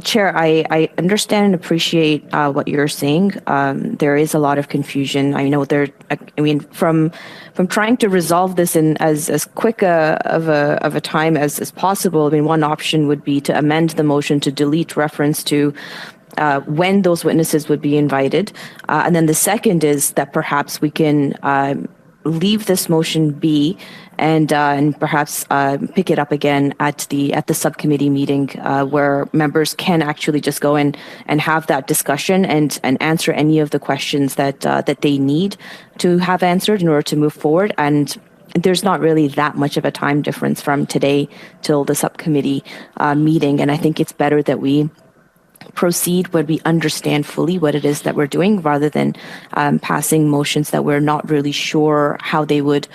Chair, I understand and appreciate what you're saying. There is a lot of confusion. I know from trying to resolve this in as quick of a time as possible. I mean, one option would be to amend the motion to delete reference to when those witnesses would be invited, and then the second is that perhaps we can leave this motion be and perhaps pick it up again at the subcommittee meeting where members can actually just go in and have that discussion and answer any of the questions that they need to have answered in order to move forward. And there's not really that much of a time difference from today till the subcommittee meeting, and I think it's better that we proceed when we understand fully what it is that we're doing, rather than passing motions that we're not really sure how they would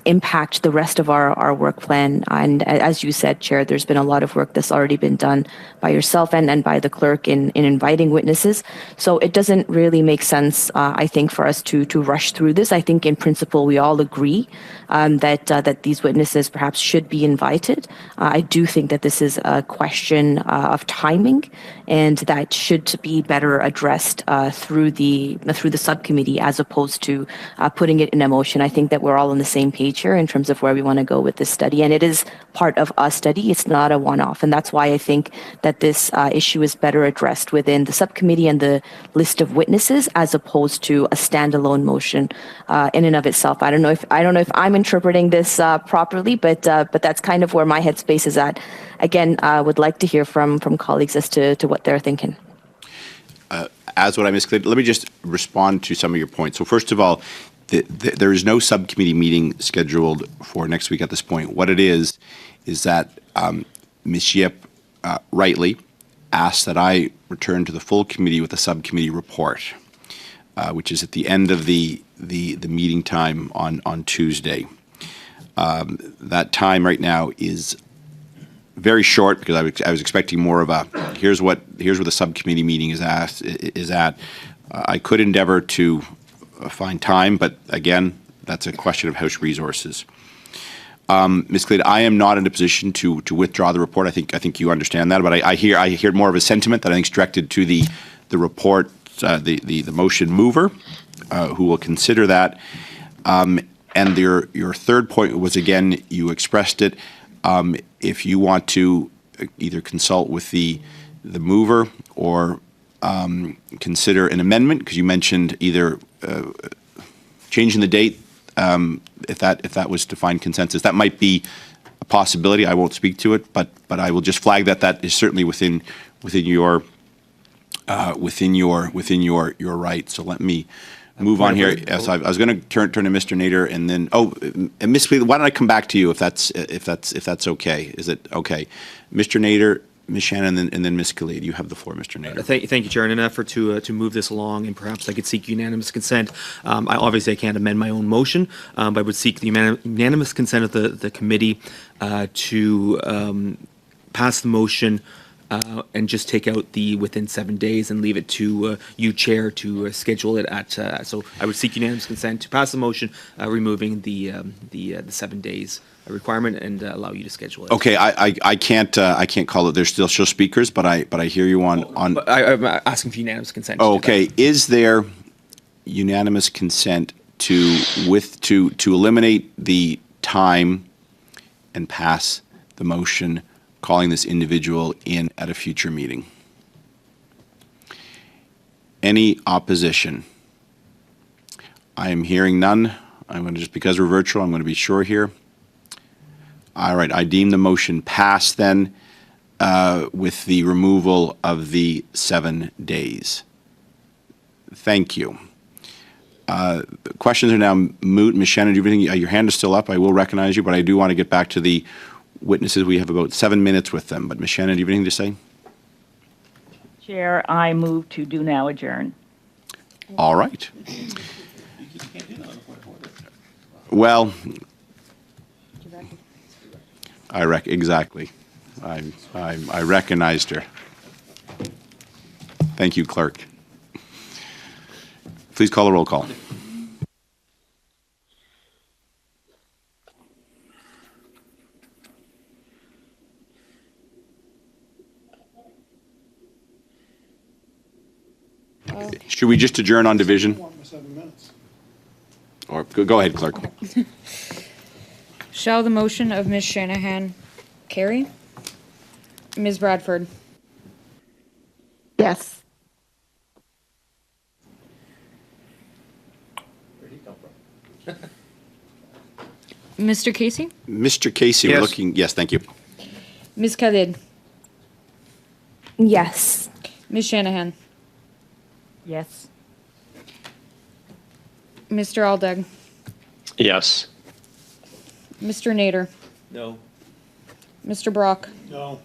impact the rest of our work plan. And as you said, Chair, there's been a lot of work that's already been done by yourself and by the clerk in inviting witnesses. So it doesn't really make sense, I think, for us to rush through this. I think in principle we all agree that these witnesses perhaps should be invited. I do think that this is a question of timing, and that should be better addressed through the subcommittee as opposed to putting it in a motion. I think that we're all on the same page here in terms of where we want to go with this study, and it is part of a study. It's not a one-off, and that's why I think that this issue is better addressed within the subcommittee and the list of witnesses as opposed to a standalone motion in and of itself. I don't know if I'm interpreting this properly, but that's kind of where my headspace is at. Again, I would like to hear from colleagues as to what they're thinking. As what I misclared, let me just respond to some of your points. So first of all, there is no subcommittee meeting scheduled for next week at this point. What it is that Ms. Yip rightly asked that I return to the full committee with a subcommittee report, which is at the end of the meeting time on Tuesday. That time right now is very short because I was expecting more of a here's where the subcommittee meeting is at. I could endeavor to find time, but again, that's a question of House resources. Ms. Clede, I am not in a position to withdraw the report. I think you understand that, but I hear more of a sentiment that I think is directed to the report, the motion mover, who will consider that. And your third point was, again, you expressed it. If you want to either consult with the mover or consider an amendment, because you mentioned either changing the date, if that was to find consensus, that might be a possibility. I won't speak to it, but I will just flag that is certainly within your right. So let me move on here. Yes, I was going to turn to Mr. Nader, and then and Ms. Clede, why don't I come back to you if that's okay? Is it okay, Mr. Nader? Ms. Shannon and then Ms. Khalid. You have the floor, Mr. Nader. Thank you, Chair. In an effort to move this along, and perhaps I could seek unanimous consent. I can't amend my own motion, but I would seek the unanimous consent of the committee to pass the motion and just take out the within 7 days and leave it to you, Chair, to schedule it at. So I would seek unanimous consent to pass the motion, removing the 7 days requirement, and allow you to schedule it. Okay, I can't call it. There's still speakers, but I hear you on. I'm asking for unanimous consent. Okay, is there unanimous consent to eliminate the time and pass the motion calling this individual in at a future meeting? Any opposition? I am hearing none. I'm going to, just because we're virtual, I'm going to be sure here. All right, I deem the motion passed then with the removal of the 7 days. Thank you. The questions are now moot. Ms. Shannon, do you have anything? Your hand is still up. I will recognize you, but I do want to get back to the witnesses. We have about 7 minutes with them. But Ms. Shannon, do you have anything to say? Chair, I move to do now adjourn. All right. Well, exactly. I recognized her. Thank you, clerk. Please call a roll call. Should we just adjourn on division? Or go ahead, clerk. Shall the motion of Ms. Shanahan carry? Ms. Bradford? Yes. Mr. Casey? Mr. Casey, Yes. we're looking. Yes, thank you. Ms. Khalid? Yes. Ms. Shanahan? Yes. Mr. Aldag? Yes. Mr. Nader? No. Mr. Brock? No.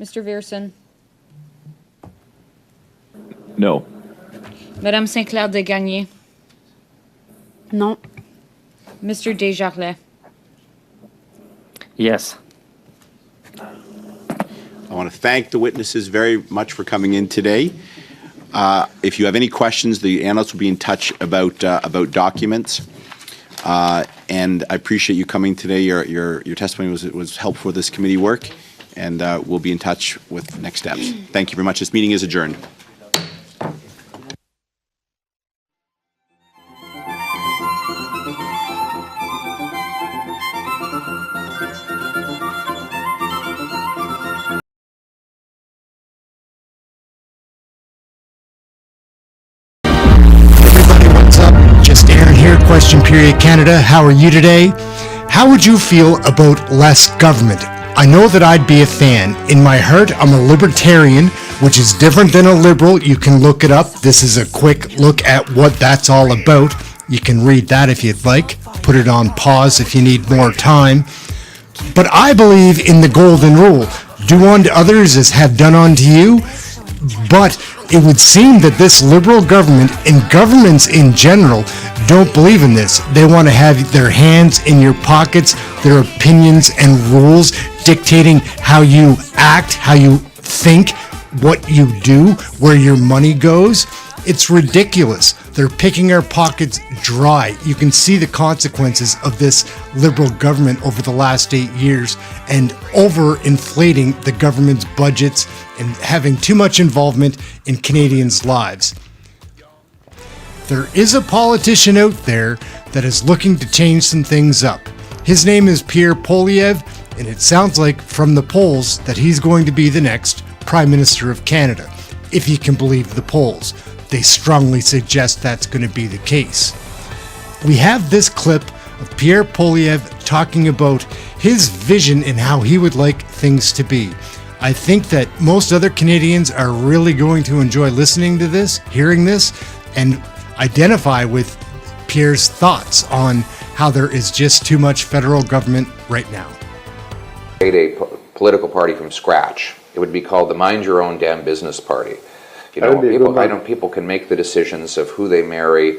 Mr. Vierson? No. Madame Sinclair de Gagné? Non. Mr. Desjardins? Yes. I want to thank the witnesses very much for coming in today. If you have any questions, the analysts will be in touch about documents. And I appreciate you coming today. Your testimony was helpful for this committee work, and we'll be in touch with next steps. Thank you very much. This meeting is adjourned. What's up? Just Ehren here, Question Period Canada. How are you today? How would you feel about less government? I know that I'd be a fan. In my heart, I'm a libertarian, which is different than a liberal. You can look it up. This is a quick look at what that's all about. You can read that if you'd like. Put it on pause if you need more time. But I believe in the golden rule. Do unto others as have done unto you. But it would seem that this liberal government and governments in general don't believe in this. They want to have their hands in your pockets, their opinions and rules dictating how you act, how you think, what you do, where your money goes. It's ridiculous. They're picking our pockets dry. You can see the consequences of this liberal government over the last 8 years and overinflating the government's budgets and having too much involvement in Canadians' lives. There is a politician out there that is looking to change some things up. His name is Poilievre, and it sounds like from the polls that he's going to be the next Prime Minister of Canada, if you can believe the polls. They strongly suggest that's going to be the case. We have this clip of Pierre Poilievre talking about his vision and how he would like things to be. I think that most other Canadians are really going to enjoy listening to this, hearing this, and identify with Pierre's thoughts on how there is just too much federal government right now. Create a political party from scratch. It would be called the Mind Your Own Damn Business Party. You That know, would be a people, good one. I know people can make the decisions of who they marry,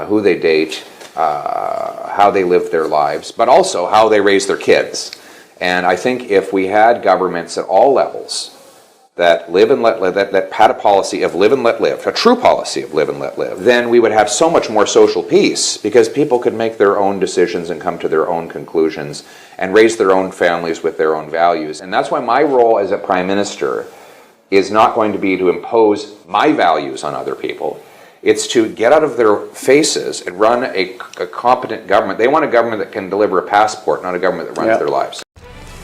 who they date, how they live their lives, but also how they raise their kids. And I think if we had governments at all levels that live and let live, that had a policy of live and let live, a true policy of live and let live, then we would have so much more social peace because people could make their own decisions and come to their own conclusions and raise their own families with their own values. And that's why my role as a Prime Minister is not going to be to impose my values on other people. It's to get out of their faces and run a competent government. They want a government that can deliver a passport, not a government that runs their lives.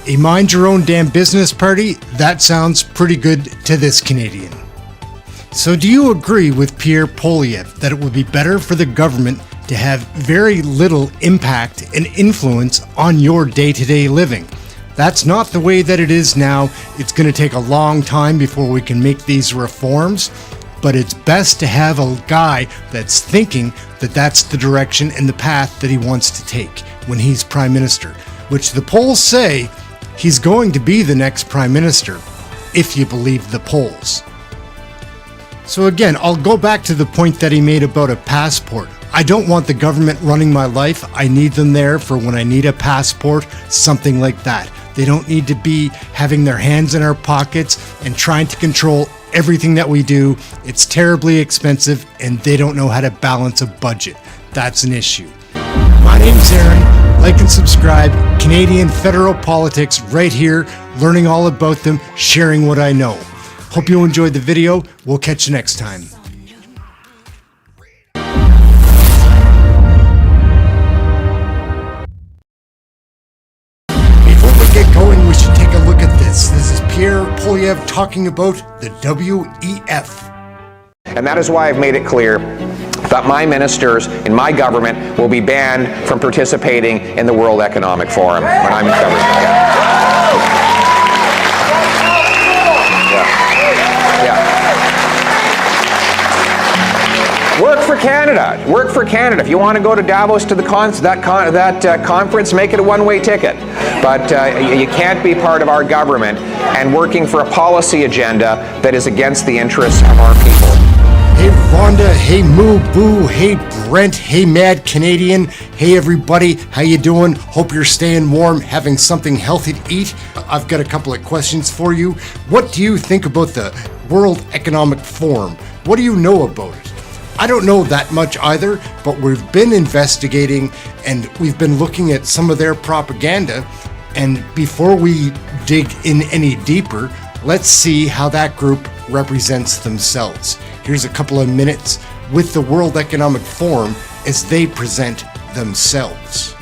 A mind your own damn business party? That sounds pretty good to this Canadian. So do you agree with Pierre Poilievre that it would be better for the government to have very little impact and influence on your day-to-day living? That's not the way that it is now. It's going to take a long time before we can make these reforms, but it's best to have a guy that's thinking that that's the direction and the path that he wants to take when he's Prime Minister, which the polls say he's going to be the next Prime Minister, if you believe the polls. So again, I'll go back to the point that he made about a passport. I don't want the government running my life. I need them there for when I need a passport, something like that. They don't need to be having their hands in our pockets and trying to control everything that we do. It's terribly expensive and they don't know how to balance a budget. That's an issue. My name's Ehren. Like and subscribe. Canadian federal politics right here, learning all about them, sharing what I know. Hope you enjoyed the video. We'll catch you next time. Before we get going, we should take a look at this. This is Pierre Poilievre talking about the WEF. And that is why I've made it clear that my ministers in my government will be banned from participating in the World Economic Forum when I'm in government. Work for Canada. Work for Canada. If you want to go to Davos to the conference, make it a one-way ticket. But you can't be part of our government and working for a policy agenda that is against the interests of our people. Hey Rhonda, hey Moo Boo, hey Brent, hey Mad Canadian, hey everybody, how you doing? Hope you're staying warm, having something healthy to eat. I've got a couple of questions for you. What do you think about the World Economic Forum? What do you know about it? I don't know that much either, but we've been investigating and we've been looking at some of their propaganda. And before we dig in any deeper, let's see how that group represents themselves. Here's a couple of minutes with the World Economic Forum as they present themselves.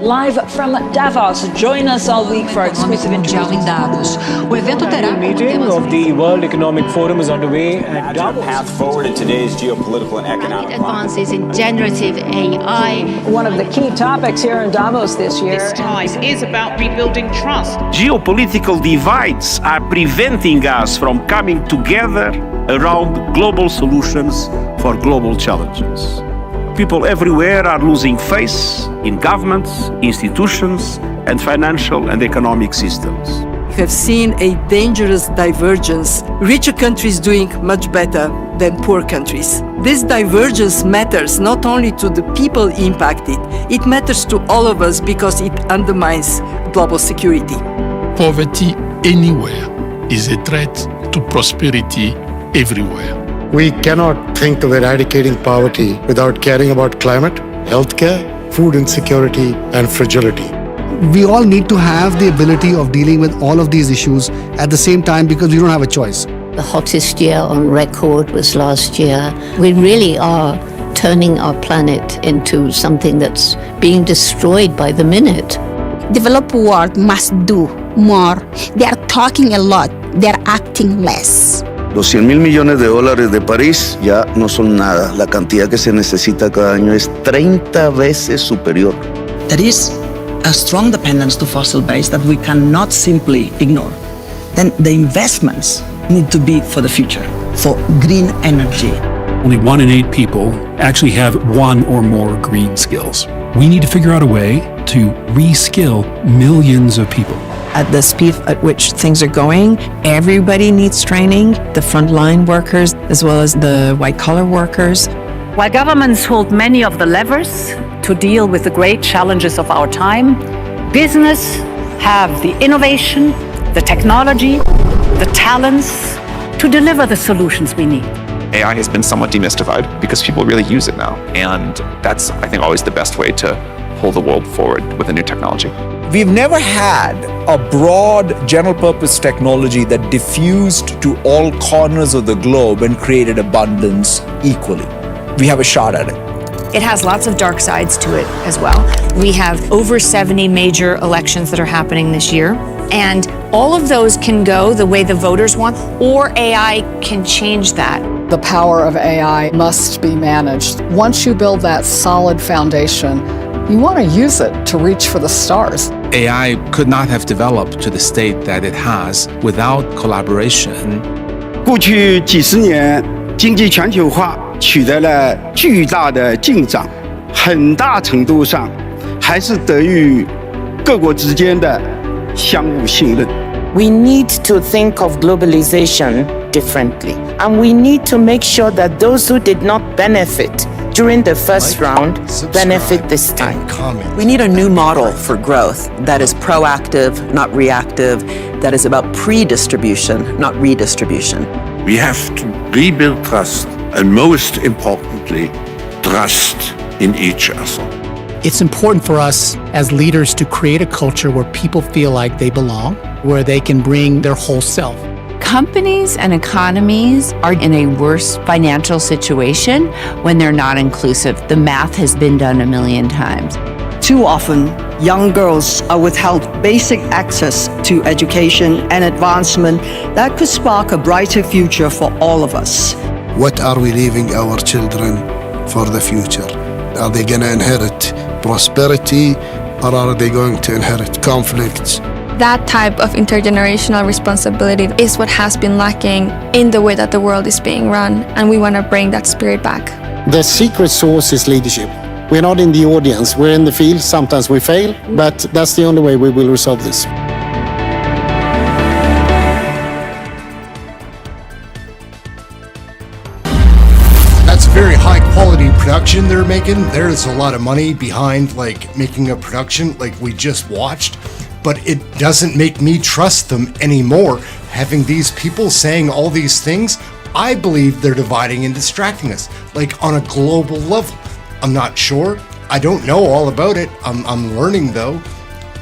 Live from Davos, join us all week for our exclusive interviews. The meeting of the World Economic Forum is underway at Davos. Path forward in today's geopolitical and economic advances in generative AI. One of the key topics here in Davos this year. This time is about rebuilding trust. Geopolitical divides are preventing us from coming together around global solutions for global challenges. People everywhere are losing faith in governments, institutions, and financial and economic systems. We have seen a dangerous divergence, richer countries doing much better than poor countries. This divergence matters not only to the people impacted, it matters to all of us because it undermines global security. Poverty anywhere is a threat to prosperity everywhere. We cannot think of eradicating poverty without caring about climate, healthcare, food insecurity, and fragility. We all need to have the ability of dealing with all of these issues at the same time because we don't have a choice. The hottest year on record was last year. We really are turning our planet into something that's being destroyed by the minute. Developed world must do more. They are talking a lot, they're acting less. Los 100,000 millones de dólares de París ya no son nada. La cantidad que se necesita cada año es 30 veces superior. There is a strong dependence to fossil base that we cannot simply ignore. Then the investments need to be for the future, for green energy. Only 1 in 8 people actually have 1 or more green skills. We need to figure out a way to re-skill millions of people. at the speed at which things are going. Everybody needs training, the frontline workers as well as the white-collar workers. While governments hold many of the levers to deal with the great challenges of our time, business have the innovation, the technology, the talents to deliver the solutions we need. AI has been somewhat demystified because people really use it now. And that's, I think, always the best way to pull the world forward with a new technology. We've never had a broad general purpose technology that diffused to all corners of the globe and created abundance equally. We have a shot at it. It has lots of dark sides to it as well. We have over 70 major elections that are happening this year, and all of those can go the way the voters want, or AI can change that. The power of AI must be managed. Once you build that solid foundation, you want to use it to reach for the stars. AI could not have developed to the state that it has without collaboration. 过去几十年，经济全球化取得了巨大的进展，很大程度上还是得益于各国之间的相互信任。We need to think of globalization differently, and we need to make sure that those who did not benefit during the first round benefit this time. We need a new model for growth that is proactive, not reactive, that is about pre-distribution, not redistribution. We have to rebuild trust, and most importantly, trust in each other. It's important for us as leaders to create a culture where people feel like they belong, where they can bring their whole self. Companies and economies are in a worse financial situation when they're not inclusive. The math has been done a million times. Too often, young girls are withheld basic access to education and advancement that could spark a brighter future for all of us. What are we leaving our children for the future? Are they going to inherit prosperity, or are they going to inherit conflicts? That type of intergenerational responsibility is what has been lacking in the way that the world is being run, and we want to bring that spirit back. The secret sauce is leadership. We're not in the audience, we're in the field. Sometimes we fail, but that's the only way we will resolve this. That's very high quality production they're making. There's a lot of money behind like making a production like we just watched, but it doesn't make me trust them anymore. Having these people saying all these things, I believe they're dividing and distracting us, like on a global level. I'm not sure. I don't know all about it. I'm learning though.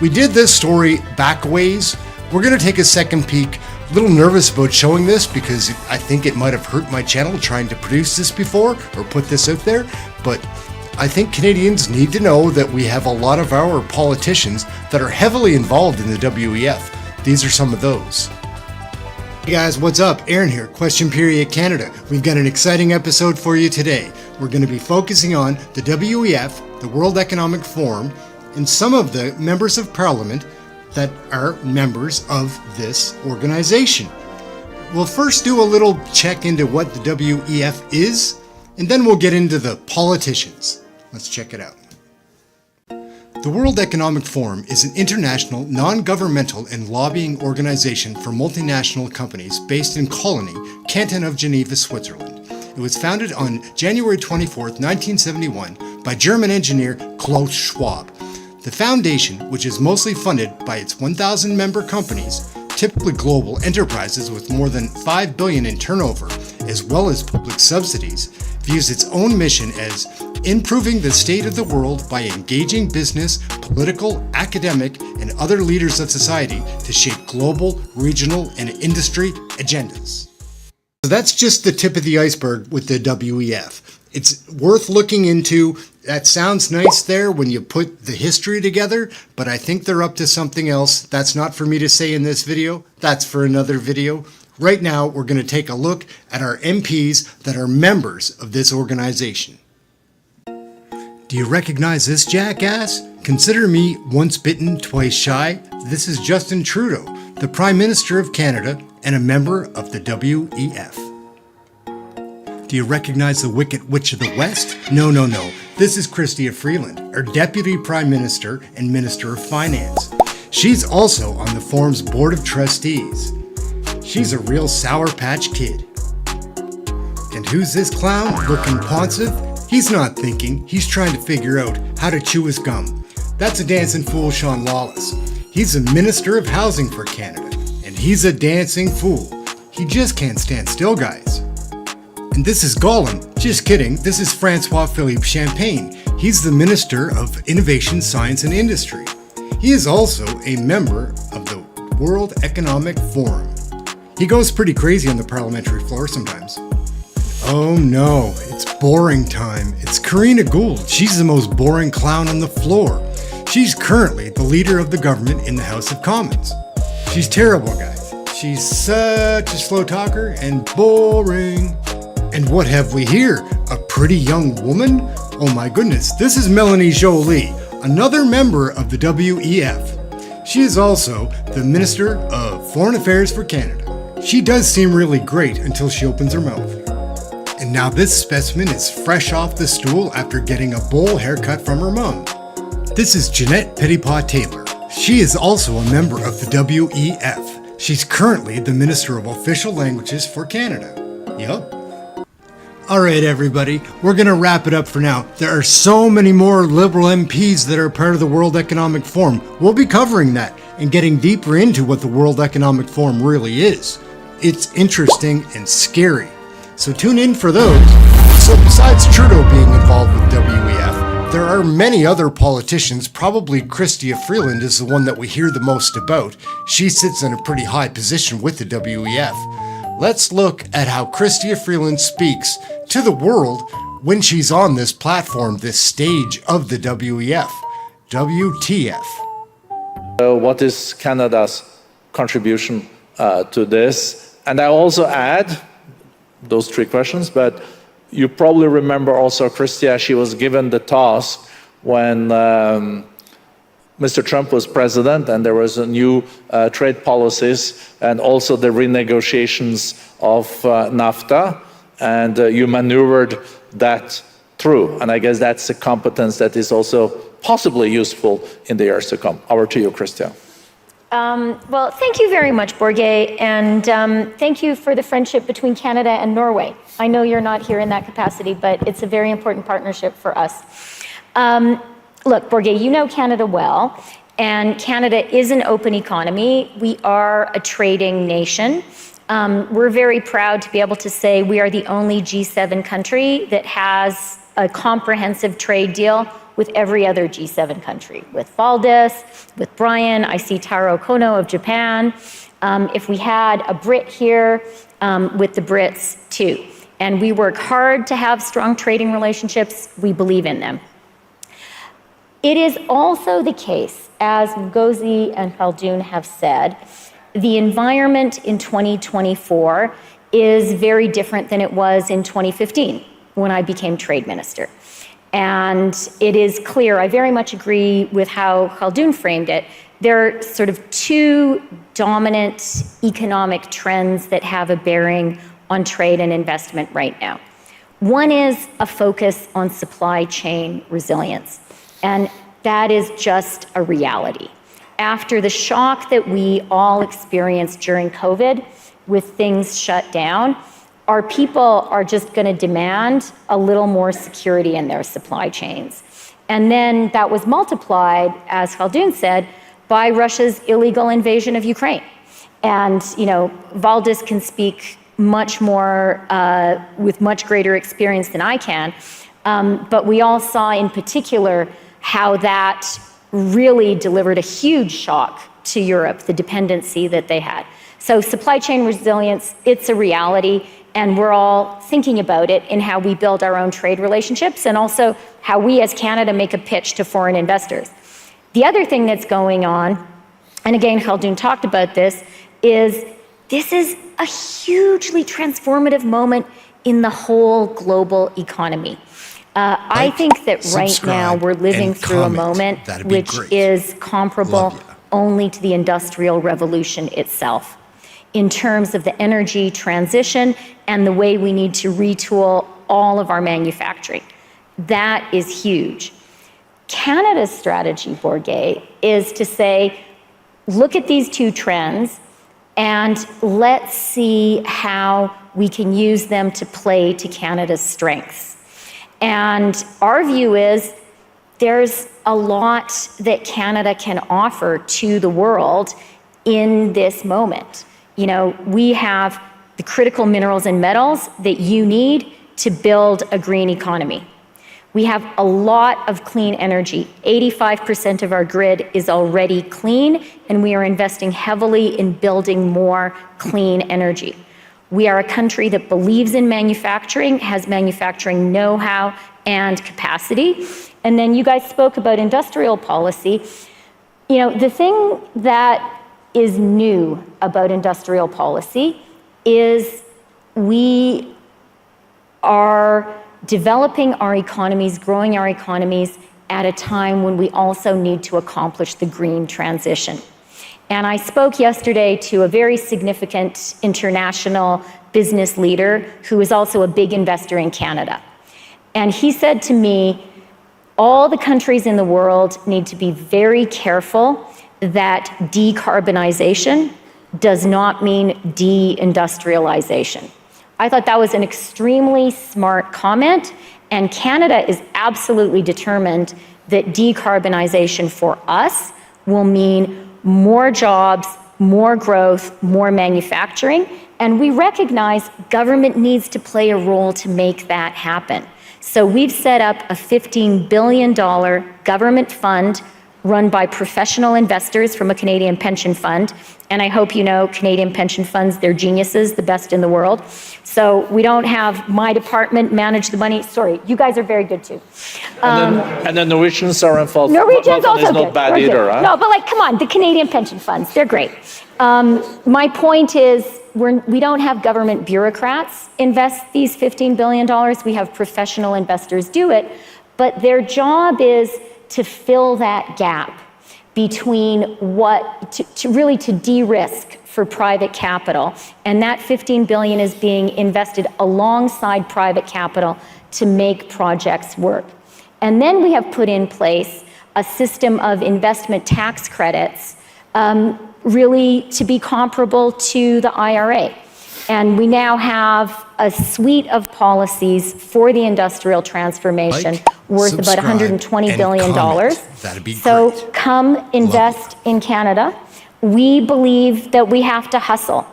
We did this story back ways. We're gonna take a second peek. A little nervous about showing this because I think it might have hurt my channel trying to produce this before or put this out there, but I think Canadians need to know that we have a lot of our politicians that are heavily involved in the WEF. These are some of those. Hey guys, what's up? Ehren here, Question Period Canada. We've got an exciting episode for you today. We're going to be focusing on the WEF, the World Economic Forum, and some of the members of Parliament that are members of this organization. We'll first do a little check into what the WEF is, and then we'll get into the politicians. Let's check it out. The World Economic Forum is an international, non-governmental and lobbying organization for multinational companies based in Colony, Canton of Geneva, Switzerland. It was founded on January 24, 1971 by German engineer Klaus Schwab. The foundation, which is mostly funded by its 1,000 member companies, typically global enterprises with more than $5 billion in turnover, as well as public subsidies, views its own mission as improving the state of the world by engaging business, political, academic, and other leaders of society to shape global, regional, and industry agendas. So that's just the tip of the iceberg with the WEF. It's worth looking into. That sounds nice there when you put the history together, but I think they're up to something else. That's not for me to say in this video. That's for another video. Right now, we're going to take a look at our MPs that are members of this organization. Do you recognize this jackass? Consider me once bitten, twice shy. This is Justin Trudeau, the Prime Minister of Canada and a member of the WEF. Do you recognize the Wicked Witch of the West? No. This is CHYSTIA Freeland, our Deputy Prime Minister and Minister of Finance. She's also on the forum's board of trustees. She's a real Sour Patch Kid. And who's this clown looking ponsive? He's not thinking, he's trying to figure out how to chew his gum. That's a dancing fool, Sean Lawless. He's a Minister of Housing for Canada, and he's a dancing fool. He just can't stand still, guys. And this is Gollum. Just kidding, this is Francois Philippe Champagne. He's the Minister of Innovation, Science and Industry. He is also a member of the World Economic Forum. He goes pretty crazy on the parliamentary floor sometimes. Oh no, it's boring time. It's Karina Gould. She's the most boring clown on the floor. She's currently the leader of the government in the House of Commons. She's terrible, guys. She's such a slow talker and boring. And what have we here? A pretty young woman? Oh my goodness, this is Melanie Joly, another member of the WEF. She is also the Minister of Foreign Affairs for Canada. She does seem really great until she opens her mouth. And now this specimen is fresh off the stool after getting a bowl haircut from her mom. This is Jeanette Petitpas-Taylor. She is also a member of the WEF. She's currently the Minister of Official Languages for Canada. Yup. Alright everybody, we're gonna wrap it up for now. There are so many more Liberal MPs that are part of the World Economic Forum. We'll be covering that and getting deeper into what the World Economic Forum really is. It's interesting and scary. So tune in for those. So besides Trudeau being involved with WEF, there are many other politicians. Probably Chrystia Freeland is the one that we hear the most about. She sits in a pretty high position with the WEF. Let's look at how Chrystia Freeland speaks to the world when she's on this platform, this stage of the WEF. WTF. What is Canada's contribution to this? And I also add those three questions, but you probably remember also Chrystia, she was given the task when Mr. Trump was president and there was a new trade policies and also the renegotiations of NAFTA, and you maneuvered that through. And I guess that's a competence that is also possibly useful in the years to come. Over to you, Chrystia. Well, thank you very much, Borge, and thank you for the friendship between Canada and Norway. I know you're not here in that capacity, but it's a very important partnership for us. Look, Borge, you know Canada well, and Canada is an open economy. We are a trading nation. We're very proud to be able to say we are the only G7 country that has a comprehensive trade deal with every other G7 country, with Valdis, with Brian, I see Taro Kono of Japan. If we had a Brit here, with the Brits too. And we work hard to have strong trading relationships. We believe in them. It is also the case, as Ngozi and Khaldun have said, the environment in 2024 is very different than it was in 2015 when I became trade minister. And it is clear, I very much agree with how Khaldun framed it. There are sort of two dominant economic trends that have a bearing on trade and investment right now. One is a focus on supply chain resilience, and that is just a reality. After the shock that we all experienced during COVID with things shut down, our people are just going to demand a little more security in their supply chains. And then that was multiplied, as Khaldun said, by Russia's illegal invasion of Ukraine. And, you know, Valdis can speak much more, with much greater experience than I can. But we all saw in particular how that really delivered a huge shock to Europe, the dependency that they had. So supply chain resilience, it's a reality. And we're all thinking about it in how we build our own trade relationships and also how we as Canada make a pitch to foreign investors. The other thing that's going on, and again, Khaldun talked about this is a hugely transformative moment in the whole global economy. I think that right now we're living through a moment which is comparable only to the Industrial Revolution itself, in terms of the energy transition and the way we need to retool all of our manufacturing. That is huge. Canada's strategy, Borge, is to say, look at these two trends and let's see how we can use them to play to Canada's strengths. And our view is there's a lot that Canada can offer to the world in this moment. You know, we have the critical minerals and metals that you need to build a green economy. We have a lot of clean energy. 85% of our grid is already clean, and we are investing heavily in building more clean energy. We are a country that believes in manufacturing, has manufacturing know-how and capacity. And then you guys spoke about industrial policy. You know, the thing that is new about industrial policy is we are developing our economies, growing our economies at a time when we also need to accomplish the green transition. And I spoke yesterday to a very significant international business leader who is also a big investor in Canada. And he said to me, all the countries in the world need to be very careful that decarbonization does not mean deindustrialization. I thought that was an extremely smart comment, and Canada is absolutely determined that decarbonization for us will mean more jobs, more growth, more manufacturing, and we recognize government needs to play a role to make that happen. So we've set up a $15 billion government fund run by professional investors from a Canadian pension fund. And I hope you know Canadian pension funds, they're geniuses, the best in the world. So we don't have my department manage the money. Sorry, you guys are very good too. And the Norwegians are involved. Norwegians also is good. not bad They're either, good. huh? No, but like, come on, the Canadian pension funds, they're great. My point is, we don't have government bureaucrats invest these $15 billion. We have professional investors do it, but their job is to fill that gap between to really de-risk for private capital. And that $15 billion is being invested alongside private capital to make projects work. And then we have put in place a system of investment tax credits, really to be comparable to the IRA. And we now have a suite of policies for the industrial transformation worth about $120 billion. That'd be so great. Come invest in Canada. We believe that we have to hustle.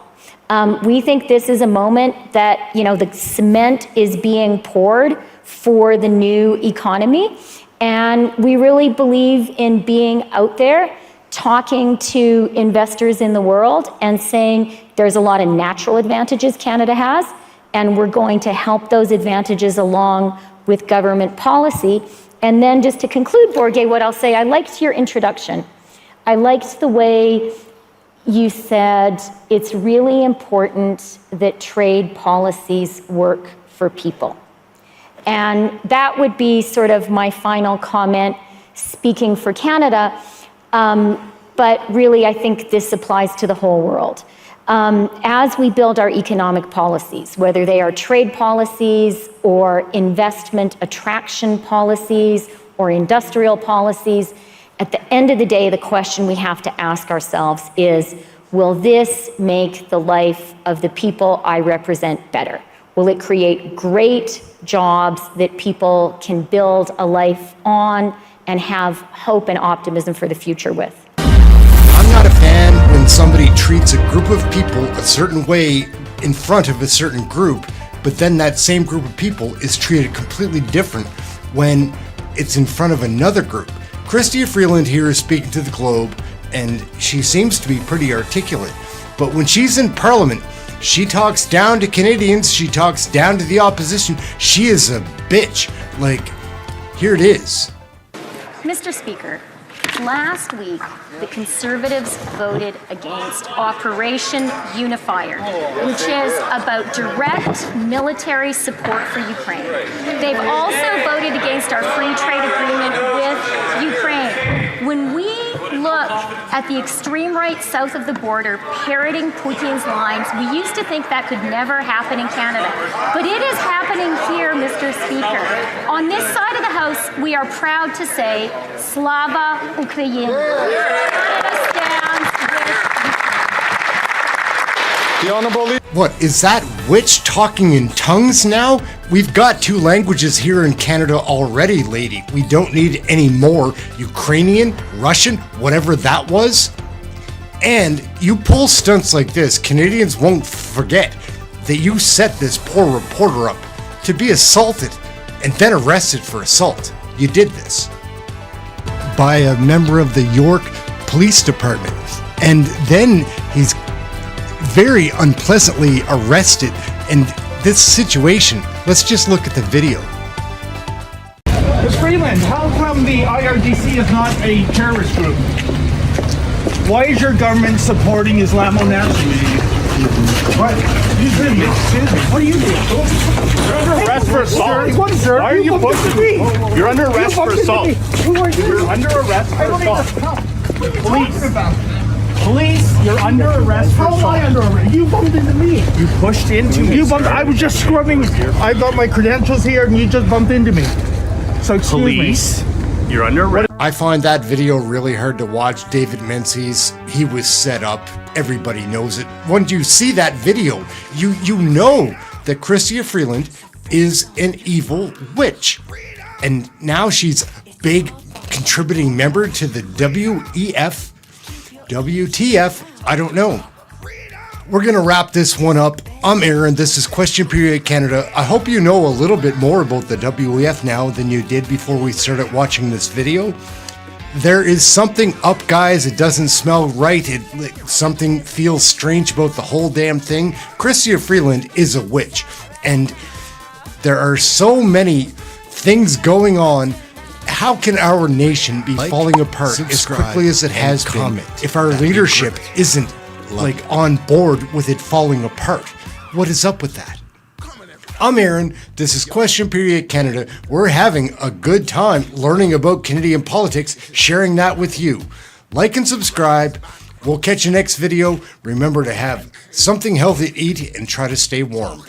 We think this is a moment that, you know, the cement is being poured for the new economy. And we really believe in being out there, talking to investors in the world and saying there's a lot of natural advantages Canada has, and we're going to help those advantages along with government policy. And then just to conclude, Borge, what I'll say, I liked your introduction. I liked the way you said it's really important that trade policies work for people. And that would be sort of my final comment, speaking for Canada. But really, I think this applies to the whole world. As we build our economic policies, whether they are trade policies or investment attraction policies or industrial policies, at the end of the day, the question we have to ask ourselves is, will this make the life of the people I represent better? Will it create great jobs that people can build a life on and have hope and optimism for the future with? I'm not a fan when somebody treats a group of people a certain way in front of a certain group, but then that same group of people is treated completely different when it's in front of another group. CHYSTIA Freeland here is speaking to the Globe, and she seems to be pretty articulate. But when she's in Parliament, she talks down to Canadians, she talks down to the opposition. She is a bitch. Like, here it is. Mr. Speaker, last week, the Conservatives voted against Operation Unifier, which is about direct military support for Ukraine. They've also voted against our free trade agreement with Ukraine. When we look at the extreme right south of the border parroting Putin's lines, we used to think that could never happen in Canada. But it is happening here, Mr. Speaker. On this side of the House, we are proud to say, Slava Ukraini. Canada stands The Honorable What, is that witch talking in tongues now? We've got 2 languages here in Canada already, lady. We don't need any more. Ukrainian, Russian, whatever that was. And you pull stunts like this, Canadians won't forget that you set this poor reporter up to be assaulted and then arrested for assault. You did this by a member of the York Police Department. And then he's very unpleasantly arrested. And this situation, let's just look at the video. Ms. Freeland, how come the IRGC is not a terrorist group? Why is your government supporting Islamo-nationalism? What? Excuse me. What are you doing? You're under arrest for assault. Why are you pushing me? You're under arrest for assault. Who are you? You're under arrest for assault. Police, you're under arrest for assault. How am I under arrest? You bumped into me. You pushed into me. I was just scrubbing. I got my credentials here and you just bumped into me. So excuse Police, you're under arrest. I find that video really hard to watch. David Menzies, he was set up. Everybody knows it. Once you see that video, you know that Chrystia Freeland is an evil witch. And now she's a big contributing member to the WTF, I don't know. We're going to wrap this one up. I'm Ehren. This is Question Period Canada. I hope you know a little bit more about the WEF now than you did before we started watching this video. There is something up, guys. It doesn't smell right. Something feels strange about the whole damn thing. Chrystia Freeland is a witch. And there are so many things going on. How can our nation be falling apart as quickly as it has been if our leadership isn't on board with it falling apart? What is up with that? I'm Ehren. This is Question Period Canada. We're having a good time learning about Canadian politics, sharing that with you. Like and subscribe. We'll catch you next video. Remember to have something healthy to eat and try to stay warm.